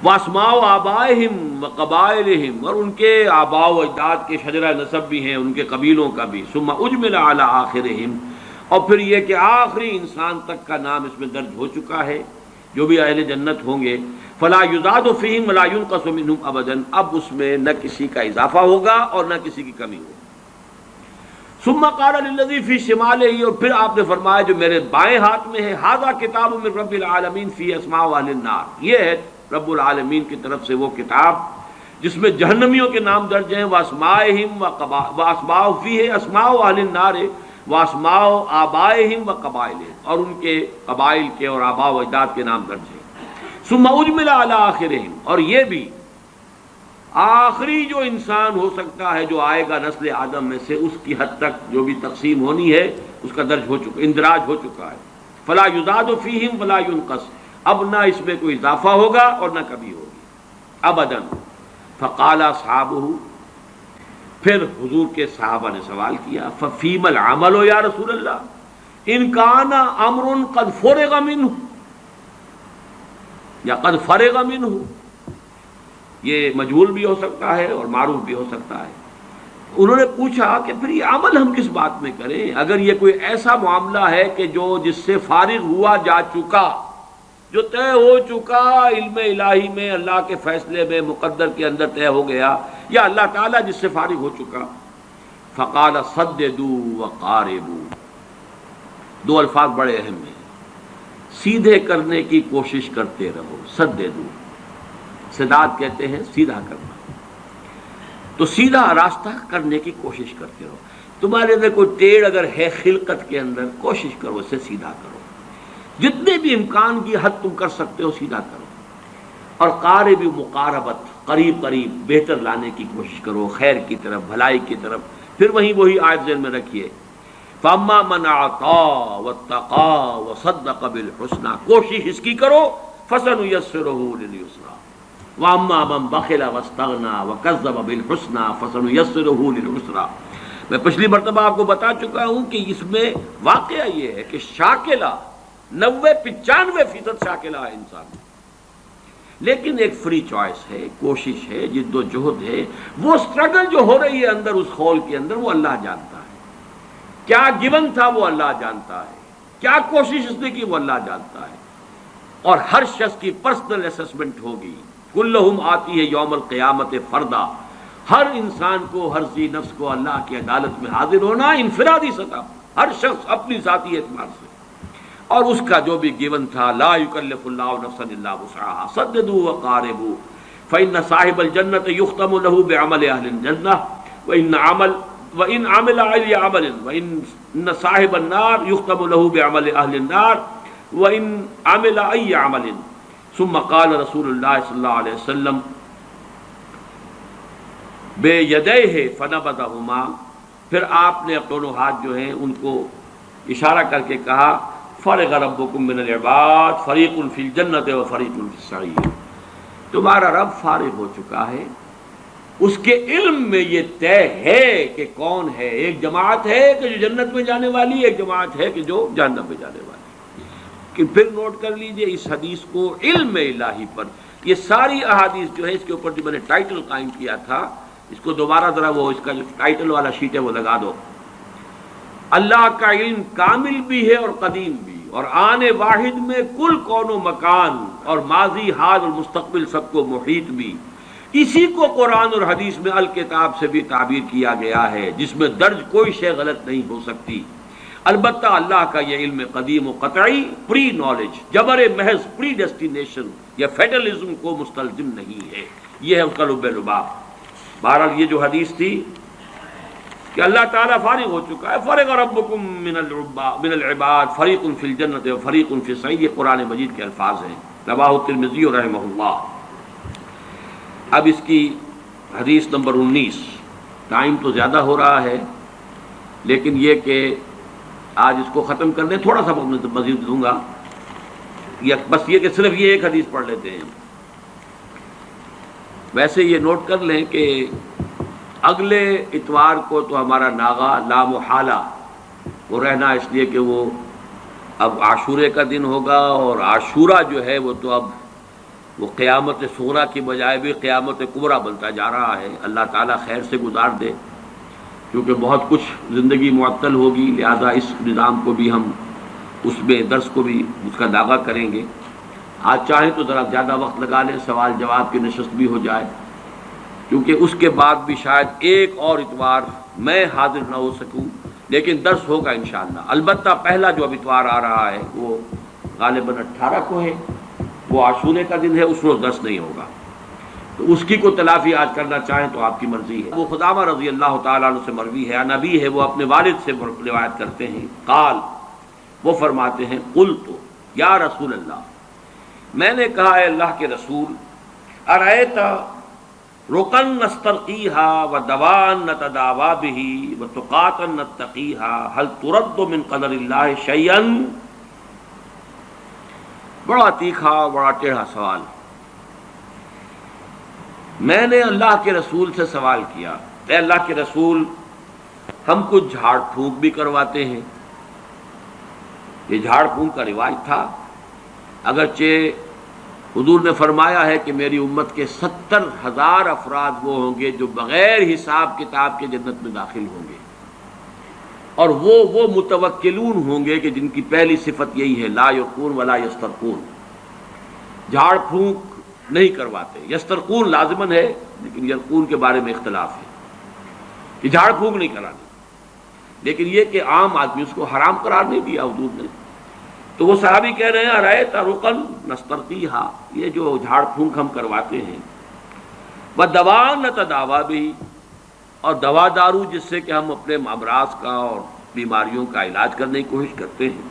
S1: واسماء آبائہم وقبائلہم، اور ان کے آباء و اجداد کے شجرہ نسب بھی ہیں، ان کے قبیلوں کا بھی۔ ثم اجمل علی آخرہم، اور پھر یہ کہ آخری انسان تک کا نام اس میں درج ہو چکا ہے، جو بھی اہل جنت ہوں گے۔ فلا یزاد فیہم ولا ینقص منہم ابدا، اب اس میں نہ کسی کا اضافہ ہوگا اور نہ کسی کی کمی ہوگی۔ ثم قال للذی فی شمالہ، اور پھر آپ نے فرمایا جو میرے بائیں ہاتھ میں ہے، ھذا کتاب من رب العالمین فی اسماء اہل النار، یہ ہے رب العالمین کی طرف سے وہ کتاب جس میں جہنمیوں کے نام درج ہیں۔ واسماءہم واسماء فیہ اسماء اہل النار واسماء آبائہم وقبائلہم، اور ان کے قبائل کے اور آباء و اجداد کے نام درج ہیں۔ ثم اجمل علی آخرہم، اور یہ بھی آخری جو انسان ہو سکتا ہے جو آئے گا نسل آدم میں سے، اس کی حد تک جو بھی تقسیم ہونی ہے اس کا درج ہو چکا، اندراج ہو چکا ہے۔ فلا یزاد فیہم ولا ینقص، اب نہ اس میں کوئی اضافہ ہوگا اور نہ کمی ہوگی ابداً۔ فقال اصحابہ، پھر حضور کے صحابہ نے سوال کیا، ففیم العمل یا رسول اللہ، ان کان امر قد فرغ منہ یا قد فرغ منہ، یہ مجہول بھی ہو سکتا ہے اور معروف بھی ہو سکتا ہے۔ انہوں نے پوچھا کہ پھر یہ عمل ہم کس بات میں کریں، اگر یہ کوئی ایسا معاملہ ہے کہ جس سے فارغ ہوا جا چکا، جو طے ہو چکا علم الہی میں، اللہ کے فیصلے میں، مقدر کے اندر طے ہو گیا، یا اللہ تعالیٰ جس سے فارغ ہو چکا۔ فقال صددوا وقاربوا، دو الفاظ بڑے اہم ہیں، سیدھے کرنے کی کوشش کرتے رہو، سددوا، سداد کہتے ہیں سیدھا کرنا، تو سیدھا راستہ کرنے کی کوشش کرتے رہو۔ تمہارے اندر کوئی ٹیڑھ اگر ہے خلقت کے اندر، کوشش کرو اسے سیدھا کرو، جتنے بھی امکان کی حد تم کر سکتے ہو سیدھا کرو۔ اور قارب، مقاربت، قریب قریب بہتر لانے کی کوشش کرو، خیر کی طرف، بھلائی کی طرف۔ پھر وہی آیت ذہن میں رکھیے، فَأَمَّا مَنْ أَعْطَىٰ وَاتَّقَىٰ وَصَدَّقَ بِالْحُسْنَىٰ، کوشش اس کی کرو، فَسَنُيَسِّرُهُ لِلْيُسْرَىٰ، وَأَمَّا مَنْ بَخِلَ وَاسْتَغْنَىٰ وَكَذَّبَ بِالْحُسْنَىٰ فَسَنُيَسِّرُهُ لِلْعُسْرَىٰ۔ میں پچھلی مرتبہ آپ کو بتا چکا ہوں کہ اس میں واقعہ یہ ہے کہ شاکلہ 90-95% شاکلہ ہے انسان، لیکن ایک فری چوائس ہے، کوشش ہے، جد و جہد ہے، وہ سٹرگل جو ہو رہی ہے اندر اس خول کے اندر، وہ اللہ جانتا ہے۔ کیا گیون تھا وہ اللہ جانتا ہے، کیا کوشش اس نے کی وہ اللہ جانتا ہے، اور ہر شخص کی پرسنل اسسمنٹ ہوگی۔ کلہم آتی ہے یوم القیامت فردا، ہر انسان کو، ہر ذی نفس کو اللہ کی عدالت میں حاضر ہونا انفرادی سطح، ہر شخص اپنی ذاتی اعتبار سے، اور اس کا جو بھی گیون تھا، لا یکلف اللہ نفسا الا وسعها، سددوا وقاربوا، فإن صاحب الجنة يختم له بعمل أهل الجنة وإن عمل أي عمل، وإن صاحب النار يختم له بعمل أهل النار وإن عمل أي عمل۔ ثم قال رسول اللہ صلی اللہ علیہ وسلم بِيَدَيْهِ فَنَبَذَهُمَا، پھر آپ نے دونوں ہاتھ جو ہیں ان کو اشارہ کر کے کہا، فرغ ربکم من العباد فریق فی الجنت و فریق فی السعیر، تمہارا رب فارغ ہو چکا ہے، اس کے علم میں یہ طے ہے کہ کون ہے، ایک جماعت ہے کہ جو جنت میں جانے والی، ایک جماعت ہے کہ جو جہنم میں جانے والی۔ کہ پھر نوٹ کر لیجئے اس حدیث کو علم الہی پر، یہ ساری احادیث جو ہے، اس کے اوپر جو میں نے ٹائٹل قائم کیا تھا، اس کو دوبارہ ذرا وہ اس کا جو ٹائٹل والا شیٹ ہے وہ لگا دو۔ اللہ کا علم کامل بھی ہے اور قدیم بھی، اور آن واحد میں کل کون و مکان اور ماضی، حال اور مستقبل سب کو محیط بھی۔ اسی کو قرآن اور حدیث میں الکتاب سے بھی تعبیر کیا گیا ہے، جس میں درج کوئی شے غلط نہیں ہو سکتی۔ البتہ اللہ کا یہ علم قدیم و قطعی، پری نالج، جبر محض، پری ڈیسٹینیشن یا فیٹلزم کو مستلزم نہیں ہے، یہ ہے اس کا لب لباب۔ بہرحال یہ جو حدیث تھی کہ اللہ تعالیٰ فارغ ہو چکا ہے، فرغ ربکم من العباد فریق فی الجنت و فریق فی السعیر، یہ قرآن مجید کے الفاظ ہیں، رواہ الترمذی رحمہ اللہ۔ اب اس کی حدیث نمبر 19، ٹائم تو زیادہ ہو رہا ہے لیکن یہ کہ آج اس کو ختم کرنے، تھوڑا سا مزید دوں گا۔ بس یہ کہ صرف یہ ایک حدیث پڑھ لیتے ہیں. ویسے یہ نوٹ کر لیں کہ اگلے اتوار کو تو ہمارا ناغا لا محالہ وہ رہنا، اس لیے کہ وہ اب عاشورے کا دن ہوگا، اور عاشورہ جو ہے وہ تو اب وہ قیامت صغریٰ کی بجائے بھی قیامت کبریٰ بنتا جا رہا ہے. اللہ تعالیٰ خیر سے گزار دے، کیونکہ بہت کچھ زندگی معطل ہوگی، لہذا اس نظام کو بھی ہم اس میں درس کو بھی اس کا داغا کریں گے. آج چاہیں تو ذرا زیادہ وقت لگا لیں، سوال جواب کی نشست بھی ہو جائے، کیونکہ اس کے بعد بھی شاید ایک اور اتوار میں حاضر نہ ہو سکوں، لیکن درس ہوگا انشاءاللہ. البتہ پہلا جو اب اتوار آ رہا ہے وہ غالباً 18 کو ہے، وہ عاشورے کا دن ہے، اس روز درس نہیں ہوگا. تو اس کی کو تلافی آج کرنا چاہیں تو آپ کی مرضی ہے. وہ خدامہ رضی اللہ تعالیٰ عنہ سے مروی ہے، نبی ہے، وہ اپنے والد سے روایت کرتے ہیں. قال، وہ فرماتے ہیں، قلت یا رسول اللہ، میں نے کہا اے اللہ کے رسول، ارأیت رقن نسترقیہا ودوان نتداوا بہ وتقاتا نتقیہا هل ترد من قدر اللہ شیئا. بڑا تیکھا، بڑا ٹیڑھا سوال. میں نے اللہ کے رسول سے سوال کیا، اے اللہ کے رسول، ہم کچھ جھاڑ پھونک بھی کرواتے ہیں. یہ جھاڑ پھونک کا رواج تھا، اگرچہ حضور نے فرمایا ہے کہ میری امت کے 70,000 افراد وہ ہوں گے جو بغیر حساب کتاب کے جنت میں داخل ہوں گے، اور وہ متوکلون ہوں گے کہ جن کی پہلی صفت یہی ہے، لا یرقون ولا یسترقون، جھاڑ پھونک نہیں کرواتے. یسترقون لازمن ہے، لیکن یرقون کے بارے میں اختلاف ہے کہ جھاڑ پھونک نہیں کرانی. لیکن یہ کہ عام آدمی اس کو حرام قرار نہیں دیا حضور نے. تو وہ صحابی کہہ رہے ہیں، ارأیت رقن نسترقیہا، یہ جو جھاڑ پھونک ہم کرواتے ہیں، ودوان نتداوا بہ، اور دوا دارو جس سے کہ ہم اپنے امراض کا اور بیماریوں کا علاج کرنے کی کوشش کرتے ہیں،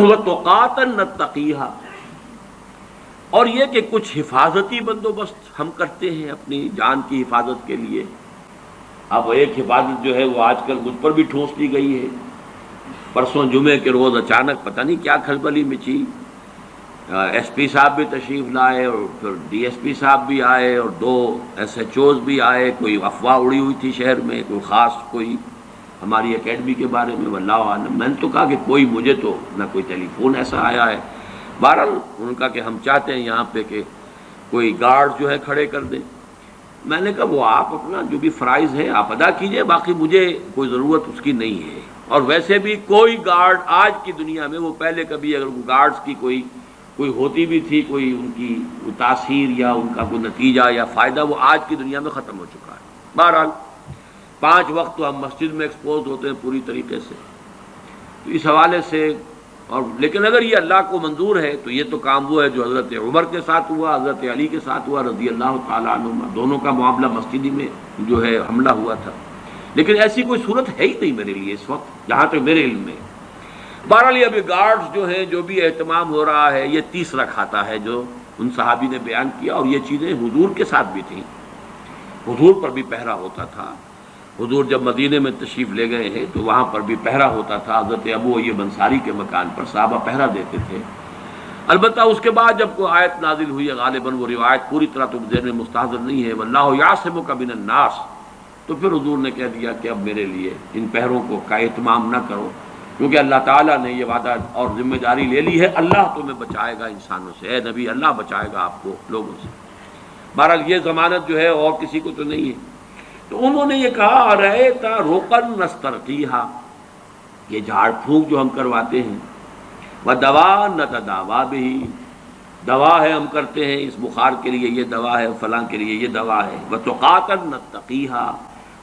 S1: وتقاتا نتقیہا، اور یہ کہ کچھ حفاظتی بندوبست ہم کرتے ہیں اپنی جان کی حفاظت کے لیے. اب ایک حفاظت جو ہے وہ آج کل مجھ پر بھی ٹھونس دی گئی ہے. پرسوں جمعے کے روز اچانک پتہ نہیں کیا کھلبلی مچی، ایس پی صاحب بھی تشریف لائے، اور پھر ڈی ایس پی صاحب بھی آئے، اور 2 SHOs بھی آئے. کوئی افواہ اڑی ہوئی تھی شہر میں، کوئی خاص کوئی ہماری اکیڈمی کے بارے میں، واللہ عالم. میں نے تو کہا کہ کوئی مجھے تو نہ کوئی ٹیلی فون ایسا آیا ہے. بہرحال ان کا کہ ہم چاہتے ہیں یہاں پہ کہ کوئی گارڈ جو ہے کھڑے کر دیں. میں نے کہا وہ آپ اپنا جو بھی فرائض ہے آپ ادا کیجئے، باقی مجھے کوئی ضرورت اس کی نہیں ہے. اور ویسے بھی کوئی گارڈ آج کی دنیا میں، وہ پہلے کبھی اگر گارڈز کی کوئی ہوتی بھی تھی، کوئی ان کی تاثیر یا ان کا کوئی نتیجہ یا فائدہ، وہ آج کی دنیا میں ختم ہو چکا ہے. بہرحال 5 وقت تو ہم مسجد میں ایکسپوز ہوتے ہیں پوری طریقے سے. تو اس حوالے سے، اور لیکن اگر یہ اللہ کو منظور ہے تو یہ تو کام وہ ہے جو حضرت عمر کے ساتھ ہوا، حضرت علی کے ساتھ ہوا رضی اللہ تعالیٰ عنہما. دونوں کا معاملہ مسجد میں جو ہے حملہ ہوا تھا. لیکن ایسی کوئی صورت ہے ہی نہیں میرے لیے اس وقت جہاں تک میرے علم میں. بہرحال یہ ابھی گارڈز جو ہیں، جو بھی اہتمام ہو رہا ہے، یہ تیسرا کھاتا ہے جو ان صحابی نے بیان کیا. اور یہ چیزیں حضور کے ساتھ بھی تھیں، حضور پر بھی پہرا ہوتا تھا. حضور جب مدینے میں تشریف لے گئے ہیں تو وہاں پر بھی پہرا ہوتا تھا. حضرت ابو ایوب انصاری کے مکان پر صحابہ پہرا دیتے تھے. البتہ اس کے بعد جب کوئی آیت نازل ہوئی ہے، غالباً وہ روایت پوری طرح تو ذہن میں مستحضر نہیں ہے، واللہ یعصمک من الناس، تو پھر حضور نے کہہ دیا کہ اب میرے لیے ان پہروں کو کا اہتمام نہ کرو، کیونکہ اللہ تعالیٰ نے یہ وعدہ اور ذمہ داری لے لی ہے، اللہ تمہیں بچائے گا انسانوں سے. اے نبی، اللہ بچائے گا آپ کو لوگوں سے. بہرحال یہ ضمانت جو ہے اور کسی کو تو نہیں ہے. تو انہوں نے یہ کہا، ارأیت رقن نسترقیہا، یہ جھاڑ پھونک جو ہم کرواتے ہیں، ودوان نتداوا بہ، دوا ہے ہم کرتے ہیں، اس بخار کے لیے یہ دوا ہے، فلاں کے لیے یہ دوا ہے. وتقاتا نتقیہا،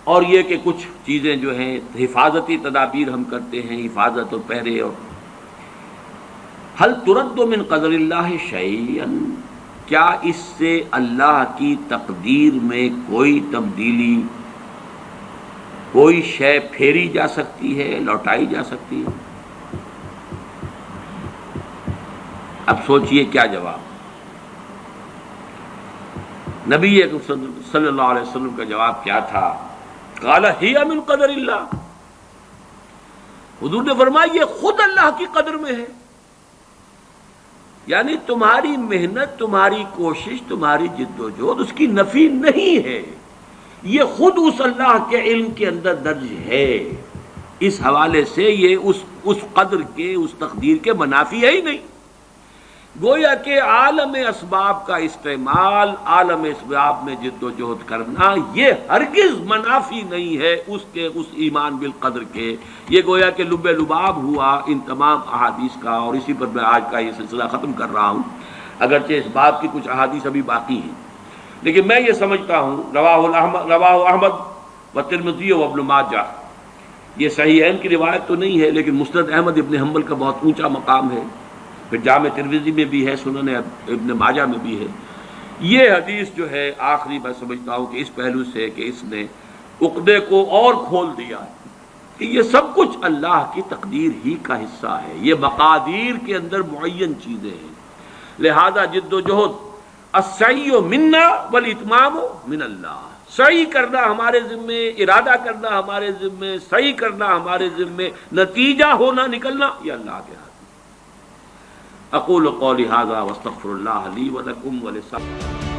S1: اور یہ کہ کچھ چیزیں جو ہیں حفاظتی تدابیر ہم کرتے ہیں، حفاظت اور پہرے. اور هل ترد من قدر اللہ شیئا، کیا اس سے اللہ کی تقدیر میں کوئی تبدیلی، کوئی شے پھیری جا سکتی ہے، لوٹائی جا سکتی ہے؟ اب سوچئے کیا جواب. نبی صلی اللہ علیہ وسلم کا جواب کیا تھا؟ قال ہی من قدر اللہ، حضور نے فرمایا یہ خود اللہ کی قدر میں ہے. یعنی تمہاری محنت، تمہاری کوشش، تمہاری جد و جہد اس کی نفی نہیں ہے، یہ خود اس اللہ کے علم کے اندر درج ہے۔ اس حوالے سے یہ اس قدر کے، اس تقدیر کے منافی ہے ہی نہیں۔ گویا کہ عالم اسباب کا استعمال، عالم اسباب میں جد و جہد کرنا، یہ ہرگز منافی نہیں ہے اس ایمان بالقدر کے۔ یہ گویا کہ لب لباب ہوا ان تمام احادیث کا، اور اسی پر میں آج کا یہ سلسلہ ختم کر رہا ہوں، اگرچہ اس بات کی کچھ احادیث ابھی باقی ہیں، لیکن میں یہ سمجھتا ہوں رواہ احمد و ترمذی و ابن ماجہ، یہ صحیحین کی روایت تو نہیں ہے لیکن مسند احمد ابن حنبل کا بہت اونچا مقام ہے، پھر جامع ترمذی میں بھی ہے، سنن ابن ماجہ میں بھی ہے۔ یہ حدیث جو ہے آخری میں سمجھتا ہوں کہ اس پہلو سے کہ اس نے عقدے کو اور کھول دیا ہے کہ یہ سب کچھ اللہ کی تقدیر ہی کا حصہ ہے، یہ مقادیر کے اندر معین چیزیں ہیں، لہذا جد و جہد السعی منا والاتمام من اللہ، صحیح کرنا ہمارے ذمے، ارادہ کرنا ہمارے ذمے، صحیح کرنا ہمارے ذمے، نتیجہ ہونا نکلنا یہ اللہ کے ہاتھ۔ اقول قولی ھذا واستغفر اللہ لی ولکم ولسائر